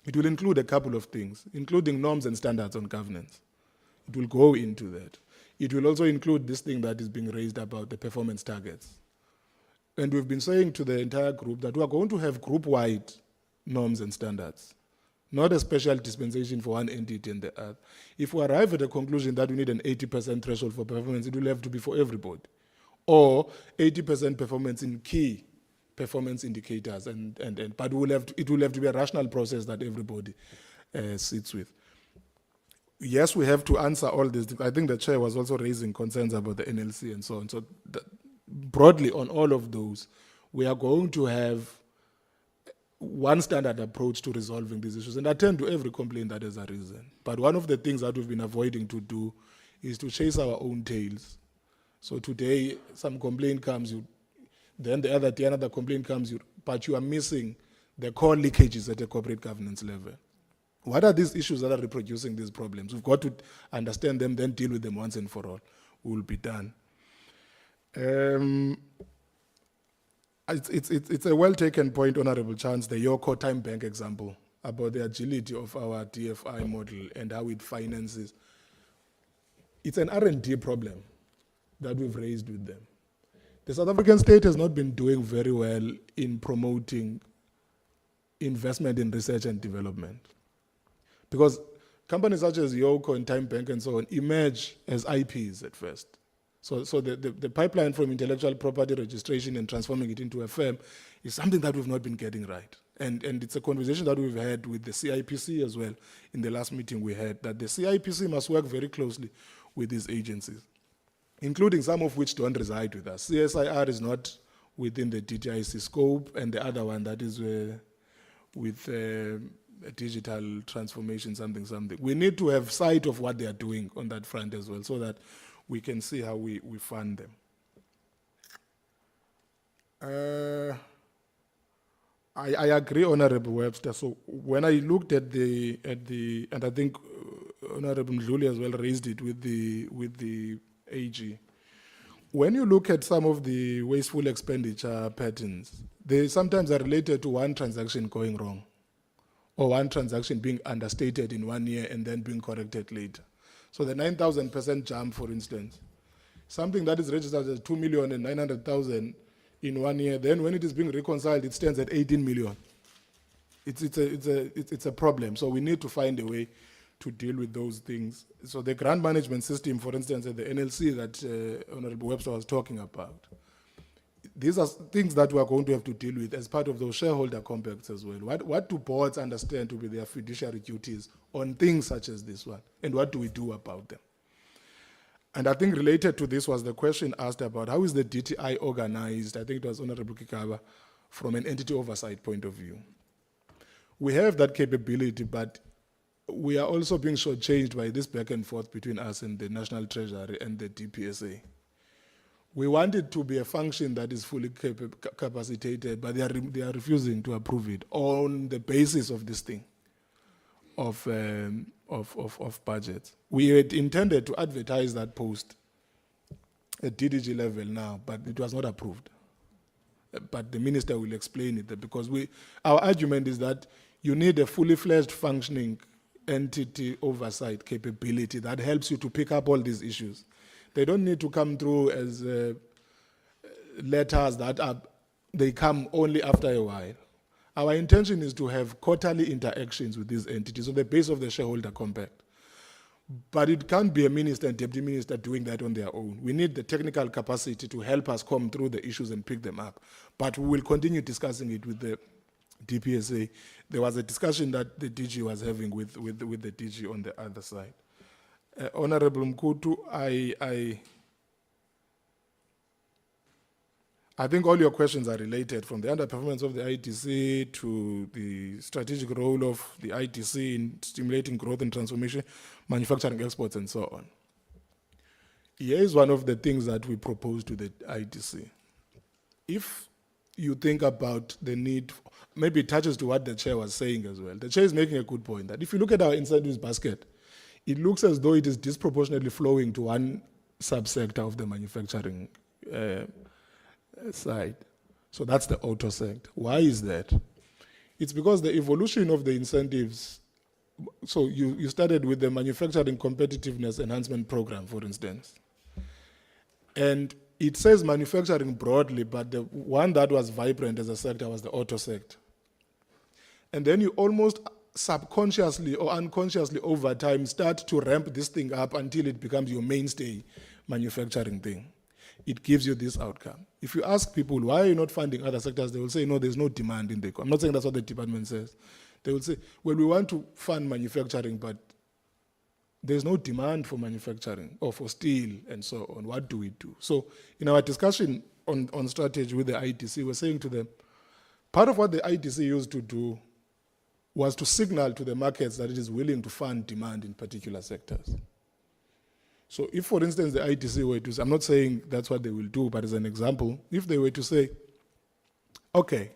it will include a couple of things, including norms and standards on governance. It will go into that. It will also include this thing that is being raised about the performance targets. And we've been saying to the entire group that we are going to have group-wide norms and standards, not a special dispensation for one entity and the other. If we arrive at a conclusion that we need an 80% threshold for performance, it will have to be for everybody. Or 80% performance in key performance indicators, but it will have to be a rational process that everybody sits with. Yes, we have to answer all these things. I think the chair was also raising concerns about the NLC and so on. So broadly on all of those, we are going to have one standard approach to resolving these issues and attend to every complaint that has arisen. But one of the things that we've been avoiding to do is to chase our own tails. So today, some complaint comes, then the other day another complaint comes, but you are missing the core leakages at a corporate governance level. What are these issues that are reproducing these problems? We've got to understand them, then deal with them once and for all. We will be done. It's a well-taken point, Honorable Chance, the Yoko Time Bank example about the agility of our DFI model and how it finances. It's an R&D problem that we've raised with them. The South African state has not been doing very well in promoting investment in research and development. Because companies such as Yoko and Time Bank and so on emerge as IPs at first. So the pipeline from intellectual property registration and transforming it into a firm is something that we've not been getting right. And it's a conversation that we've had with the CIPC as well in the last meeting we had, that the CIPC must work very closely with these agencies, including some of which don't reside with us. CSIR is not within the DTIC scope, and the other one that is with digital transformation, something. We need to have sight of what they are doing on that front as well, so that we can see how we fund them. I agree, Honorable Webster. So when I looked at and I think Honorable Mdluli as well raised it with the AG. When you look at some of the wasteful expenditure patterns, they sometimes are related to one transaction going wrong, or one transaction being understated in 1 year and then being corrected later. So the 9,000% jump, for instance, something that is registered as 2,900,000 in 1 year, then when it is being reconciled, it stands at 18 million. It's a problem. So we need to find a way to deal with those things. So the grant management system, for instance, at the NLC that Honorable Webster was talking about, these are things that we are going to have to deal with as part of those shareholder compacts as well. What do boards understand to be their fiduciary duties on things such as this one? And what do we do about them? And I think related to this was the question asked about how is the DTI organized? I think it was Honorable Kikaba, from an entity oversight point of view. We have that capability, but we are also being shortchanged by this back and forth between us and the National Treasury and the DPSA. We want it to be a function that is fully capacitated, but they are refusing to approve it on the basis of this thing, of budget. We had intended to advertise that post at DDG level now, but it was not approved. But the minister will explain it, because our argument is that you need a fully fledged functioning entity oversight capability that helps you to pick up all these issues. They don't need to come through as letters they come only after a while. Our intention is to have quarterly interactions with these entities on the basis of the shareholder compact. But it can't be a minister and deputy minister doing that on their own. We need the technical capacity to help us comb through the issues and pick them up. But we will continue discussing it with the DPSA. There was a discussion that the DG was having with the DG on the other side. Honorable Mkutu, I think all your questions are related, from the underperformance of the ITC to the strategic role of the ITC in stimulating growth and transformation, manufacturing exports, and so on. Here is one of the things that we propose to the ITC. If you think about the need, maybe it touches to what the chair was saying as well. The chair is making a good point that if you look at our incentives basket, it looks as though it is disproportionately flowing to one subsector of the manufacturing side. So that's the auto sector. Why is that? It's because the evolution of the incentives, so you started with the Manufacturing Competitiveness Enhancement Program, for instance. And it says manufacturing broadly, but the one that was vibrant as a sector was the auto sector. And then you almost subconsciously or unconsciously over time start to ramp this thing up until it becomes your mainstay manufacturing thing. It gives you this outcome. If you ask people, why are you not funding other sectors, they will say, no, there's no demand in the economy. I'm not saying that's what the department says. They will say, well, we want to fund manufacturing, but there's no demand for manufacturing or for steel and so on. What do we do? So in our discussion on strategy with the ITC, we're saying to them, part of what the ITC used to do was to signal to the markets that it is willing to fund demand in particular sectors. So if, for instance, the ITC were to say, I'm not saying that's what they will do, but as an example, if they were to say, okay,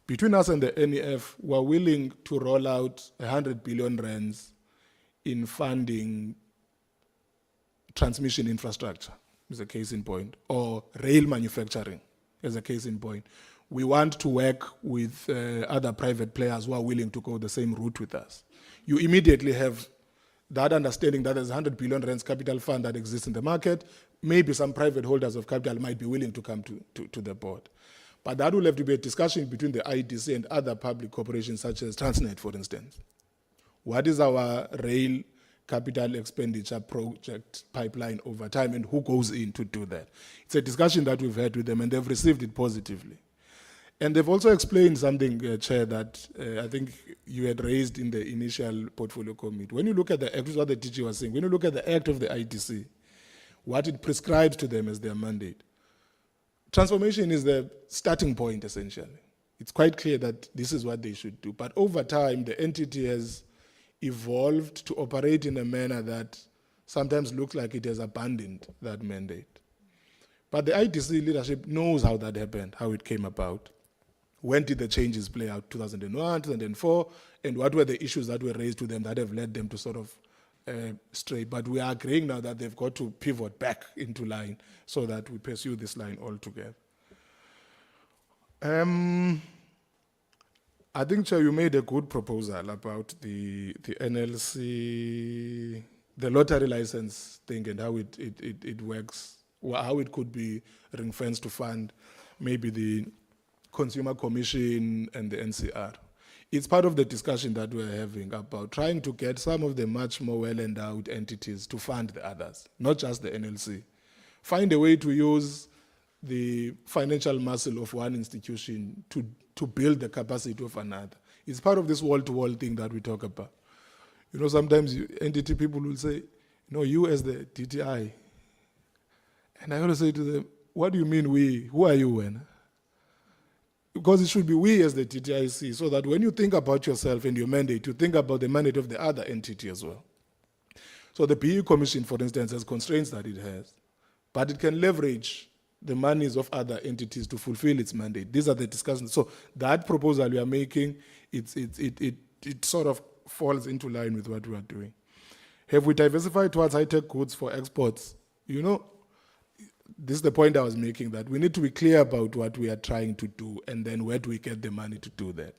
between us and the NEF, we're willing to roll out 100 billion rands in funding transmission infrastructure, as a case in point, or rail manufacturing, as a case in point. We want to work with other private players who are willing to go the same route with us. You immediately have that understanding that there's 100 billion rands capital fund that exists in the market. Maybe some private holders of capital might be willing to come to the board. But that will have to be a discussion between the ITC and other public corporations such as Transnet, for instance. What is our rail capital expenditure project pipeline over time, and who goes in to do that? It's a discussion that we've had with them, and they've received it positively. And they've also explained something, Chair, that I think you had raised in the initial portfolio committee. When you look at the act, this is what the DG was saying, when you look at the act of the ITC, what it prescribes to them as their mandate, transformation is the starting point, essentially. It's quite clear that this is what they should do. But over time, the entity has evolved to operate in a manner that sometimes looks like it has abandoned that mandate. But the ITC leadership knows how that happened, how it came about. When did the changes play out? 2001, 2004, and what were the issues that were raised to them that have led them to sort of straight. But we are agreeing now that they've got to pivot back into line so that we pursue this line altogether. I think, Chair, you made a good proposal about the NLC, the lottery license thing and how it works, or how it could be ring-fenced to fund maybe the Consumer Commission and the NCR. It's part of the discussion that we're having about trying to get some of the much more well-endowed entities to fund the others, not just the NLC. Find a way to use the financial muscle of one institution to build the capacity of another. It's part of this wall-to-wall thing that we talk about. You know, sometimes entity people will say, no, you as the DTI. And I always say to them, what do you mean we? Who are you when? Because it should be we as the DTIC, so that when you think about yourself and your mandate, you think about the mandate of the other entity as well. So the PE Commission, for instance, has constraints that it has, but it can leverage the monies of other entities to fulfill its mandate. These are the discussions. So that proposal we are making, it sort of falls into line with what we are doing. Have we diversified towards high-tech goods for exports? You know, this is the point I was making, that we need to be clear about what we are trying to do and then where do we get the money to do that.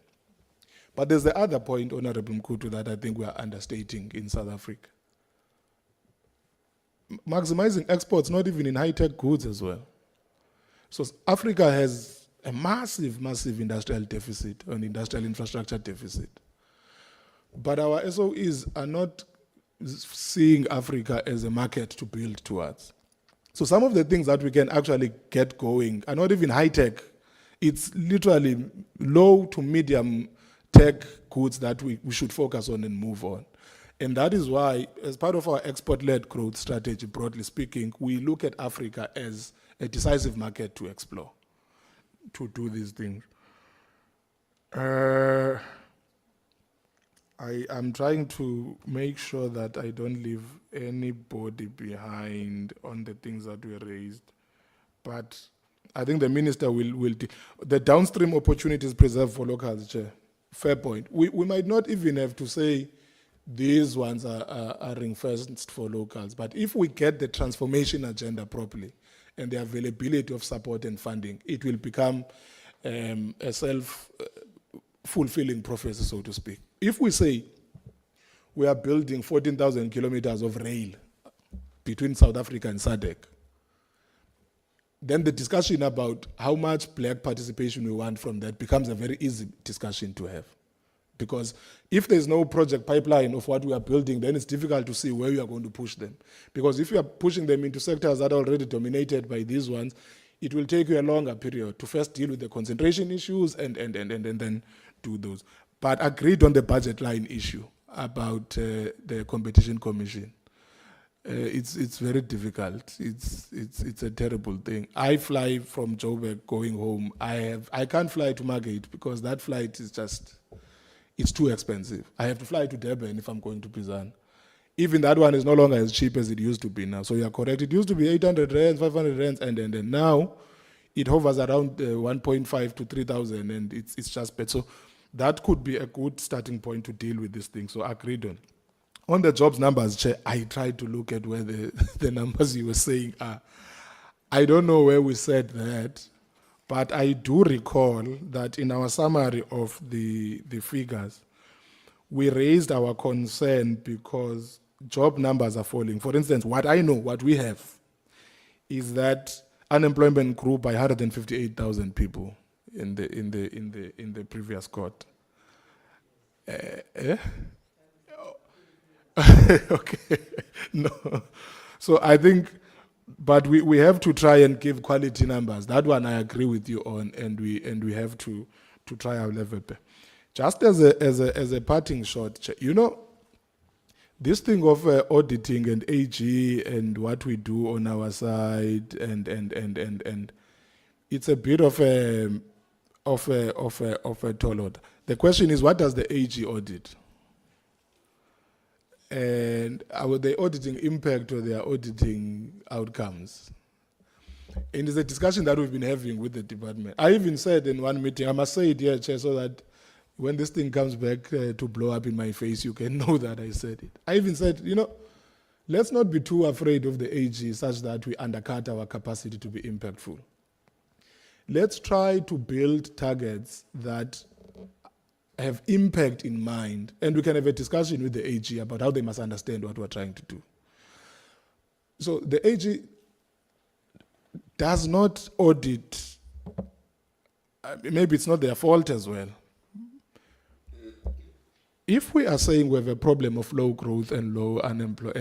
But there's the other point, Honorable Mkutu, that I think we are understating in South Africa. Maximizing exports, not even in high-tech goods as well. So Africa has a massive, massive industrial deficit, an industrial infrastructure deficit. But our SOEs are not seeing Africa as a market to build towards. So some of the things that we can actually get going are not even high-tech. It's literally low to medium tech goods that we should focus on and move on. And that is why, as part of our export-led growth strategy, broadly speaking, we look at Africa as a decisive market to explore, to do these things. I'm trying to make sure that I don't leave anybody behind on the things that were raised. But I think the minister will the downstream opportunities preserved for locals, Chair. Fair point. We might not even have to say these ones are ring-fenced for locals, but if we get the transformation agenda properly and the availability of support and funding, it will become a self-fulfilling prophecy, so to speak. If we say we are building 14,000 kilometers of rail between South Africa and SADC, then the discussion about how much black participation we want from that becomes a very easy discussion to have. Because if there's no project pipeline of what we are building, then it's difficult to see where we are going to push them. Because if you are pushing them into sectors that are already dominated by these ones, it will take you a longer period to first deal with the concentration issues and then do those. But agreed on the budget line issue about the Competition Commission. It's very difficult. It's a terrible thing. I fly from Joburg going home. I can't fly to Margate because that flight is just, it's too expensive. I have to fly to Durban if I'm going to Bizana. Even that one is no longer as cheap as it used to be now. So you're correct. It used to be 800 rands, 500 rands, and now it hovers around 1.5 to 3,000, and it's just better. So that could be a good starting point to deal with this thing. So agreed on. On the jobs numbers, Chair, I tried to look at where the numbers you were saying are. I don't know where we said that, but I do recall that in our summary of the figures, we raised our concern because job numbers are falling. For instance, what I know, what we have, is that unemployment grew by 158,000 people in the previous quarter. Okay, no. So I think, but we have to try and give quality numbers. That one I agree with you on, and we have to try our level. Just as a parting shot, you know, this thing of auditing and AG and what we do on our side and it's a bit of a tall order. The question is, what does the AG audit? And are they auditing impact or they are auditing outcomes? And it's a discussion that we've been having with the department. I even said in one meeting, I must say it here, Chair, so that when this thing comes back to blow up in my face, you can know that I said it. I even said, let's not be too afraid of the AG such that we undercut our capacity to be impactful. Let's try to build targets that have impact in mind, and we can have a discussion with the AG about how they must understand what we're trying to do. So the AG does not audit, maybe it's not their fault as well. If we are saying we have a problem of low growth and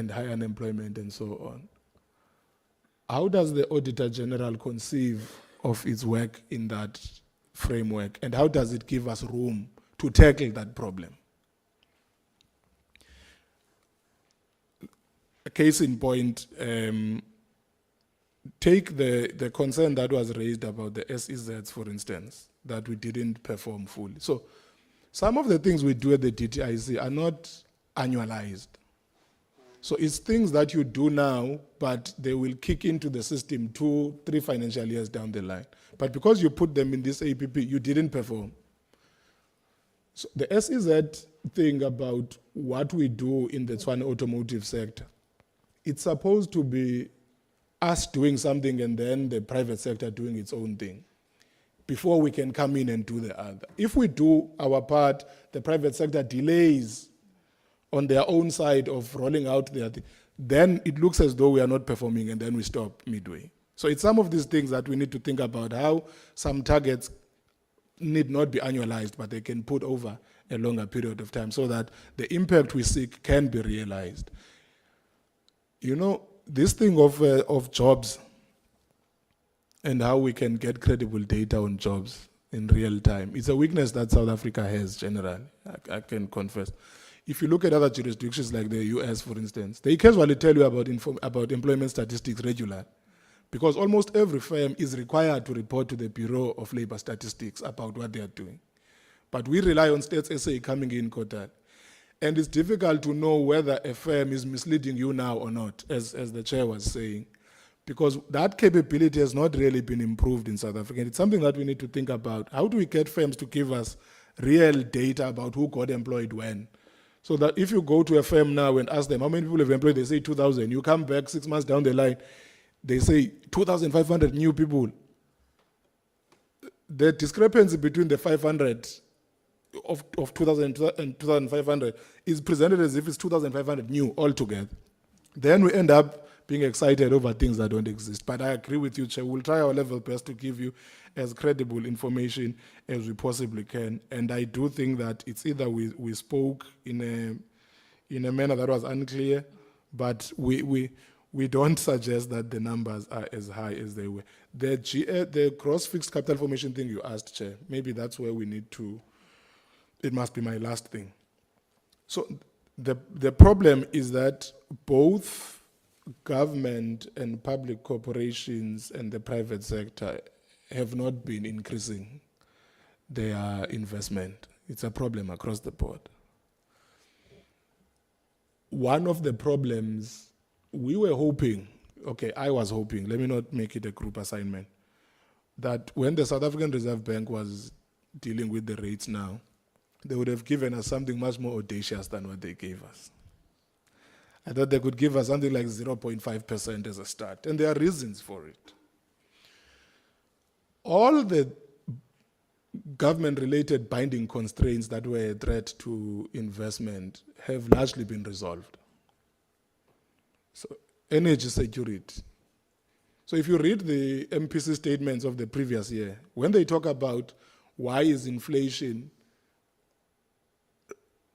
high unemployment and so on, how does the Auditor-General conceive of its work in that framework, and how does it give us room to tackle that problem? A case in point, take the concern that was raised about the SEZs, for instance, that we didn't perform fully. So some of the things we do at the DTIC are not annualized. So it's things that you do now, but they will kick into the system 2-3 financial years down the line. But because you put them in this APP, you didn't perform. So the SEZ thing about what we do in the Tswana automotive sector, it's supposed to be us doing something and then the private sector doing its own thing before we can come in and do the other. If we do our part, the private sector delays on their own side of rolling out their thing, then it looks as though we are not performing and then we stop midway. So it's some of these things that we need to think about, how some targets need not be annualized, but they can put over a longer period of time so that the impact we seek can be realized. This thing of jobs and how we can get credible data on jobs in real time, it's a weakness that South Africa has generally, I can confess. If you look at other jurisdictions like the US, for instance, they casually tell you about employment statistics regularly, because almost every firm is required to report to the Bureau of Labor Statistics about what they are doing. But we rely on Stats SA coming in quarterly. And it's difficult to know whether a firm is misleading you now or not, as the chair was saying, because that capability has not really been improved in South Africa. And it's something that we need to think about. How do we get firms to give us real data about who got employed when? So that if you go to a firm now and ask them how many people have employed, they say 2,000. You come back 6 months down the line, they say 2,500 new people. The discrepancy between the 500 of 2,000 and 2,500 is presented as if it's 2,500 new altogether. Then we end up being excited over things that don't exist. But I agree with you, Chair. We'll try our level best to give you as credible information as we possibly can. And I do think that it's either we spoke in a manner that was unclear, but we don't suggest that the numbers are as high as they were. The gross fixed capital formation thing you asked, Chair, maybe that's where we need to. It must be my last thing. So the problem is that both government and public corporations and the private sector have not been increasing their investment. It's a problem across the board. One of the problems, we were hoping, I was hoping, let me not make it a group assignment, that when the South African Reserve Bank was dealing with the rates now, they would have given us something much more audacious than what they gave us. I thought they could give us something like 0.5% as a start, and there are reasons for it. All the government-related binding constraints that were a threat to investment have largely been resolved. So, energy security. So if you read the MPC statements of the previous year, when they talk about why is inflation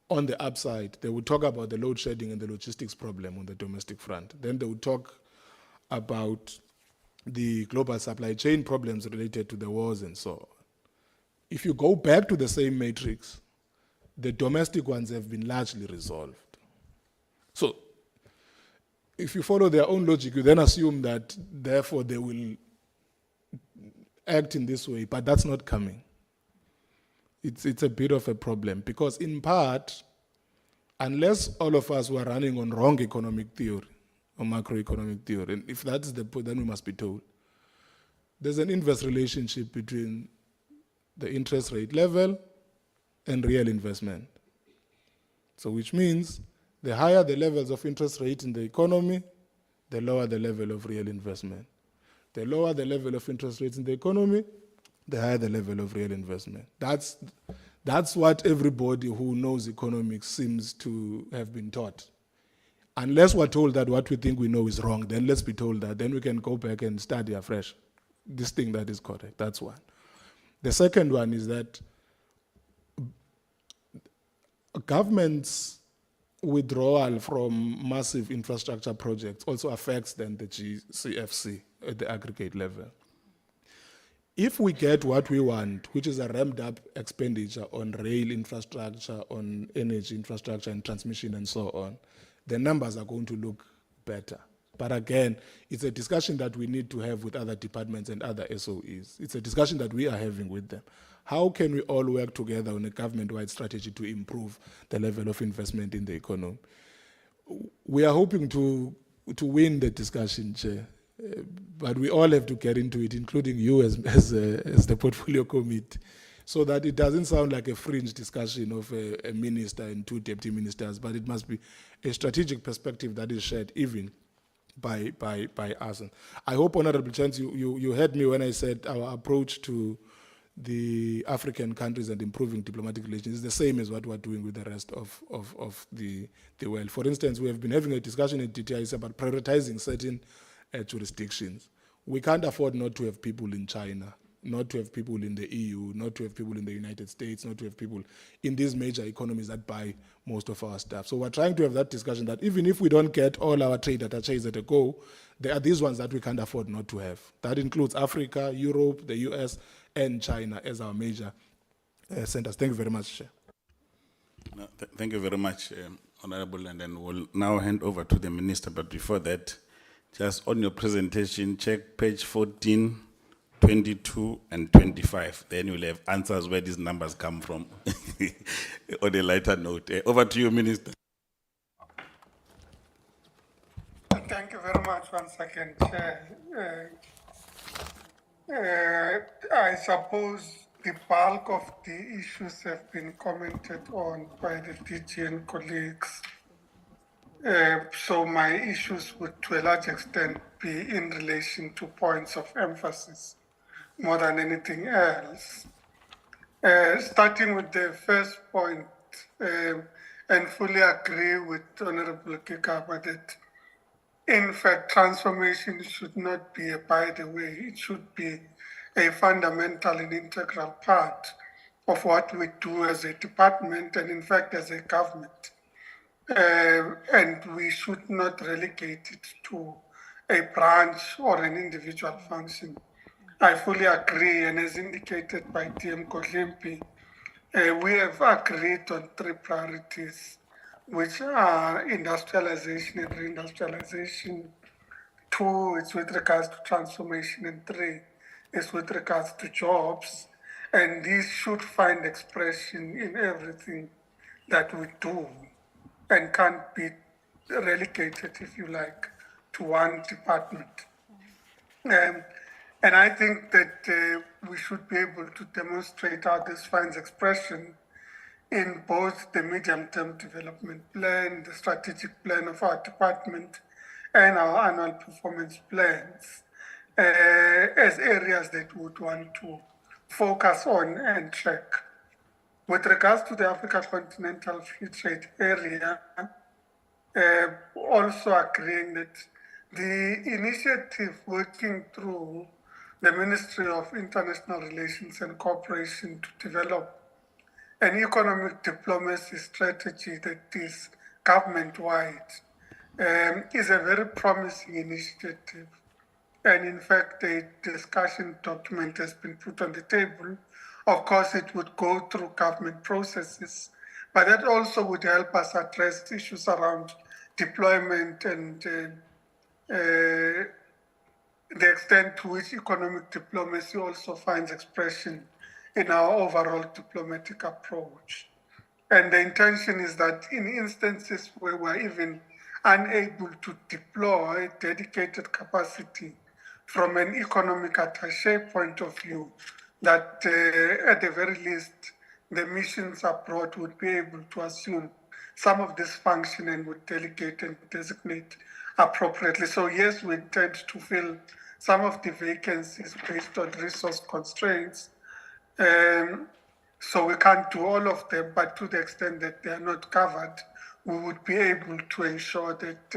on the upside, they would talk about the load shedding and the logistics problem on the domestic front. Then they would talk about the global supply chain problems related to the wars and so on. If you go back to the same matrix, the domestic ones have been largely resolved. So if you follow their own logic, you then assume that therefore they will act in this way, but that's not coming. It's a bit of a problem because in part, unless all of us were running on wrong economic theory or macroeconomic theory, and if that's the point, then we must be told, there's an inverse relationship between the interest rate level and real investment. So which means the higher the levels of interest rate in the economy, the lower the level of real investment. The lower the level of interest rates in the economy, the higher the level of real investment. That's what everybody who knows economics seems to have been taught. Unless we're told that what we think we know is wrong, then let's be told that. Then we can go back and study afresh this thing that is correct. That's one. The second one is that government's withdrawal from massive infrastructure projects also affects then the GCFC at the aggregate level. If we get what we want, which is a ramped up expenditure on rail infrastructure, on energy infrastructure and transmission and so on, the numbers are going to look better. But again, it's a discussion that we need to have with other departments and other SOEs. It's a discussion that we are having with them. How can we all work together on a government-wide strategy to improve the level of investment in the economy? We are hoping to win the discussion, Chair, but we all have to get into it, including you as the portfolio committee, so that it doesn't sound like a fringe discussion of a minister and two deputy ministers, but it must be a strategic perspective that is shared even by us. I hope, Honorable Chance, you heard me when I said our approach to the African countries and improving diplomatic relations is the same as what we're doing with the rest of the world. For instance, we have been having a discussion at DTIC about prioritizing certain jurisdictions. We can't afford not to have people in China, not to have people in the EU, not to have people in the United States, not to have people in these major economies that buy most of our stuff. So we're trying to have that discussion that even if we don't get all our trade attaches at a go, there are these ones that we can't afford not to have. That includes Africa, Europe, the US, and China as our major centers. Thank you very much, Chair. No, thank you very much, Honorable, and then we'll now hand over to the Minister. But before that, just on your presentation, check page 14, 22, and 25. Then you'll have answers where these numbers come from on a lighter note. Over to you, Minister. Thank you very much once again, Chair. I suppose the bulk of the issues have been commented on by the DG and colleagues. So my issues would, to a large extent, be in relation to points of emphasis more than anything else. Starting with the first point, and fully agree with Honorable Kikaba that, in fact, transformation should not be a by the way. It should be a fundamental and integral part of what we do as a department and, in fact, as a government. And we should not relegate it to a branch or an individual function. I fully agree, and as indicated by DM Kodlimpi, we have agreed on 3 priorities, which are industrialization and reindustrialization. 2 is with regards to transformation, and 3 is with regards to jobs. And these should find expression in everything that we do and can't be relegated, if you like, to one department. And I think that we should be able to demonstrate how this finds expression in both the medium-term development plan, the strategic plan of our department, and our annual performance plans as areas that we would want to focus on and track. With regards to the Africa Continental Free Trade Area, also agreeing that the initiative working through the Ministry of International Relations and Cooperation to develop an economic diplomacy strategy that is government-wide is a very promising initiative. And in fact, a discussion document has been put on the table. Of course, it would go through government processes, but that also would help us address issues around deployment and the extent to which economic diplomacy also finds expression in our overall diplomatic approach. And the intention is that in instances where we're even unable to deploy dedicated capacity from an economic attaché point of view, that at the very least, the missions abroad would be able to assume some of this function and would delegate and designate appropriately. So yes, we intend to fill some of the vacancies based on resource constraints. So we can't do all of them, but to the extent that they are not covered, we would be able to ensure that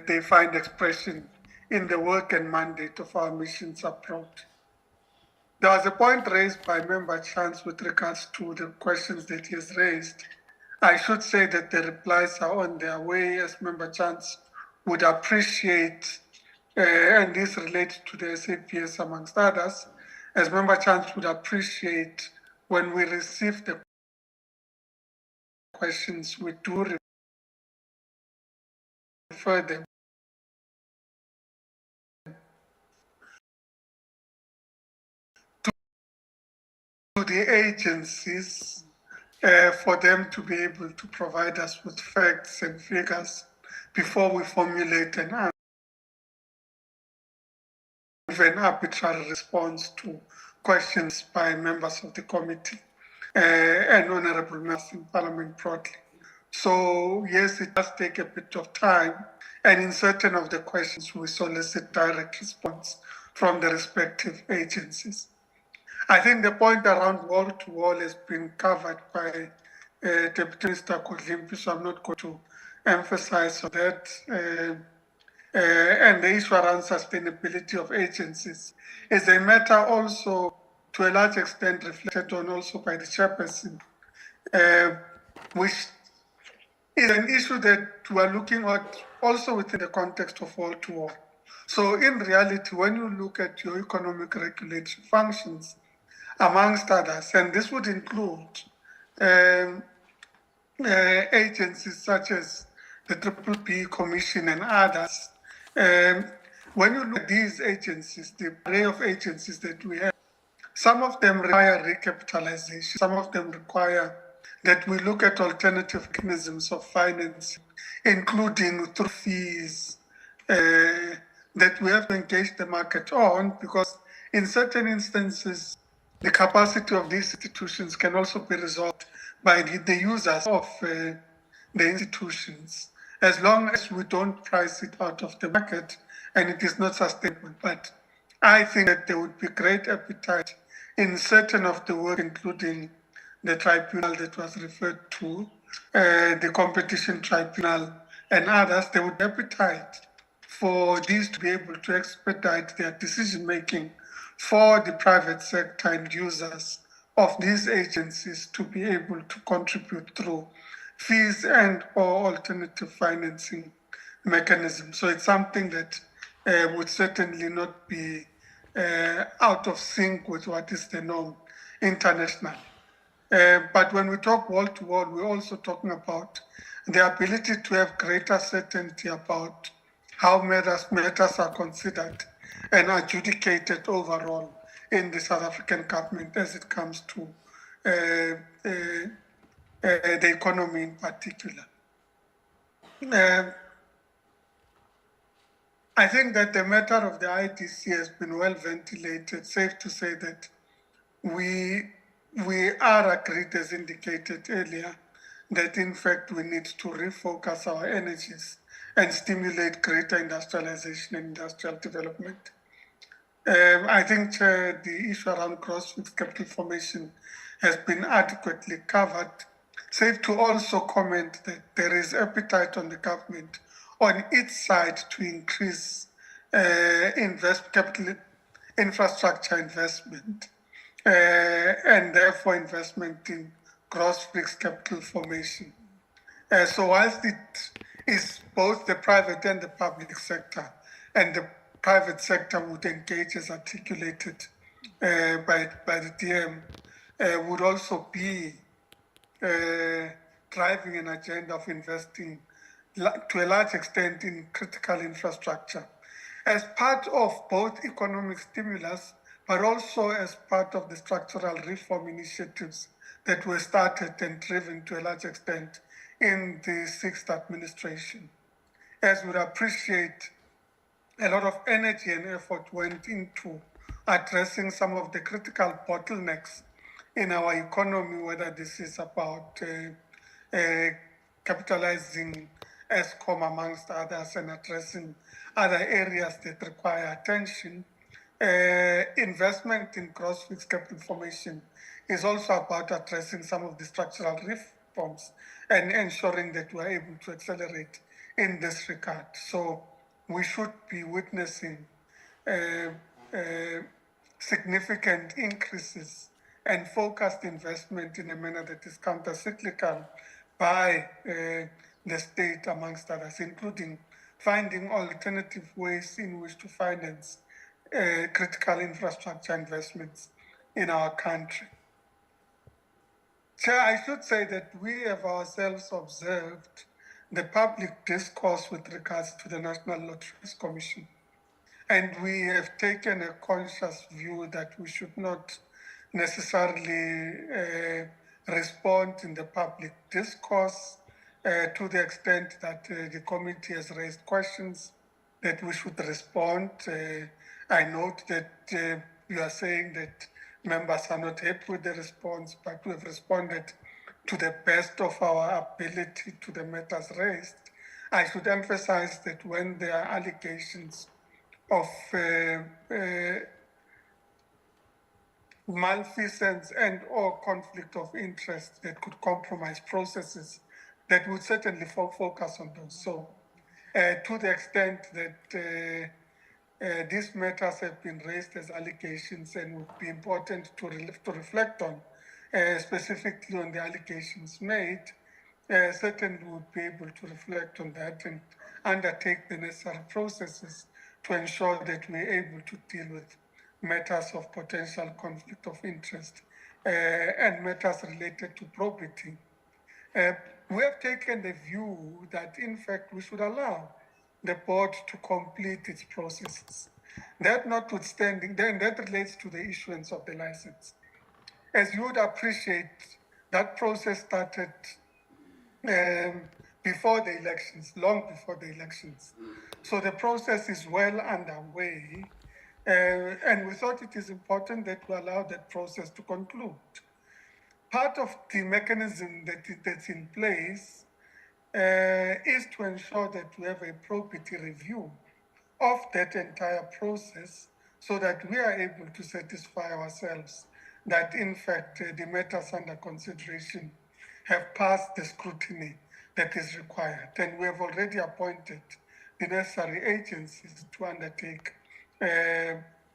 they find expression in the work and mandate of our missions abroad. There was a point raised by Member Chance with regards to the questions that he has raised. I should say that the replies are on their way, as Member Chance would appreciate, and this relates to the SAPS amongst others, as Member Chance would appreciate when we receive the questions, we do refer them to the agencies for them to be able to provide us with facts and figures before we formulate an arbitrary response to questions by members of the committee and honorable members in Parliament broadly. So yes, it does take a bit of time, and in certain of the questions we solicit direct response from the respective agencies. I think the point around wall-to-wall has been covered by Deputy Minister Kodlimpi, so I'm not going to emphasize on that. And the issue around sustainability of agencies is a matter also to a large extent reflected on also by the chairperson, which is an issue that we are looking at also within the context of wall-to-wall. So in reality, when you look at your economic regulatory functions, amongst others, and this would include agencies such as the Triple-P Commission and others. When you look at these agencies, the array of agencies that we have, some of them require recapitalization, some of them require that we look at alternative mechanisms of finance, including through fees, that we have to engage the market on, because in certain instances, the capacity of these institutions can also be resolved by the users of the institutions, as long as we don't price it out of the market and it is not sustainable. But I think that there would be great appetite in certain of the work, including the tribunal that was referred to, the competition tribunal and others. There would be appetite for these to be able to expedite their decision-making for the private sector and users of these agencies to be able to contribute through fees and or alternative financing mechanisms. So it's something that would certainly not be out of sync with what is the norm internationally. But when we talk wall-to-wall, we're also talking about the ability to have greater certainty about how matters are considered and adjudicated overall in the South African government as it comes to the economy in particular. I think that the matter of the IDC has been well ventilated. Safe to say that we are agreed, as indicated earlier, that in fact we need to refocus our energies and stimulate greater industrialization and industrial development. I think the issue around gross fixed capital formation has been adequately covered. Safe to also comment that there is appetite on the government on its side to increase capital infrastructure investment and therefore investment in gross fixed capital formation. So whilst it is both the private and the public sector, and the private sector would engage as articulated by the DM, would also be driving an agenda of investing to a large extent in critical infrastructure as part of both economic stimulus, but also as part of the structural reform initiatives that were started and driven to a large extent in the sixth administration. As we'd appreciate, a lot of energy and effort went into addressing some of the critical bottlenecks in our economy, whether this is about capitalizing ESCOM amongst others and addressing other areas that require attention. Investment in gross fixed capital formation is also about addressing some of the structural reforms and ensuring that we are able to accelerate in this regard. So we should be witnessing significant increases and focused investment in a manner that is counter-cyclical by the state, amongst others, including finding alternative ways in which to finance critical infrastructure investments in our country. Chair, I should say that we have ourselves observed the public discourse with regards to the National Lotteries Commission. And we have taken a conscious view that we should not necessarily respond in the public discourse to the extent that the committee has raised questions that we should respond. I note that you are saying that members are not happy with the response, but we have responded to the best of our ability to the matters raised. I should emphasize that when there are allegations of malfeasance and or conflict of interest that could compromise processes, that would certainly focus on those. So to the extent that these matters have been raised as allegations and would be important to reflect on, specifically on the allegations made, certainly would be able to reflect on that and undertake the necessary processes to ensure that we're able to deal with matters of potential conflict of interest and matters related to probity. We have taken the view that, in fact, we should allow the board to complete its processes. That notwithstanding, then that relates to the issuance of the license. As you would appreciate, that process started before the elections, long before the elections. So the process is well underway, and we thought it is important that we allow that process to conclude. Part of the mechanism that's in place is to ensure that we have a probity review of that entire process so that we are able to satisfy ourselves that, in fact, the matters under consideration have passed the scrutiny that is required. And we have already appointed the necessary agencies to undertake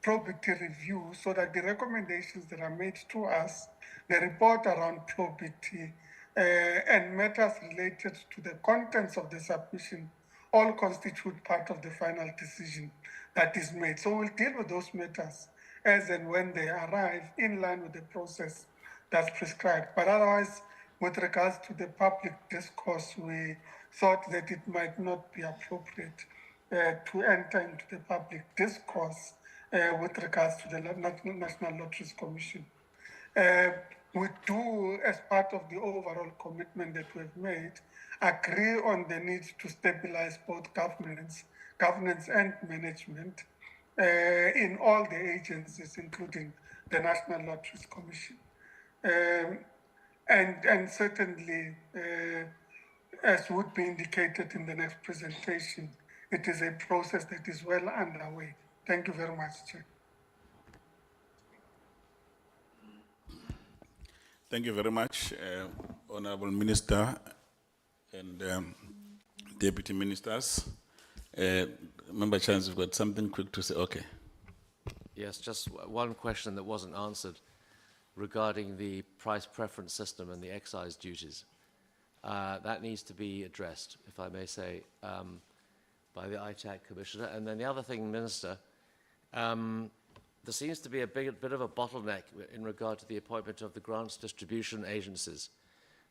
probity review so that the recommendations that are made to us, the report around probity, and matters related to the contents of the submission all constitute part of the final decision that is made. So we'll deal with those matters as and when they arrive in line with the process that's prescribed. But otherwise, with regards to the public discourse, we thought that it might not be appropriate to enter into the public discourse with regards to the National Lotteries Commission. We do, as part of the overall commitment that we've made, agree on the need to stabilize both governance and management in all the agencies, including the National Lotteries Commission. And certainly, as would be indicated in the next presentation, it is a process that is well underway. Thank you very much, Chair. Thank you very much, Honorable Minister and Deputy Ministers. Member Chance, you've got something quick to say? Okay. Yes, just one question that wasn't answered regarding the price preference system and the excise duties. That needs to be addressed, if I may say, by the ITAC Commissioner. And then the other thing, Minister, there seems to be a bit of a bottleneck in regard to the appointment of the grants distribution agencies,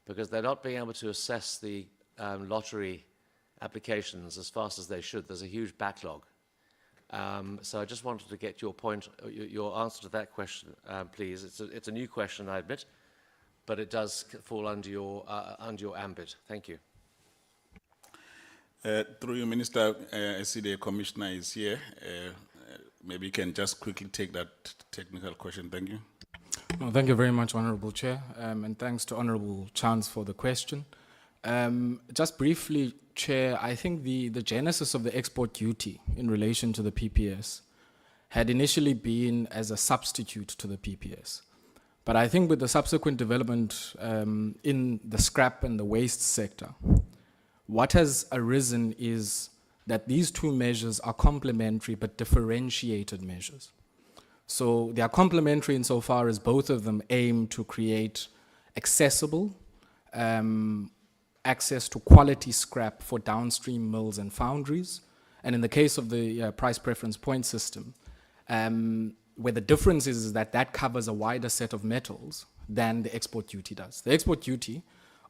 because they're not being able to assess the lottery applications as fast as they should. There's a huge backlog. So I just wanted to get your point, your answer to that question, please. It's a new question, I admit, but it does fall under your ambit. Thank you. Through you, Minister, I see the Commissioner is here. Maybe you can just quickly take that technical question. Thank you. Well, thank you very much, Honourable Chair, and thanks to Honourable Chance for the question. Just briefly, Chair, I think the genesis of the export duty in relation to the PPS had initially been as a substitute to the PPS. But I think with the subsequent development in the scrap and the waste sector, what has arisen is that these two measures are complementary but differentiated measures. So they are complementary insofar as both of them aim to create accessible access to quality scrap for downstream mills and foundries. And in the case of the price preference point system, where the difference is that that covers a wider set of metals than the export duty does. The export duty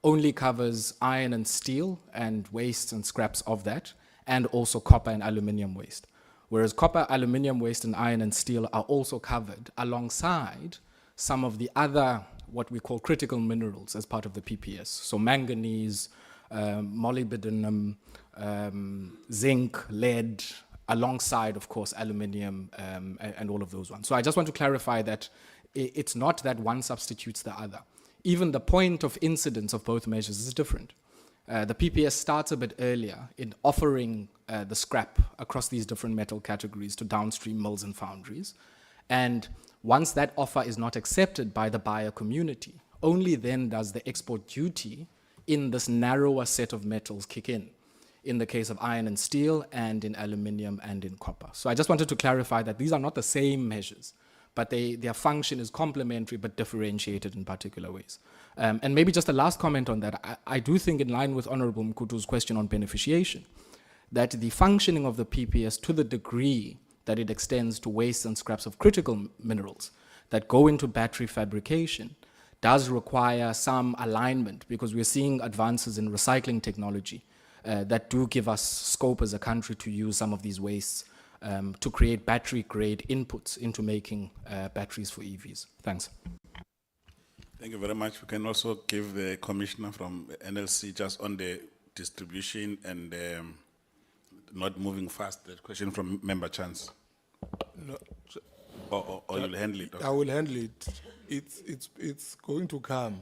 only covers iron and steel and wastes and scraps of that, and also copper and aluminium waste. Whereas copper, aluminium waste, and iron and steel are also covered alongside some of the other, what we call critical minerals as part of the PPS. So manganese, molybdenum, zinc, lead, alongside, of course, aluminium and all of those ones. So I just want to clarify that it's not that one substitutes the other. Even the point of incidence of both measures is different. The PPS starts a bit earlier in offering the scrap across these different metal categories to downstream mills and foundries. And once that offer is not accepted by the buyer community, only then does the export duty in this narrower set of metals kick in the case of iron and steel, and in aluminium and in copper. So I just wanted to clarify that these are not the same measures, but their function is complementary but differentiated in particular ways. And maybe just a last comment on that. I do think, in line with Honourable Mkutu's question on beneficiation, that the functioning of the PPS, to the degree that it extends to waste and scraps of critical minerals that go into battery fabrication, does require some alignment, because we're seeing advances in recycling technology that do give us scope as a country to use some of these wastes to create battery-grade inputs into making batteries for EVs. Thanks. Thank you very much. We can also give the commissioner from NLC just on the distribution and not moving fast. The question from Member Chance. No, or you'll handle it. Okay. I will handle it. It's going to come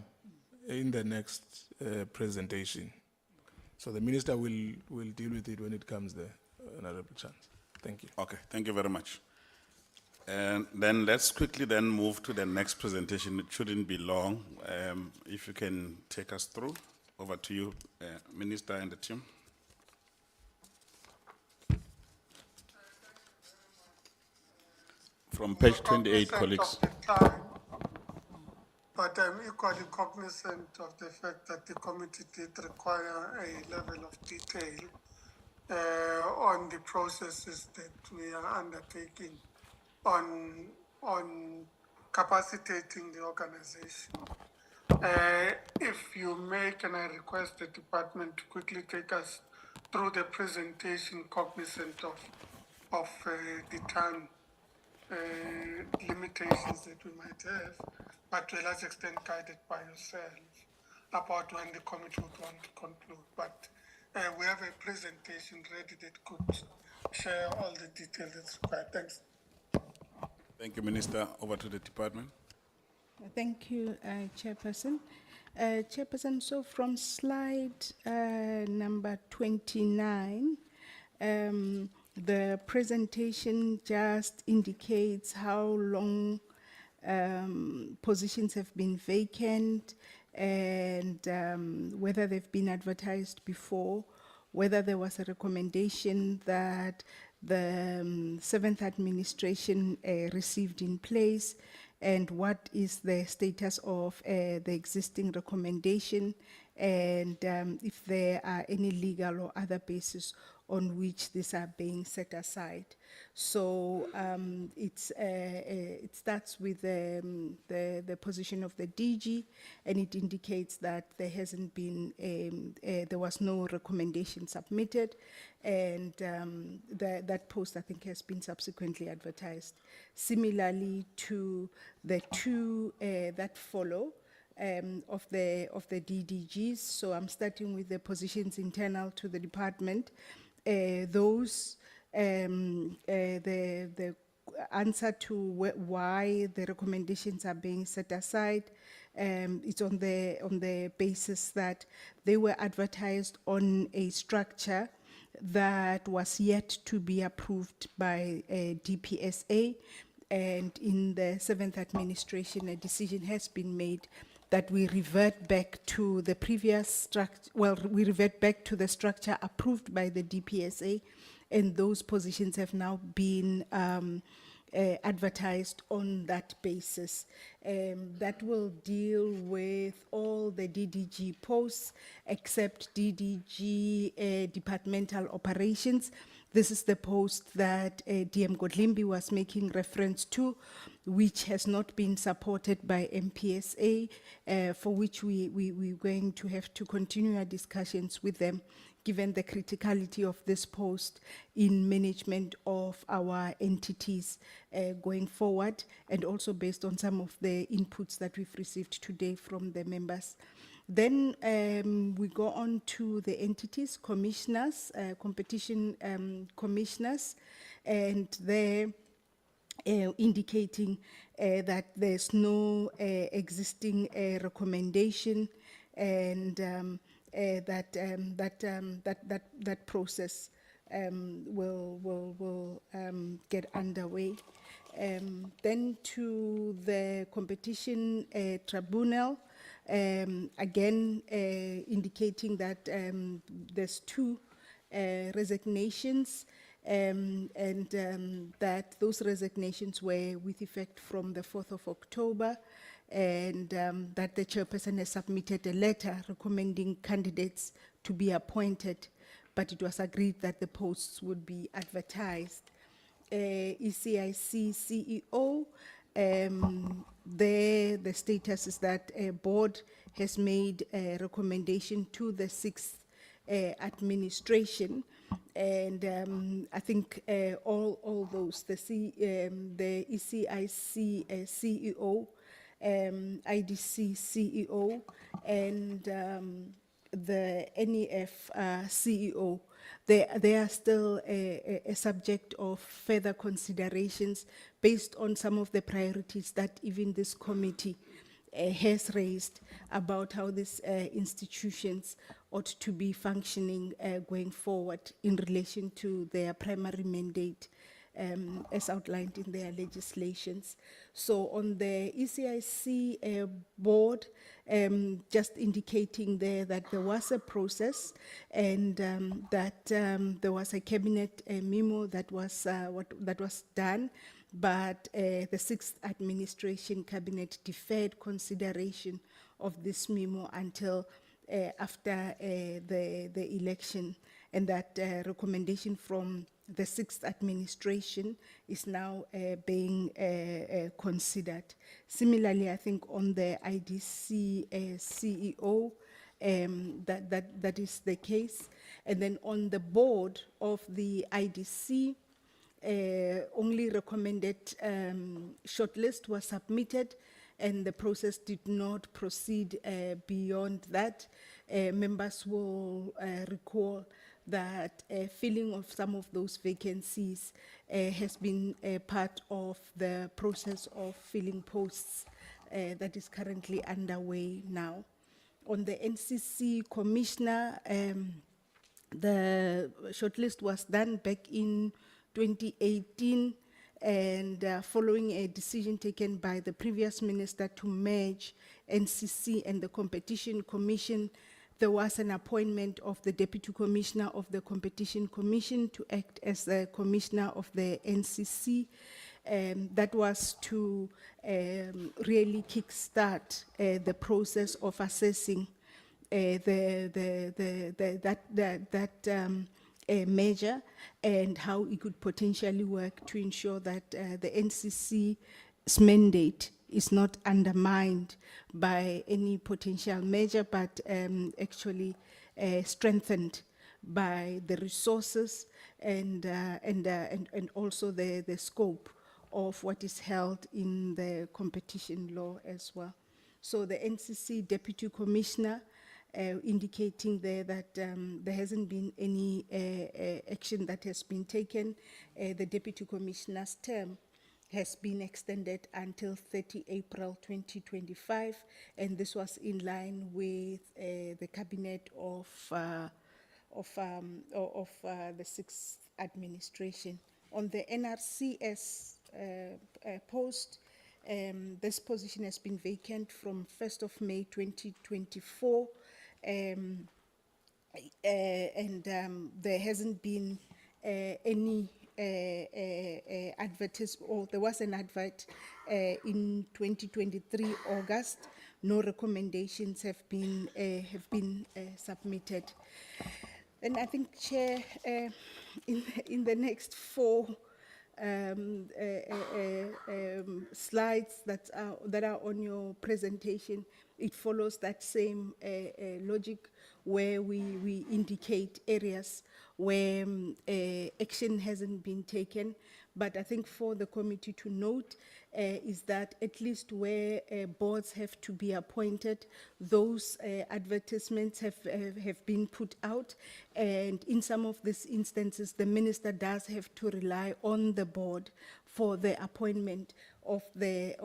in the next presentation. So the minister will deal with it when it comes there, Honourable Chance. Thank you. Okay, thank you very much. And then let's quickly then move to the next presentation. It shouldn't be long. If you can take us through. Over to you, Minister and the team. From page 28, colleagues. But I'm equally cognizant of the fact that the committee did require a level of detail on the processes that we are undertaking on capacitating the organization. If you may, can I request the department to quickly take us through the presentation, cognizant of the time limitations that we might have, but to a large extent guided by yourself about when the committee would want to conclude. But we have a presentation ready that could share all the detail that's required. Thanks. Thank you, Minister. Over to the department. Thank you, Chairperson. Chairperson, so from slide number 29, the presentation just indicates how long positions have been vacant and whether they've been advertised before, whether there was a recommendation that the seventh administration received in place, and what is the status of the existing recommendation, and if there are any legal or other basis on which these are being set aside. So it starts with the position of the DG, and it indicates that there hasn't been, there was no recommendation submitted, and that post, I think, has been subsequently advertised. Similarly to the two that follow, of the DDGs. So I'm starting with the positions internal to the department. Those the answer to why the recommendations are being set aside. It's on the basis that they were advertised on a structure that was yet to be approved by DPSA, and in the 7th administration, a decision has been made that we revert back to the previous structure, well, we revert back to the structure approved by the DPSA, and those positions have now been advertised on that basis. That will deal with all the DDG posts except DDG departmental operations. This is the post that DM Godlimbi was making reference to, which has not been supported by MPSA, for which we're going to have to continue our discussions with them, given the criticality of this post in management of our entities going forward, and also based on some of the inputs that we've received today from the members. Then we go on to the entities, commissioners, competition commissioners, and they're indicating that there's no existing recommendation, and that process will get underway. Then to the competition tribunal, again indicating that there's 2 resignations, and that those resignations were with effect from the 4th of October, and that the chairperson has submitted a letter recommending candidates to be appointed, but it was agreed that the posts would be advertised. ECIC CEO, the status is that a board has made a recommendation to the 6th administration, and I think all those, the ECIC CEO, IDC CEO, and the NEF CEO, they are still a subject of further considerations based on some of the priorities that even this committee has raised about how these institutions ought to be functioning going forward in relation to their primary mandate as outlined in their legislations. So on the ECIC board, just indicating there that there was a process, and that there was a cabinet memo that was done, but the 6th administration cabinet deferred consideration of this memo until after the election, and that recommendation from the 6th administration is now being considered. Similarly, I think on the IDC CEO, that is the case. And then on the board of the IDC, only recommended shortlist was submitted, and the process did not proceed beyond that. Members will recall that filling of some of those vacancies has been part of the process of filling posts that is currently underway now. On the NCC commissioner, the shortlist was done back in 2018, and following a decision taken by the previous minister to merge NCC and the Competition Commission, there was an appointment of the Deputy Commissioner of the Competition Commission to act as the Commissioner of the NCC. That was to really kickstart the process of assessing that measure and how it could potentially work to ensure that the NCC's mandate is not undermined by any potential measure, but actually strengthened by the resources and also the scope of what is held in the competition law as well. So the NCC Deputy Commissioner indicating there that there hasn't been any action that has been taken. The Deputy Commissioner's term has been extended until 30 April 2025, and this was in line with the cabinet of the sixth administration. On the NRCS post, this position has been vacant from 1st of May 2024, there hasn't been any or there was an advert in 2023 August. No recommendations have been submitted. And I think, Chair, in the next 4 slides that are on your presentation, it follows that same logic where we indicate areas where action hasn't been taken. But I think for the committee to note is that at least where boards have to be appointed, those advertisements have been put out, and in some of these instances, the minister does have to rely on the board for the appointment of the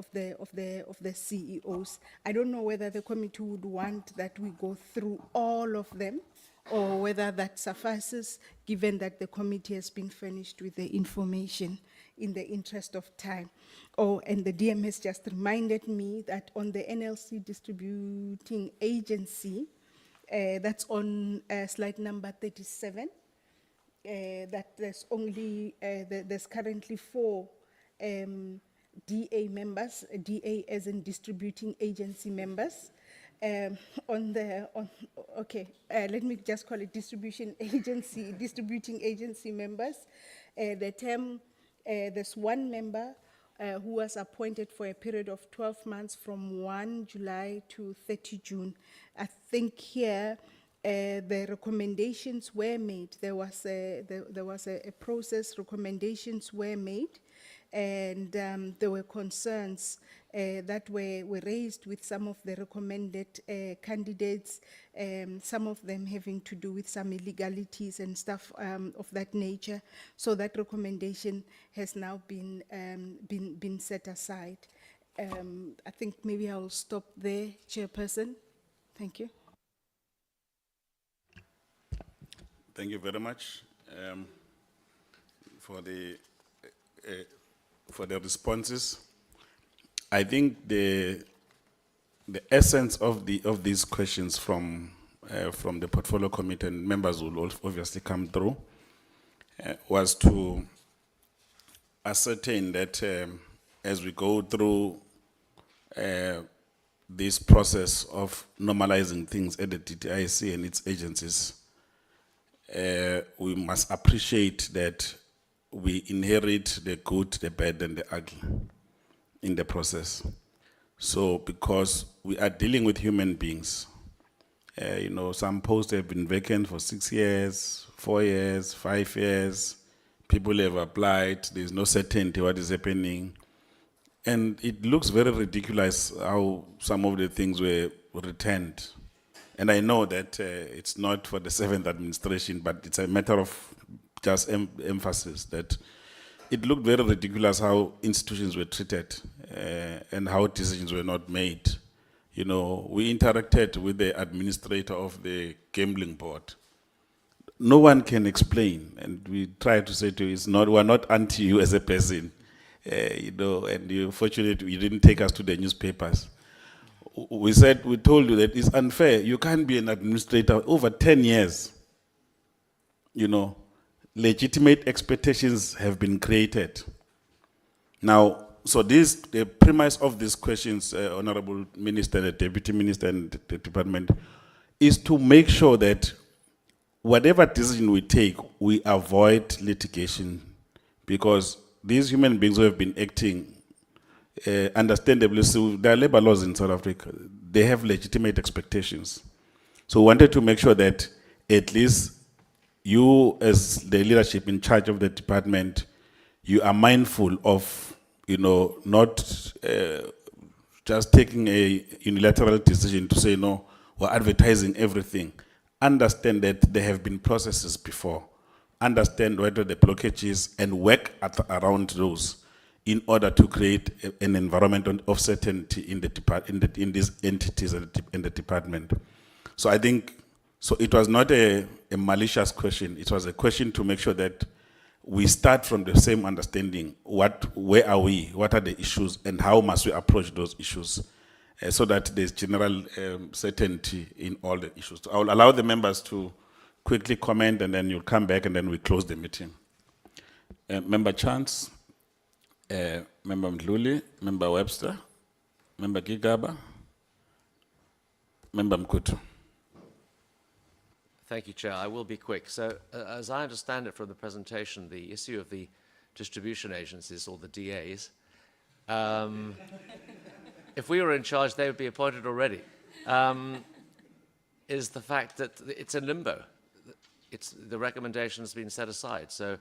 CEOs. I don't know whether the committee would want that we go through all of them, or whether that suffices, given that the committee has been furnished with the information in the interest of time. Oh, and the DM has just reminded me that on the NLC distributing agency, that's on slide number 37, that there's only, there's currently 4 DA members, DA as in distributing agency members. Let me just call it distributing agency members. The term, there's 1 member who was appointed for a period of 12 months from 1 July to 30 June. I think here the recommendations were made. There was a process, recommendations were made, and there were concerns that were raised with some of the recommended candidates, some of them having to do with some illegalities and stuff of that nature. So that recommendation has now been set aside. I think maybe I'll stop there, Chairperson. Thank you. Thank you very much for the responses. I think the essence of these questions from the portfolio committee, and members will obviously come through, was to ascertain that as we go through this process of normalizing things at the DTIC and its agencies, we must appreciate that we inherit the good, the bad, and the ugly in the process. So, because we are dealing with human beings, you know, some posts have been vacant for 6 years, 4 years, 5 years. People have applied. There's no certainty what is happening. And it looks very ridiculous how some of the things were returned. And I know that it's not for the 7th administration, but it's a matter of just emphasis that it looked very ridiculous how institutions were treated and how decisions were not made. You know, we interacted with the administrator of the gambling board. No one can explain, and we try to say to you, we're not anti you as a person, you know, and you're fortunate you didn't take us to the newspapers. We told you that it's unfair. You can't be an administrator over 10 years. You know, legitimate expectations have been created. Now, so the premise of these questions, Honorable Minister, the Deputy Minister, and the Department, is to make sure that whatever decision we take, we avoid litigation, because these human beings who have been acting, understandably, so there are labor laws in South Africa. They have legitimate expectations. So we wanted to make sure that at least you, as the leadership in charge of the department, you are mindful of, you know, not just taking a unilateral decision to say, no, we're advertising everything. Understand that there have been processes before. Understand what are the blockages and work around those in order to create an environment of certainty in these entities in the department. So I think, so it was not a malicious question. It was a question to make sure that we start from the same understanding. Where are we? What are the issues, and how must we approach those issues, so that there's general certainty in all the issues. So I will allow the members to quickly comment, and then you'll come back, and then we close the meeting. Member Chance, Member Mdluli, Member Webster, Member Gigaba, Member Mkutu. Thank you, Chair. I will be quick. So, as I understand it from the presentation, the issue of the distribution agencies, or the DAs, if we were in charge, they would be appointed already, is the fact that it's in limbo. The recommendation has been set aside. So,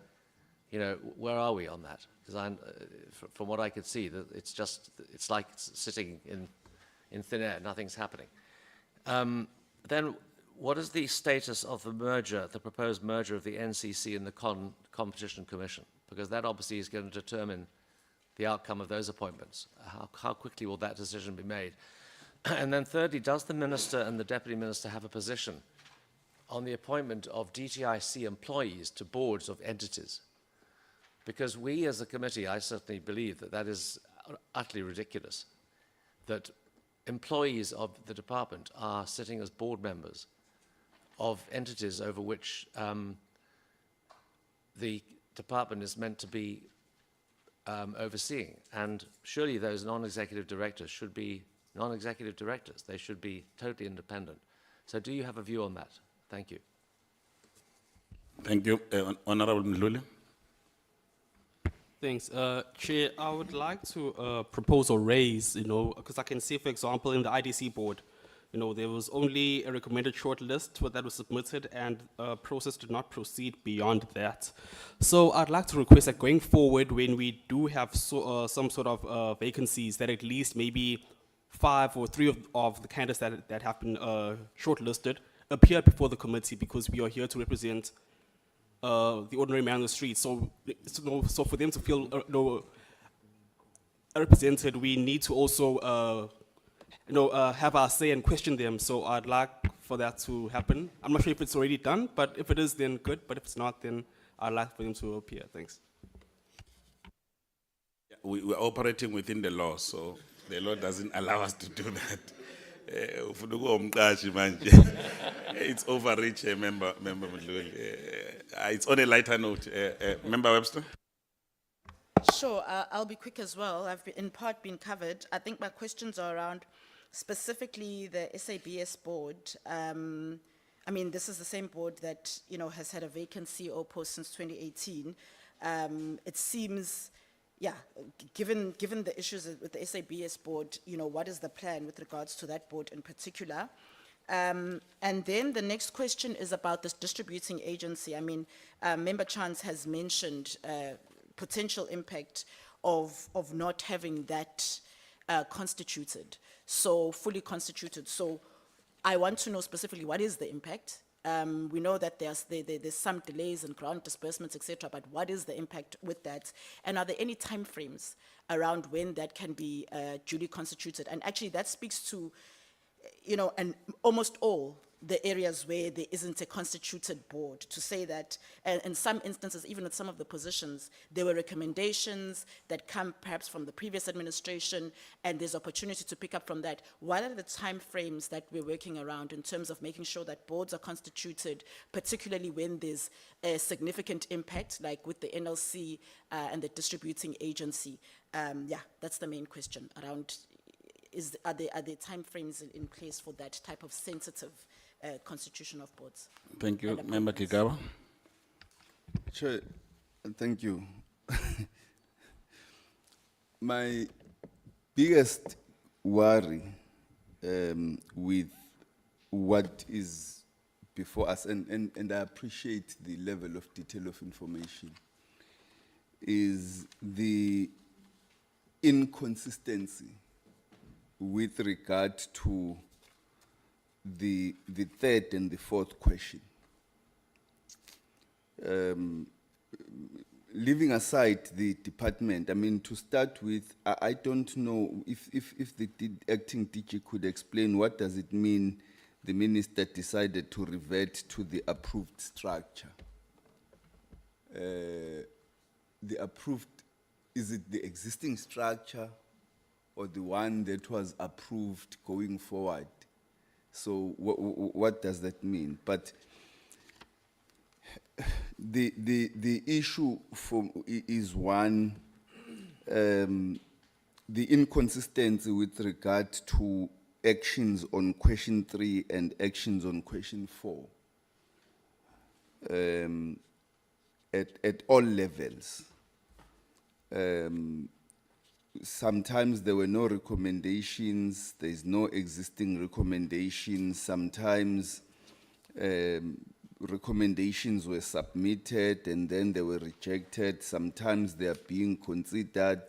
you know, where are we on that? Because from what I could see, that it's like sitting in thin air. Nothing's happening. Then, what is the status of the merger, the proposed merger of the NCC and the Competition Commission? Because that obviously is going to determine the outcome of those appointments. How quickly will that decision be made? And then thirdly, does the Minister and the Deputy Minister have a position on the appointment of DTIC employees to boards of entities? Because we as a committee, I certainly believe that that is utterly ridiculous, that employees of the department are sitting as board members of entities over which the department is meant to be overseeing. And surely those non-executive directors should be non-executive directors. They should be totally independent. So do you have a view on that? Thank you. Thank you. Honorable Mdluli. Thanks. Chair, I would like to propose or raise, because I can see, for example, in the IDC board, there was only a recommended shortlist that was submitted, and process did not proceed beyond that. So I'd like to request that going forward, when we do have some sort of vacancies, that at least maybe 5 or 3 of the candidates that have been shortlisted appear before the committee, because we are here to represent the ordinary man on the street. So for them to feel represented, we need to also have our say and question them. So I'd like for that to happen. I'm not sure if it's already done, but if it is, then good. But if it's not, then I'd like for them to appear. Thanks. We're operating within the law, so the law doesn't allow us to do that. It's overreach, Member Mdluli. It's on a lighter note. Member Webster? Sure, I'll be quick as well. I've in part been covered. I think my questions are around specifically the SABS board. I mean, this is the same board that, has had a vacant CEO post since 2018. It seems, given the issues with the SABS board, what is the plan with regards to that board in particular? And then the next question is about this distributing agency. I mean, Member Chance has mentioned potential impact of not having that constituted, so fully constituted. So I want to know specifically what is the impact. We know that there's some delays in grant disbursements, etc., but what is the impact with that? And are there any timeframes around when that can be duly constituted? And actually that speaks to, and almost all the areas where there isn't a constituted board, to say that, and in some instances, even with some of the positions, there were recommendations that come perhaps from the previous administration, and there's opportunity to pick up from that. What are the time frames that we're working around in terms of making sure that boards are constituted, particularly when there's a significant impact, like with the NLC and the distributing agency? That's the main question around, are there time frames in place for that type of sensitive constitution of boards? Thank you. Member Kigawa. Chair, thank you. My biggest worry with what is before us, and I appreciate the level of detail of information, is the inconsistency with regard to the third and the fourth question. leaving aside the department, I mean, to start with, I don't know if the acting DG could explain what does it mean the minister decided to revert to the approved structure. The approved, is it the existing structure or the one that was approved going forward? So what does that mean? But the issue is one, the inconsistency with regard to actions on question 3 and actions on question 4 at all levels. Sometimes there were no recommendations, there is no existing recommendations. Sometimes recommendations were submitted and then they were rejected. Sometimes they are being considered.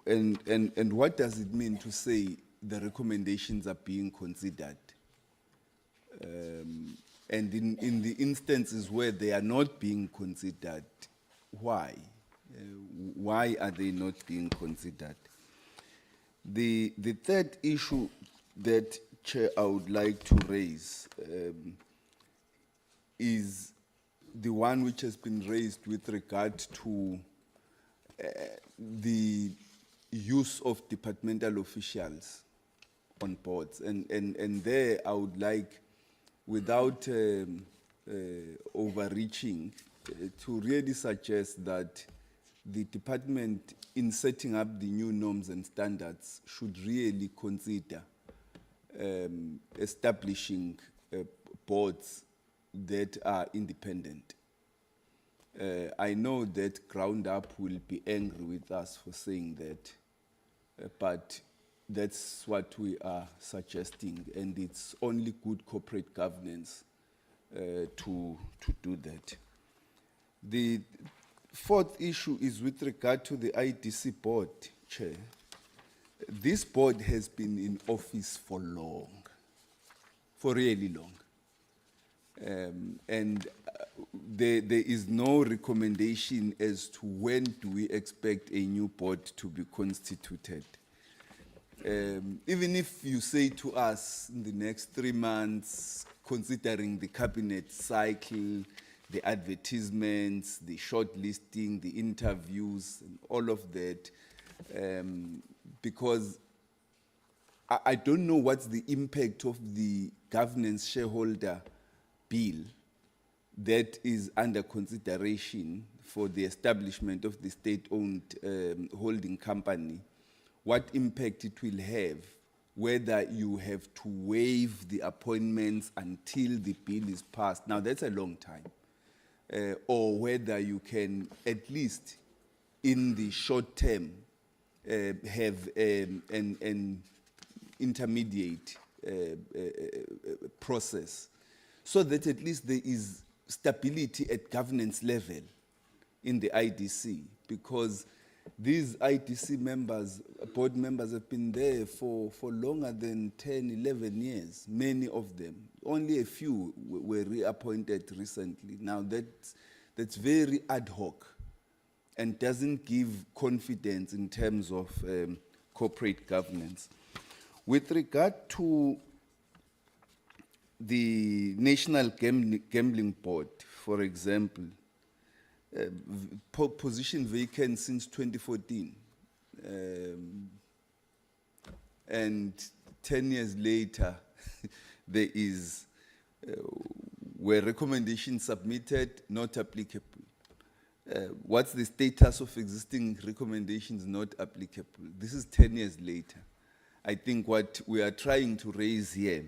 And what does it mean to say the recommendations are being considered? And in the instances where they are not being considered, why? Why are they not being considered? The third issue that, Chair, I would like to raise is the one which has been raised with regard to the use of departmental officials on boards. And there I would like, without overreaching, to really suggest that the department, in setting up the new norms and standards, should really consider establishing boards that are independent. I know that Ground Up will be angry with us for saying that, but that's what we are suggesting, and it's only good corporate governance to do that. The fourth issue is with regard to the IDC board, Chair. This board has been in office for long, for really long. And there is no recommendation as to when do we expect a new board to be constituted. Even if you say to us in the next 3 months, considering the cabinet cycle, the advertisements, the shortlisting, the interviews, and all of that, because I don't know what's the impact of the governance shareholder bill that is under consideration for the establishment of the state-owned holding company, what impact it will have, whether you have to waive the appointments until the bill is passed. Now, that's a long time. Or whether you can, at least in the short term, have an intermediate process, so that at least there is stability at governance level in the IDC, because these IDC members, board members, have been there for longer than 10, 11 years, many of them. Only a few were reappointed recently. Now that's very ad hoc and doesn't give confidence in terms of corporate governance. With regard to the National Gambling Board, for example, position vacant since 2014. And 10 years later, there is, were recommendations submitted, not applicable. What's the status of existing recommendations not applicable? This is 10 years later. I think what we are trying to raise here,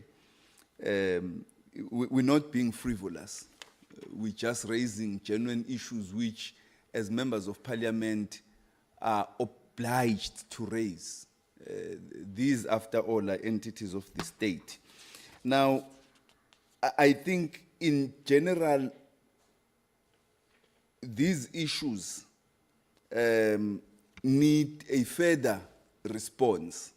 we're not being frivolous. We're just raising genuine issues which, as members of parliament, are obliged to raise. These, after all, are entities of the state. Now, I think in general, these issues need a further response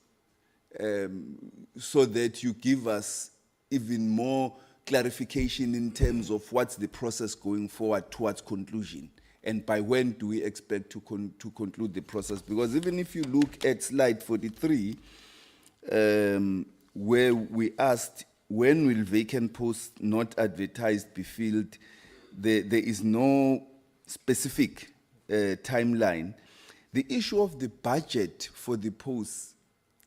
so that you give us even more clarification in terms of what's the process going forward towards conclusion And by when do we expect to conclude the process? Because even if you look at slide 43, where we asked, when will vacant posts not advertised be filled? There is no specific timeline. The issue of the budget for the posts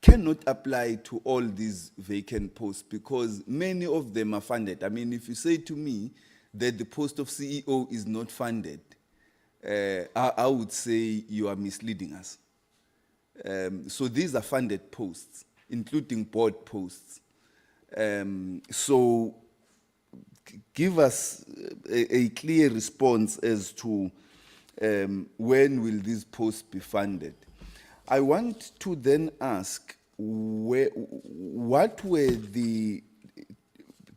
cannot apply to all these vacant posts because many of them are funded. I mean, if you say to me that the post of CEO is not funded, I would say you are misleading us. So these are funded posts, including board posts. So give us a clear response as to when will these posts be funded. I want to then ask, what were the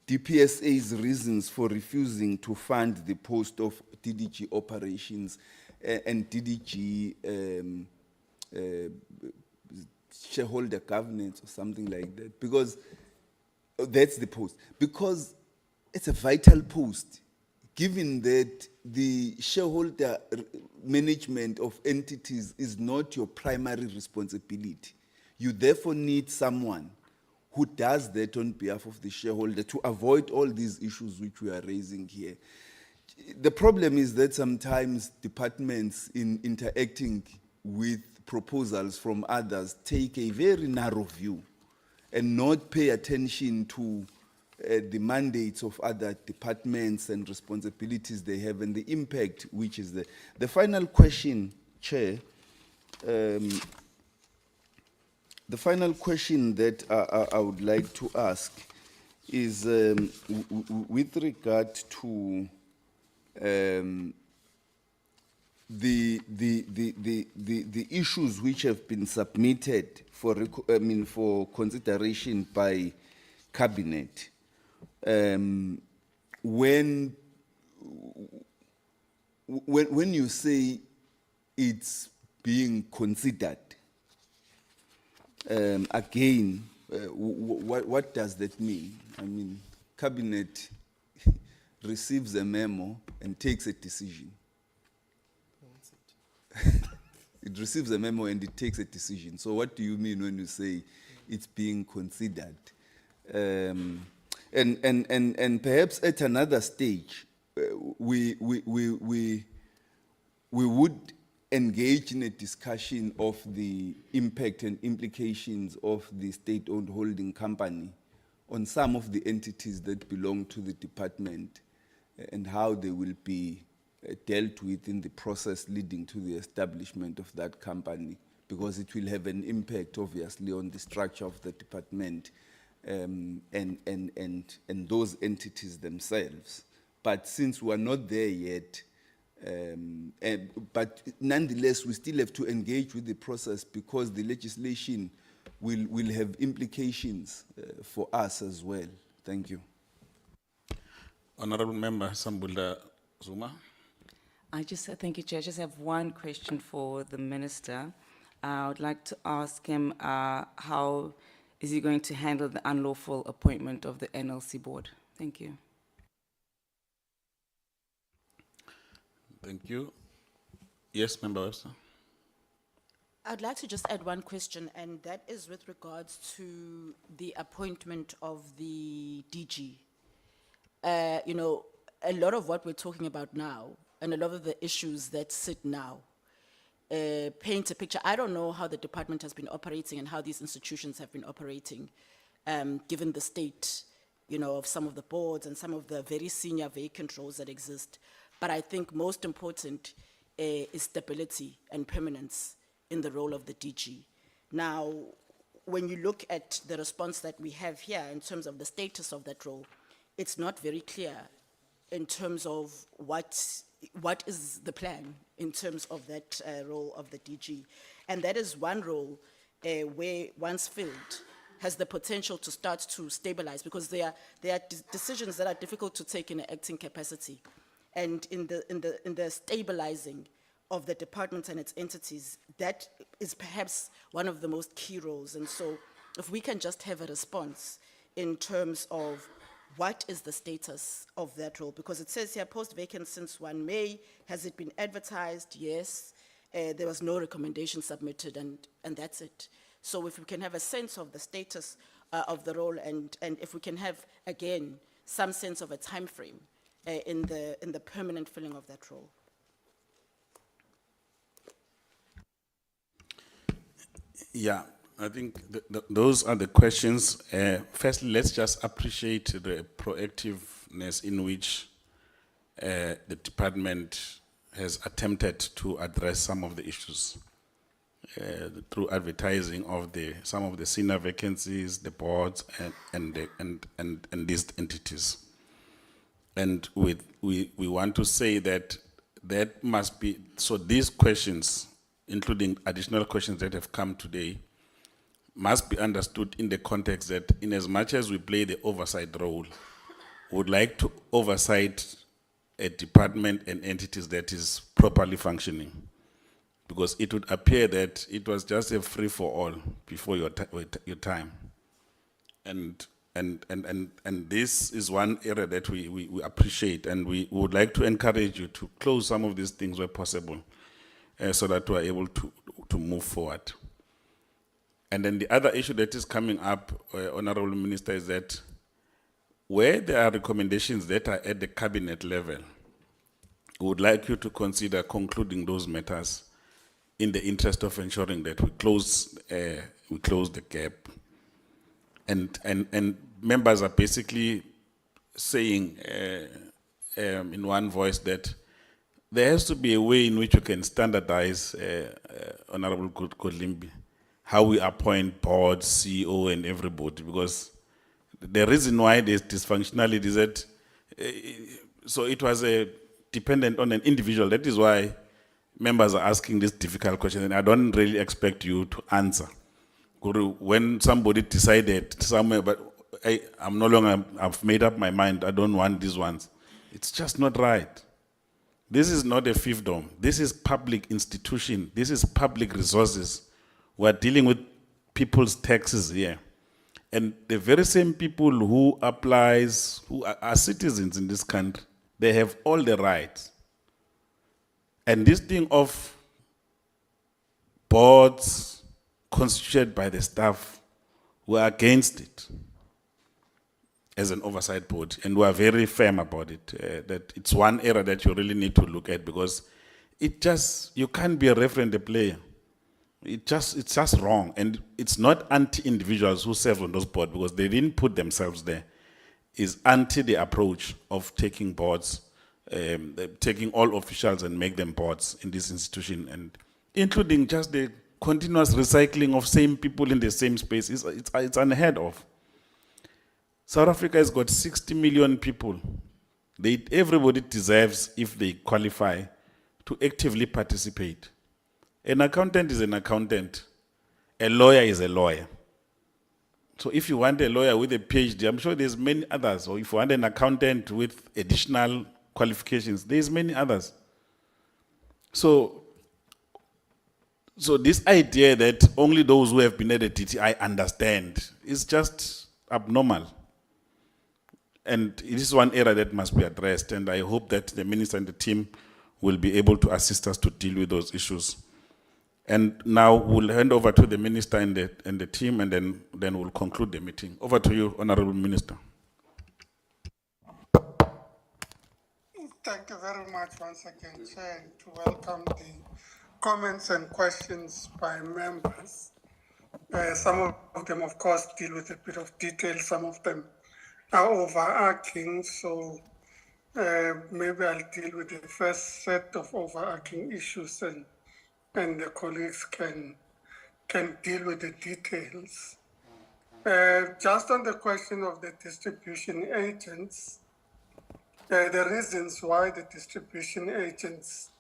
DPSA's reasons for refusing to fund the post of DDG operations and DDG shareholder governance or something like that? Because that's the post. Because it's a vital post, given that the shareholder management of entities is not your primary responsibility. You therefore need someone who does that on behalf of the shareholder to avoid all these issues which we are raising here. The problem is that sometimes departments in interacting with proposals from others take a very narrow view and not pay attention to the mandates of other departments and responsibilities they have and the impact which is there. The final question, Chair, the final question that I would like to ask is with regard to the issues which have been submitted for consideration by Cabinet. When you say it's being considered, again, what does that mean? I mean, Cabinet receives a memo and takes a decision. It receives a memo and it takes a decision. So what do you mean when you say it's being considered? And perhaps at another stage, we would engage in a discussion of the impact and implications of the state-owned holding company on some of the entities that belong to the department and how they will be dealt with in the process leading to the establishment of that company, because it will have an impact, obviously, on the structure of the department and those entities themselves. But since we are not there yet, but nonetheless, we still have to engage with the process because the legislation will have implications for us as well. Thank you. Honorable Member Sambulda Zuma. Thank you, Chair. I just have one question for the Minister. I would like to ask him how is he going to handle the unlawful appointment of the NLC board? Thank you. Thank you. Yes, Member Webster. I'd like to just add one question, and that is with regards to the appointment of the DG. You know, a lot of what we're talking about now, and a lot of the issues that sit now, paint a picture. I don't know how the department has been operating and how these institutions have been operating, given the state, you know, of some of the boards and some of the very senior vacant roles that exist. But I think most important is stability and permanence in the role of the DG. Now, when you look at the response that we have here in terms of the status of that role, it's not very clear in terms of what is the plan in terms of that role of the DG. And that is one role where, once filled, has the potential to start to stabilize, because there are decisions that are difficult to take in an acting capacity. And in the stabilizing of the department and its entities, that is perhaps one of the most key roles. And so if we can just have a response in terms of what is the status of that role? Because it says here, post vacant since 1 May. Has it been advertised? Yes. There was no recommendation submitted, and that's it. So if we can have a sense of the status of the role, and if we can have, again, some sense of a time frame in the permanent filling of that role. Yeah, I think those are the questions. Firstly, let's just appreciate the proactiveness in which the department has attempted to address some of the issues through advertising of some of the senior vacancies, the boards, and these entities. And we want to say that must be, so these questions, including additional questions that have come today, must be understood in the context that in as much as we play the oversight role, we would like to oversight a department and entities that is properly functioning. Because it would appear that it was just a free-for-all before your time. And this is one area that we appreciate, and we would like to encourage you to close some of these things where possible, so that we are able to move forward. And then the other issue that is coming up, Honorable Minister, is that where there are recommendations that are at the cabinet level, we would like you to consider concluding those matters in the interest of ensuring that we close the gap. And members are basically saying in one voice that there has to be a way in which you can standardize, Honorable Kodlimbi, how we appoint boards, CEO, and everybody, because the reason why there's dysfunctionality is that, so it was dependent on an individual. That is why members are asking this difficult question, and I don't really expect you to answer. When somebody decided somewhere, but I'm no longer, I've made up my mind, I don't want these ones. It's just not right. This is not a fiefdom. This is public institution. This is public resources. We're dealing with people's taxes here. And the very same people who are citizens in this country, they have all the rights. And this thing of boards constituted by the staff, we're against it as an oversight board, and we are very firm about it, that it's one area that you really need to look at, because you can't be a referendum player. It's just wrong, and it's not anti-individuals who serve on those boards, because they didn't put themselves there. It's anti the approach of taking boards, taking all officials and make them boards in this institution, and including just the continuous recycling of same people in the same space. It's unheard of. South Africa has got 60 million people. Everybody deserves, if they qualify, to actively participate. An accountant is an accountant. A lawyer is a lawyer. So if you want a lawyer with a PhD, I'm sure there's many others. Or if you want an accountant with additional qualifications, there's many others. So this idea that only those who have been at the DTI understand is just abnormal. And it is one area that must be addressed, and I hope that the minister and the team will be able to assist us to deal with those issues. And now we'll hand over to the minister and the team, and then we'll conclude the meeting. Over to you, Honorable Minister. Thank you very much once again, Chair, and to welcome the comments and questions by members. Some of them, of course, deal with a bit of detail. Some of them are overarching, so maybe I'll deal with the first set of overarching issues, and the colleagues can deal with the details. Just on the question of the distribution agents, the reasons why the distribution agents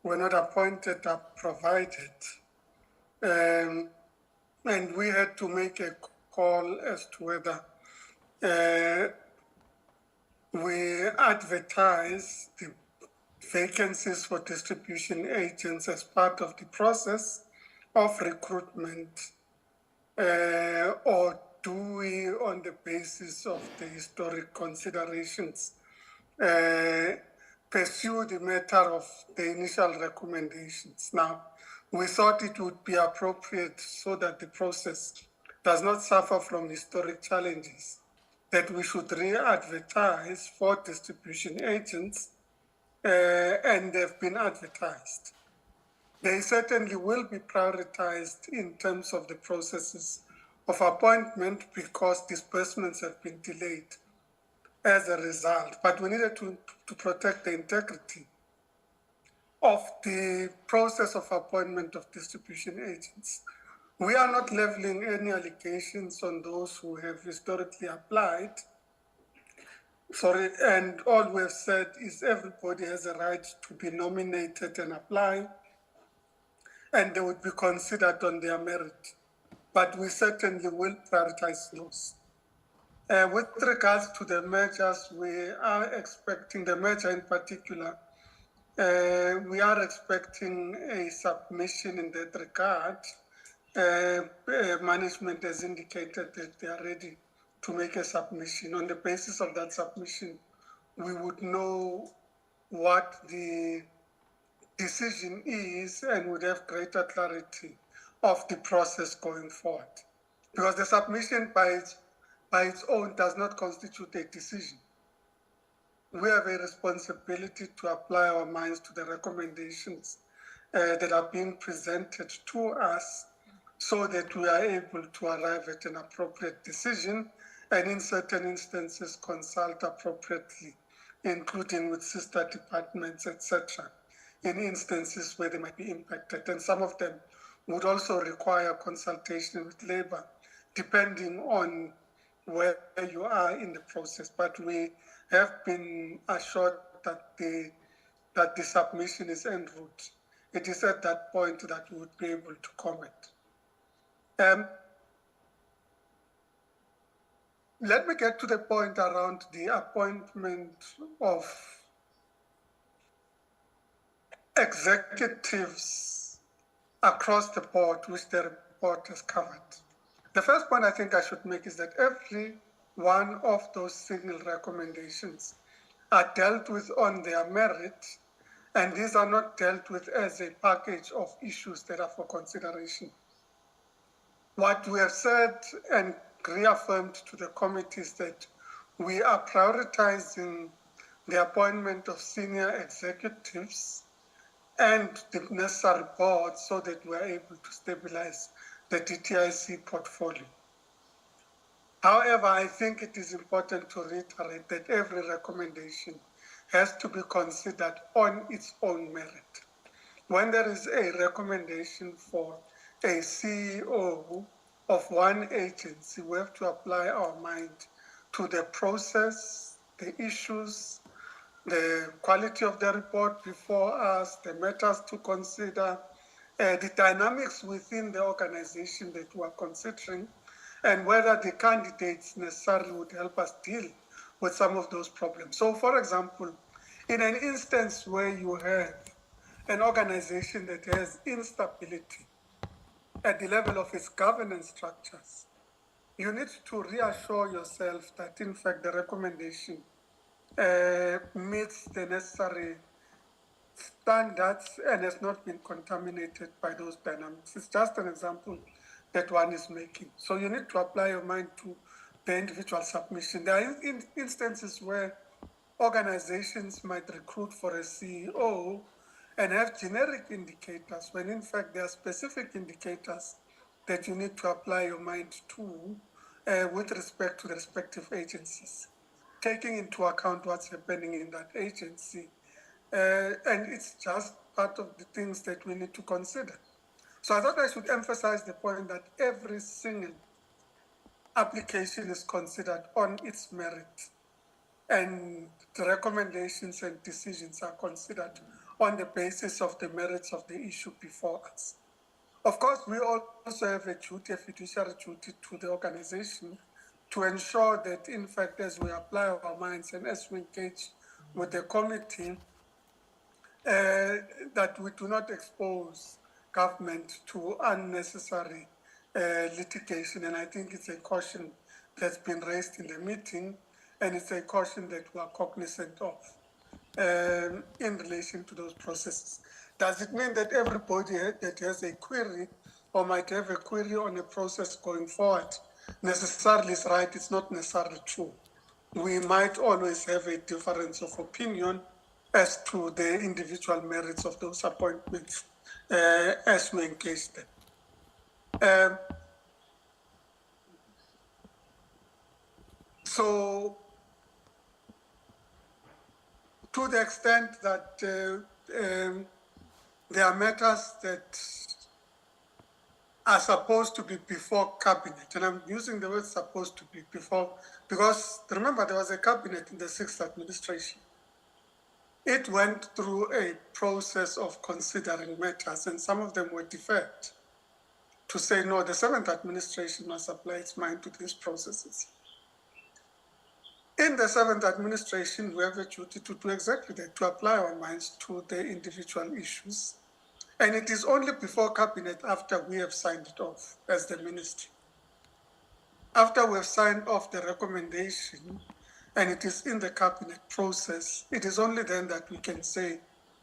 were not appointed are provided. And we had to make a call as to whether we advertise the vacancies for distribution agents as part of the process of recruitment, or do we, on the basis of the historic considerations, pursue the matter of the initial recommendations? Now, we thought it would be appropriate so that the process does not suffer from historic challenges, that we should re-advertise for distribution agents, and they've been advertised. They certainly will be prioritized in terms of the processes of appointment because disbursements have been delayed as a result. But we needed to protect the integrity of the process of appointment of distribution agents. We are not leveling any allegations on those who have historically applied. Sorry, and all we have said is everybody has a right to be nominated and apply, and they would be considered on their merit. But we certainly will prioritize those. With regards to the mergers, we are expecting, the merger in particular, we are expecting a submission in that regard. Management has indicated that they are ready to make a submission. On the basis of that submission, we would know what the decision is and would have greater clarity of the process going forward. Because the submission by its own does not constitute a decision. We have a responsibility to apply our minds to the recommendations that are being presented to us so that we are able to arrive at an appropriate decision and in certain instances consult appropriately, including with sister departments, etc., in instances where they might be impacted. And some of them would also require consultation with labor, depending on where you are in the process. But we have been assured that the submission is en route. It is at that point that we would be able to comment. Let me get to the point around the appointment of executives across the board, which the report has covered. The first point I think I should make is that every one of those single recommendations are dealt with on their merit, and these are not dealt with as a package of issues that are for consideration. What we have said and reaffirmed to the committee is that we are prioritizing the appointment of senior executives and the necessary board so that we are able to stabilize the DTIC portfolio. However, I think it is important to reiterate that every recommendation has to be considered on its own merit. When there is a recommendation for a CEO of one agency, we have to apply our mind to the process, the issues, the quality of the report before us, the matters to consider, the dynamics within the organization that we are considering, and whether the candidates necessarily would help us deal with some of those problems. So, for example, in an instance where you have an organization that has instability at the level of its governance structures, you need to reassure yourself that, in fact, the recommendation meets the necessary standards and has not been contaminated by those dynamics. It's just an example that one is making. So you need to apply your mind to the individual submission. There are instances where organizations might recruit for a CEO and have generic indicators when in fact there are specific indicators that you need to apply your mind to with respect to the respective agencies, taking into account what's happening in that agency. And it's just part of the things that we need to consider. So I thought I should emphasize the point that every single application is considered on its merit, and the recommendations and decisions are considered on the basis of the merits of the issue before us. Of course, we also have a duty, a fiduciary duty to the organization to ensure that, in fact, as we apply our minds and as we engage with the committee, that we do not expose government to unnecessary litigation, and I think it's a caution that's been raised in the meeting, and it's a caution that we are cognizant of in relation to those processes. Does it mean that everybody that has a query or might have a query on a process going forward necessarily is right? It's not necessarily true. We might always have a difference of opinion as to the individual merits of those appointments as we engage them. So, to the extent that there are matters that are supposed to be before cabinet, and I'm using the word supposed to be before, because remember there was a cabinet in the 6th administration. It went through a process of considering matters, and some of them were deferred to say, no, the 7th administration must apply its mind to these processes. In the 7th administration, we have a duty to do exactly that, to apply our minds to the individual issues. And it is only before cabinet after we have signed it off as the ministry. After we have signed off the recommendation and it is in the cabinet process, it is only then that we can say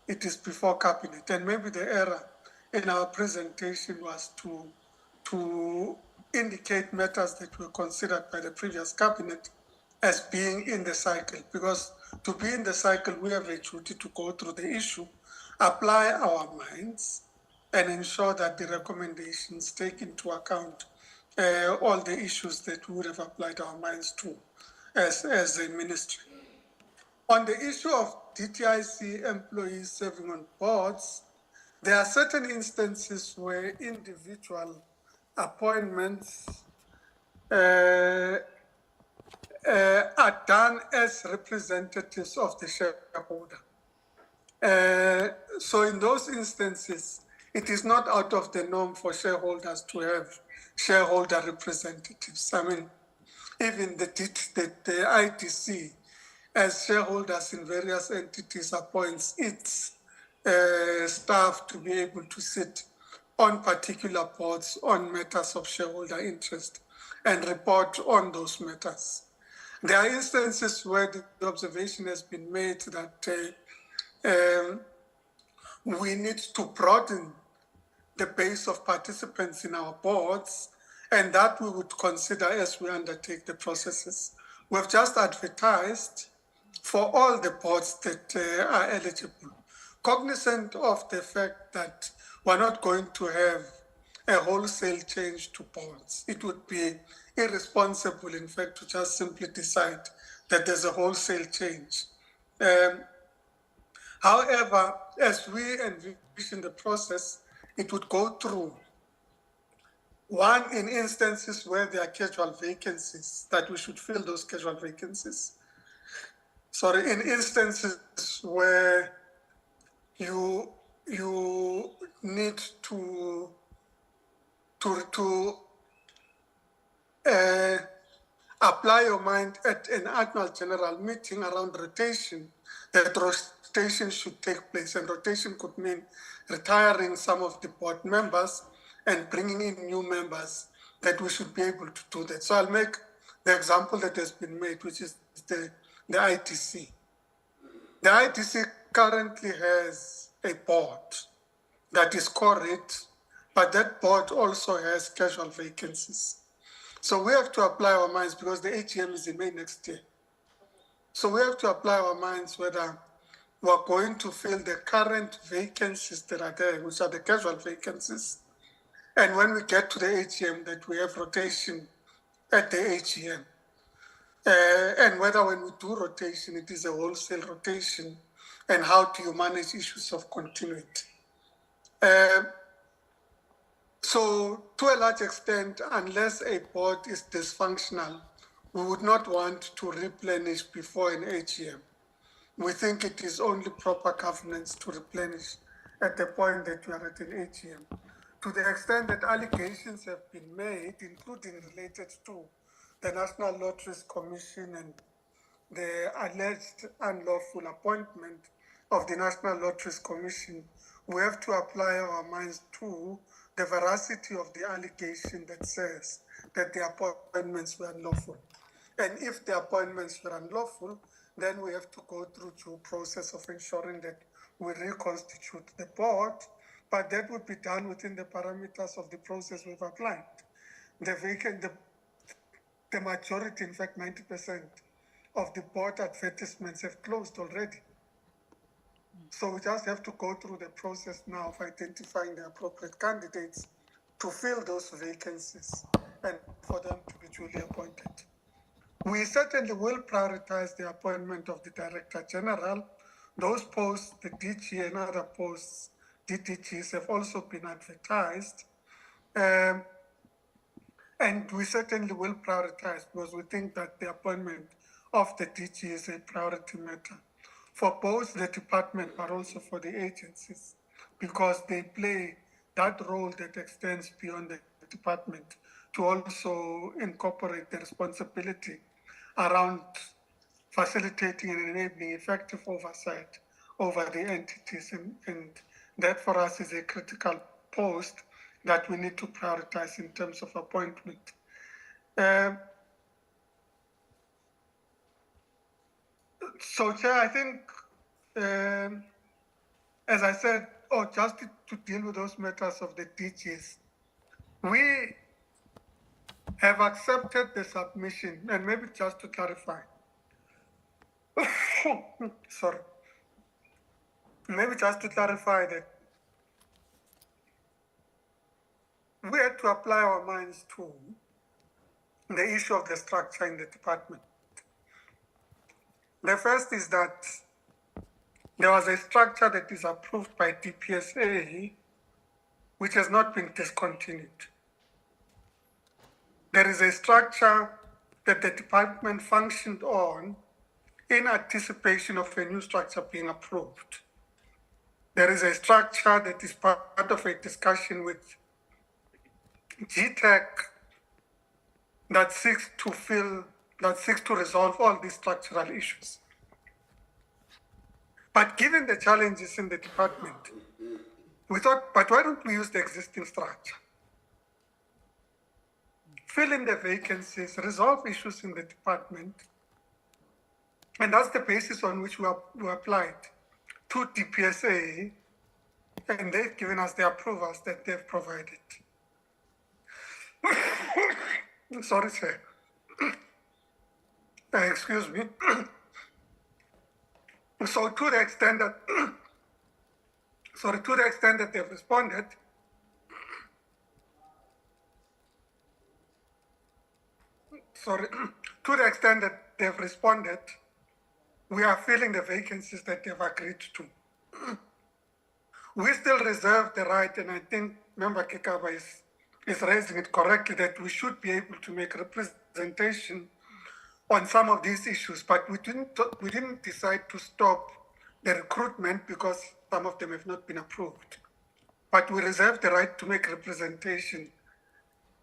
it is before cabinet. And maybe the error in our presentation was to indicate matters that were considered by the previous cabinet as being in the cycle, because to be in the cycle, we have a duty to go through the issue, apply our minds, and ensure that the recommendations take into account all the issues that we would have applied our minds to as a ministry. On the issue of DTIC employees serving on boards, there are certain instances where individual appointments are done as representatives of the shareholder. So in those instances, it is not out of the norm for shareholders to have shareholder representatives. I mean, even the ITC, as shareholders in various entities, appoints its staff to be able to sit on particular boards on matters of shareholder interest and report on those matters. There are instances where the observation has been made that we need to broaden the base of participants in our boards, and that we would consider as we undertake the processes. We've just advertised for all the boards that are eligible, cognizant of the fact that we're not going to have a wholesale change to boards. It would be irresponsible, in fact, to just simply decide that there's a wholesale change. However, as we envision the process, it would go through one, in instances where there are casual vacancies, that we should fill those casual vacancies. Sorry, in instances where you need to apply your mind at an annual general meeting around rotation, that rotation should take place. And rotation could mean retiring some of the board members and bringing in new members, that we should be able to do that. So I'll make the example that has been made, which is the ITC. The ITC currently has a board that is correct, but that board also has casual vacancies. So we have to apply our minds, because the AGM is in May next year. So we have to apply our minds whether we're going to fill the current vacancies that are there, which are the casual vacancies. And when we get to the AGM, that we have rotation at the AGM. And whether when we do rotation, it is a wholesale rotation, and how do you manage issues of continuity. So to a large extent, unless a board is dysfunctional, we would not want to replenish before an AGM. We think it is only proper governance to replenish at the point that you are at an AGM. To the extent that allegations have been made, including related to the National Lotteries Commission and the alleged unlawful appointment of the National Lotteries Commission, we have to apply our minds to the veracity of the allegation that says that the appointments were unlawful. And if the appointments were unlawful, then we have to go through due process of ensuring that we reconstitute the board, but that would be done within the parameters of the process we've applied. The majority, in fact 90% of the board advertisements have closed already. So we just have to go through the process now of identifying the appropriate candidates to fill those vacancies and for them to be duly appointed. We certainly will prioritize the appointment of the Director-General. Those posts, the DG and other posts, DTGs, have also been advertised. And we certainly will prioritize because we think that the appointment of the DG is a priority matter for both the department but also for the agencies, because they play that role that extends beyond the department to also incorporate the responsibility around facilitating and enabling effective oversight over the entities. And that for us is a critical post that we need to prioritize in terms of appointment. So, Chair, I think, as I said, just to deal with those matters of the DGs, we have accepted the submission, and maybe just to clarify, sorry, maybe just to clarify that we had to apply our minds to the issue of the structure in the department. The first is that there was a structure that is approved by DPSA, which has not been discontinued. There is a structure that the department functioned on in anticipation of a new structure being approved. There is a structure that is part of a discussion with GTIC that seeks to resolve all these structural issues. But given the challenges in the department, we thought, but why don't we use the existing structure? Fill in the vacancies, resolve issues in the department, and that's the basis on which we applied to DPSA, and they've given us the approvals that they've provided. Sorry, sir. Excuse me. So to the extent that they've responded, we are filling the vacancies that they've agreed to. We still reserve the right, and I think Member Kekaba is raising it correctly, that we should be able to make representation on some of these issues, but we didn't decide to stop the recruitment because some of them have not been approved. But we reserve the right to make representation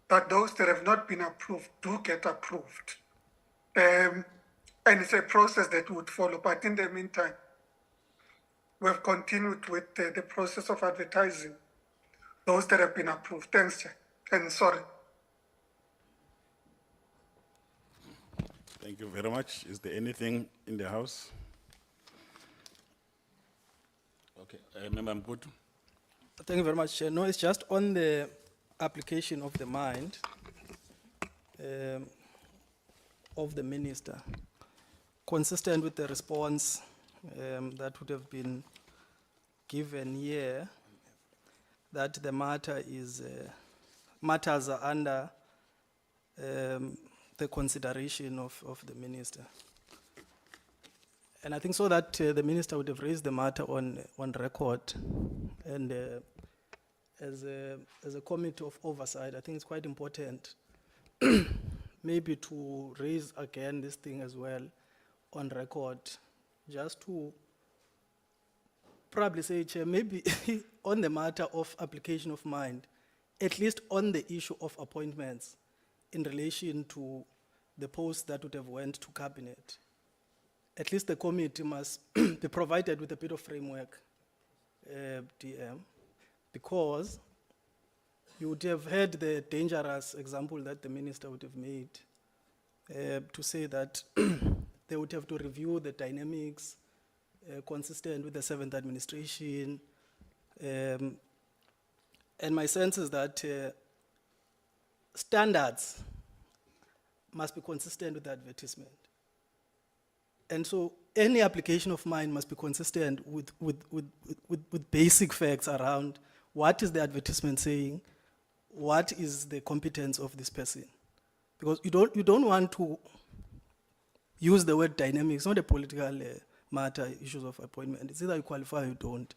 that those that have not been approved do get approved. And it's a process that would follow. But in the meantime, we've continued with the process of advertising those that have been approved. Thanks, Chair. And sorry. Thank you very much. Is there anything in the House? Okay, Member Mputu. Thank you very much, Chair. No, it's just on the application of the mind of the Minister, consistent with the response that would have been given here, that the matter is, matters are under the consideration of the Minister. And I think so that the Minister would have raised the matter on record, and as a committee of oversight, I think it's quite important maybe to raise again this thing as well on record, just to probably say, Chair, maybe on the matter of application of mind, at least on the issue of appointments in relation to the posts that would have went to cabinet, at least the committee must be provided with a bit of framework, DM, because You would have heard the dangerous example that the minister would have made to say that they would have to review the dynamics consistent with the 7th administration. And my sense is that standards must be consistent with the advertisement. And so any application of mine must be consistent with basic facts around what is the advertisement saying, what is the competence of this person. Because you don't want to use the word dynamic. It's not a political matter, issues of appointment. It's either you qualify or you don't.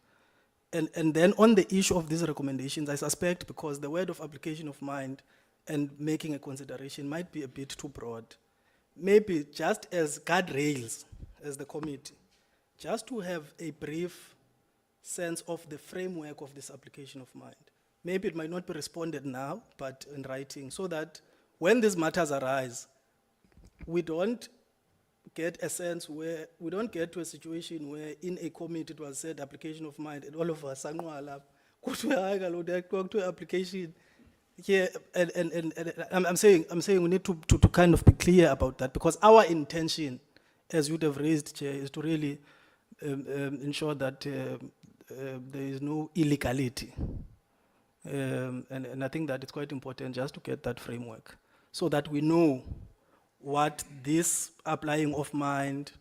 And then on the issue of these recommendations, I suspect because the word of application of mind and making a consideration might be a bit too broad. Maybe just as guardrails, as the committee, just to have a brief sense of the framework of this application of mind. Maybe it might not be responded now, but in writing, so that when these matters arise, we don't get a sense where, we don't get to a situation where in a committee it was said application of mind and all of us to application here, and I'm saying we need to kind of be clear about that, because our intention, as you'd have raised, Chair, is to really ensure that there is no illegality. And I think that it's quite important just to get that framework so that we know what this applying of mind,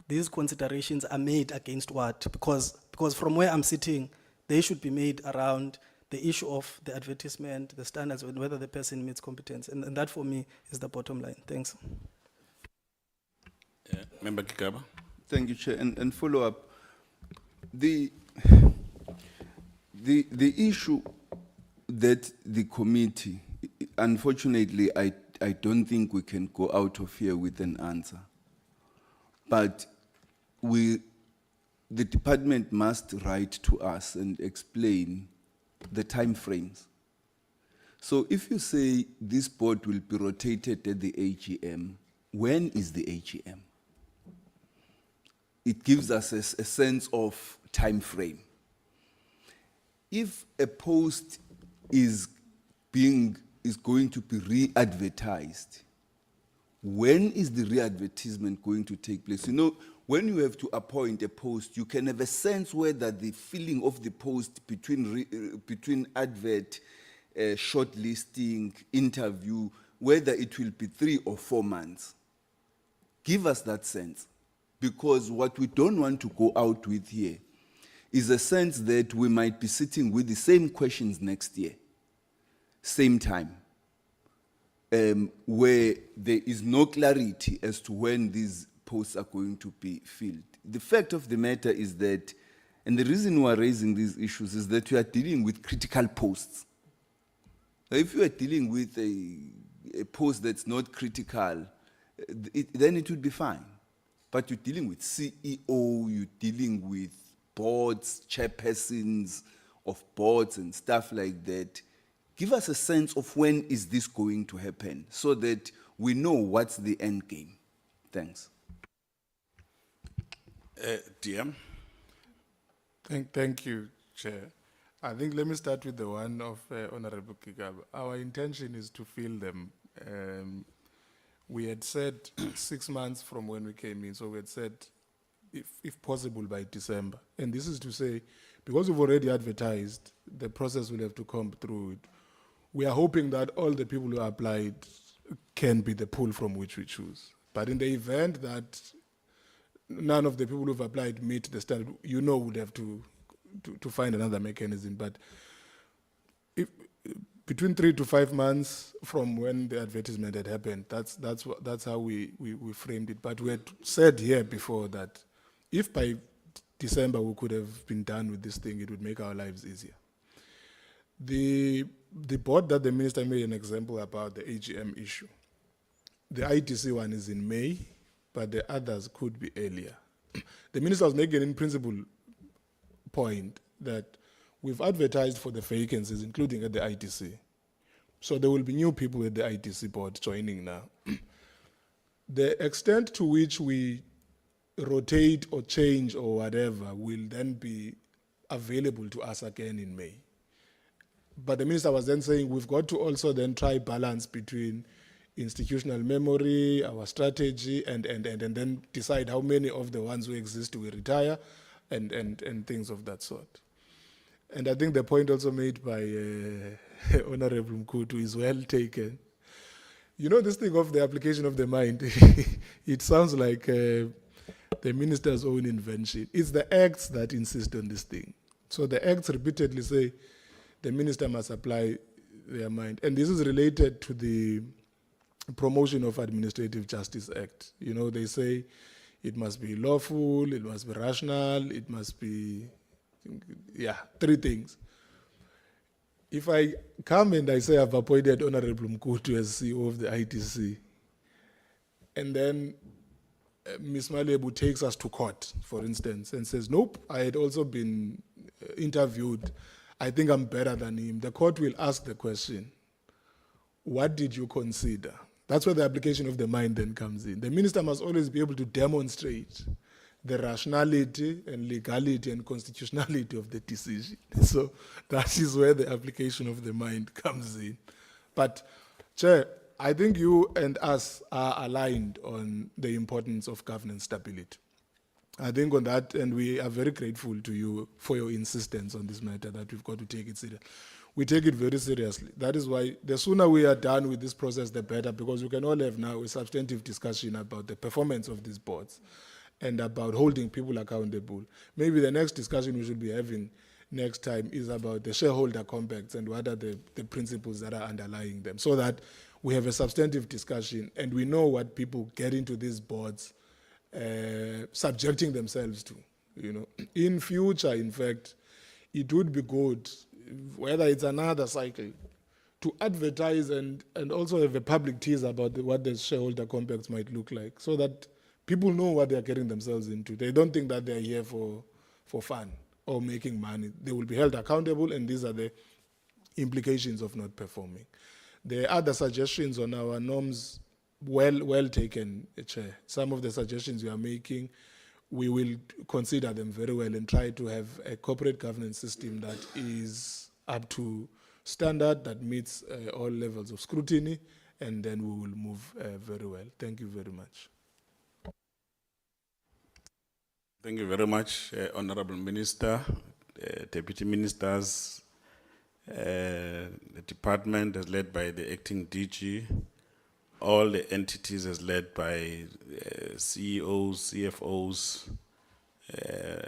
these considerations are made against what, because from where I'm sitting, they should be made around the issue of the advertisement, the standards, and whether the person meets competence. And that for me is the bottom line. Thanks. Member Kigaba. Thank you, Chair. And follow up. The issue that the committee, unfortunately, I don't think we can go out of here with an answer. But the department must write to us and explain the time frames. So if you say this board will be rotated at the AGM, when is the AGM? It gives us a sense of time frame. If a post is going to be re-advertised, when is the re-advertisement going to take place? You know, when you have to appoint a post, you can have a sense whether the filling of the post between advert, shortlisting, interview, whether it will be 3 or 4 months. Give us that sense, because what we don't want to go out with here is a sense that we might be sitting with the same questions next year, same time, where there is no clarity as to when these posts are going to be filled. The fact of the matter is that, and the reason we are raising these issues is that we are dealing with critical posts. If you are dealing with a post that's not critical, then it would be fine. But you're dealing with CEO, you're dealing with boards, chairpersons of boards and stuff like that. Give us a sense of when is this going to happen so that we know what's the end game. Thanks. DM. Thank you, Chair. I think let me start with the one of Honorable Kigaba. Our intention is to fill them. We had said 6 months from when we came in, so we had said, if possible, by December. And this is to say, because we've already advertised, the process will have to come through it. We are hoping that all the people who applied can be the pool from which we choose. But in the event that none of the people who've applied meet the standard, would have to find another mechanism. But if between 3 to 5 months from when the advertisement had happened, that's how we framed it. But we had said here before that if by December we could have been done with this thing, it would make our lives easier. The board that the minister made an example about the AGM issue, the ITC one is in May, but the others could be earlier. The minister was making in principle point that we've advertised for the vacancies, including at the ITC. So there will be new people at the ITC board joining now. The extent to which we rotate or change or whatever will then be available to us again in May. But the minister was then saying we've got to also then try balance between institutional memory, our strategy, and then decide how many of the ones who exist we retire, and things of that sort. And I think the point also made by Honorable Mkutu is well taken. You know, this thing of the application of the mind, it sounds like the minister's own invention. It's the acts that insist on this thing. So the acts repeatedly say the minister must apply their mind. And this is related to the Promotion of Administrative Justice Act. You know, they say it must be lawful, it must be rational, it must be, yeah, 3 things. If I come and I say I've appointed Honorable Mkutu as CEO of the ITC, and then Ms. Malebu takes us to court, for instance, and says, nope, I had also been interviewed, I think I'm better than him, the court will ask the question, what did you consider? That's where the application of the mind then comes in. The minister must always be able to demonstrate the rationality and legality and constitutionality of the decision. So that is where the application of the mind comes in. But, Chair, I think you and us are aligned on the importance of governance stability. I think on that, and we are very grateful to you for your insistence on this matter, that we've got to take it seriously. We take it very seriously. That is why the sooner we are done with this process, the better, because we can all have now a substantive discussion about the performance of these boards and about holding people accountable. Maybe the next discussion we should be having next time is about the shareholder compacts and what are the principles that are underlying them, so that we have a substantive discussion and we know what people get into these boards subjecting themselves to. You know, in future, in fact, it would be good, whether it's another cycle, to advertise and also have a public teaser about what the shareholder compacts might look like, so that people know what they're getting themselves into. They don't think that they're here for fun or making money. They will be held accountable, and these are the implications of not performing. The other suggestions on our norms, well taken, Chair. Some of the suggestions you are making, we will consider them very well and try to have a corporate governance system that is up to standard, that meets all levels of scrutiny, and then we will move very well. Thank you very much. Thank you very much, Honorable Minister, Deputy Ministers, the department as led by the acting DG, all the entities as led by CEOs, CFOs,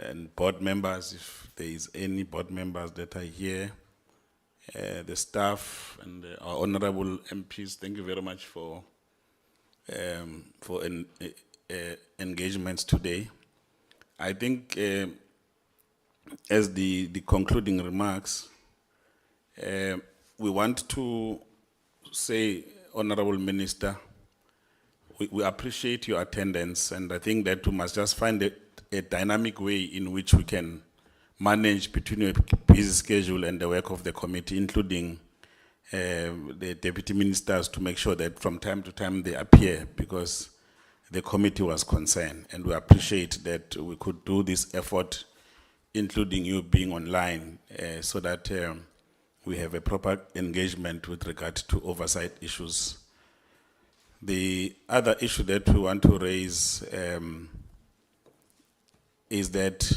and board members, if there is any board members that are here, the staff and our honorable MPs. Thank you very much for engagements today. I think as the concluding remarks, we want to say, Honorable Minister, we appreciate your attendance, and I think that we must just find a dynamic way in which we can manage between your busy schedule and the work of the committee, including the deputy ministers, to make sure that from time to time they appear, because the committee was concerned, and we appreciate that we could do this effort, including you being online, so that we have a proper engagement with regard to oversight issues. The other issue that we want to raise is that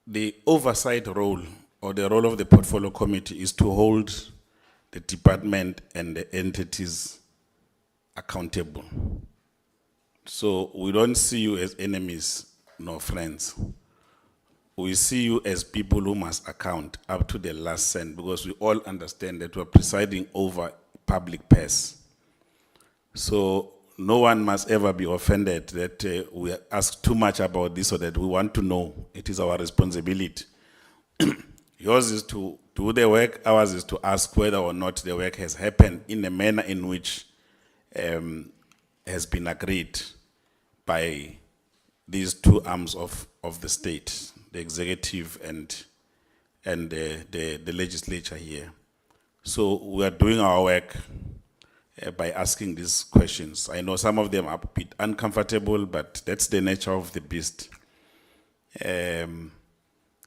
the oversight role, or the role of the portfolio committee, is to hold the department and the entities accountable. So we don't see you as enemies nor friends. We see you as people who must account up to the last cent, because we all understand that we're presiding over public purse. So no one must ever be offended that we ask too much about this, or that we want to know. It is our responsibility. Yours is to do the work, ours is to ask whether or not the work has happened in a manner in which has been agreed by these two arms of the state, the executive and the legislature here. So we are doing our work by asking these questions. I know some of them are a bit uncomfortable, but that's the nature of the beast.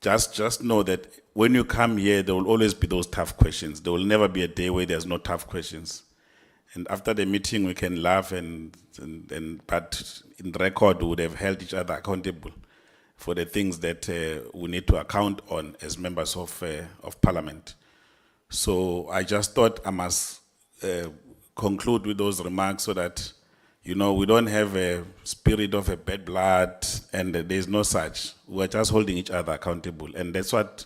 just know that when you come here, there will always be those tough questions. There will never be a day where there's no tough questions. And after the meeting, we can laugh but in record, we would have held each other accountable for the things that we need to account on as members of Parliament. So I just thought I must conclude with those remarks so that, you know, we don't have a spirit of a bad blood and there's no such. We're just holding each other accountable. And that's what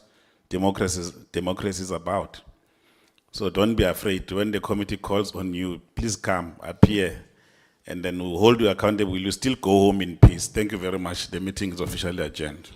democracy is about. So don't be afraid. When the committee calls on you, please come, appear, and then we'll hold you accountable. Will you still go home in peace? Thank you very much. The meeting is officially adjourned.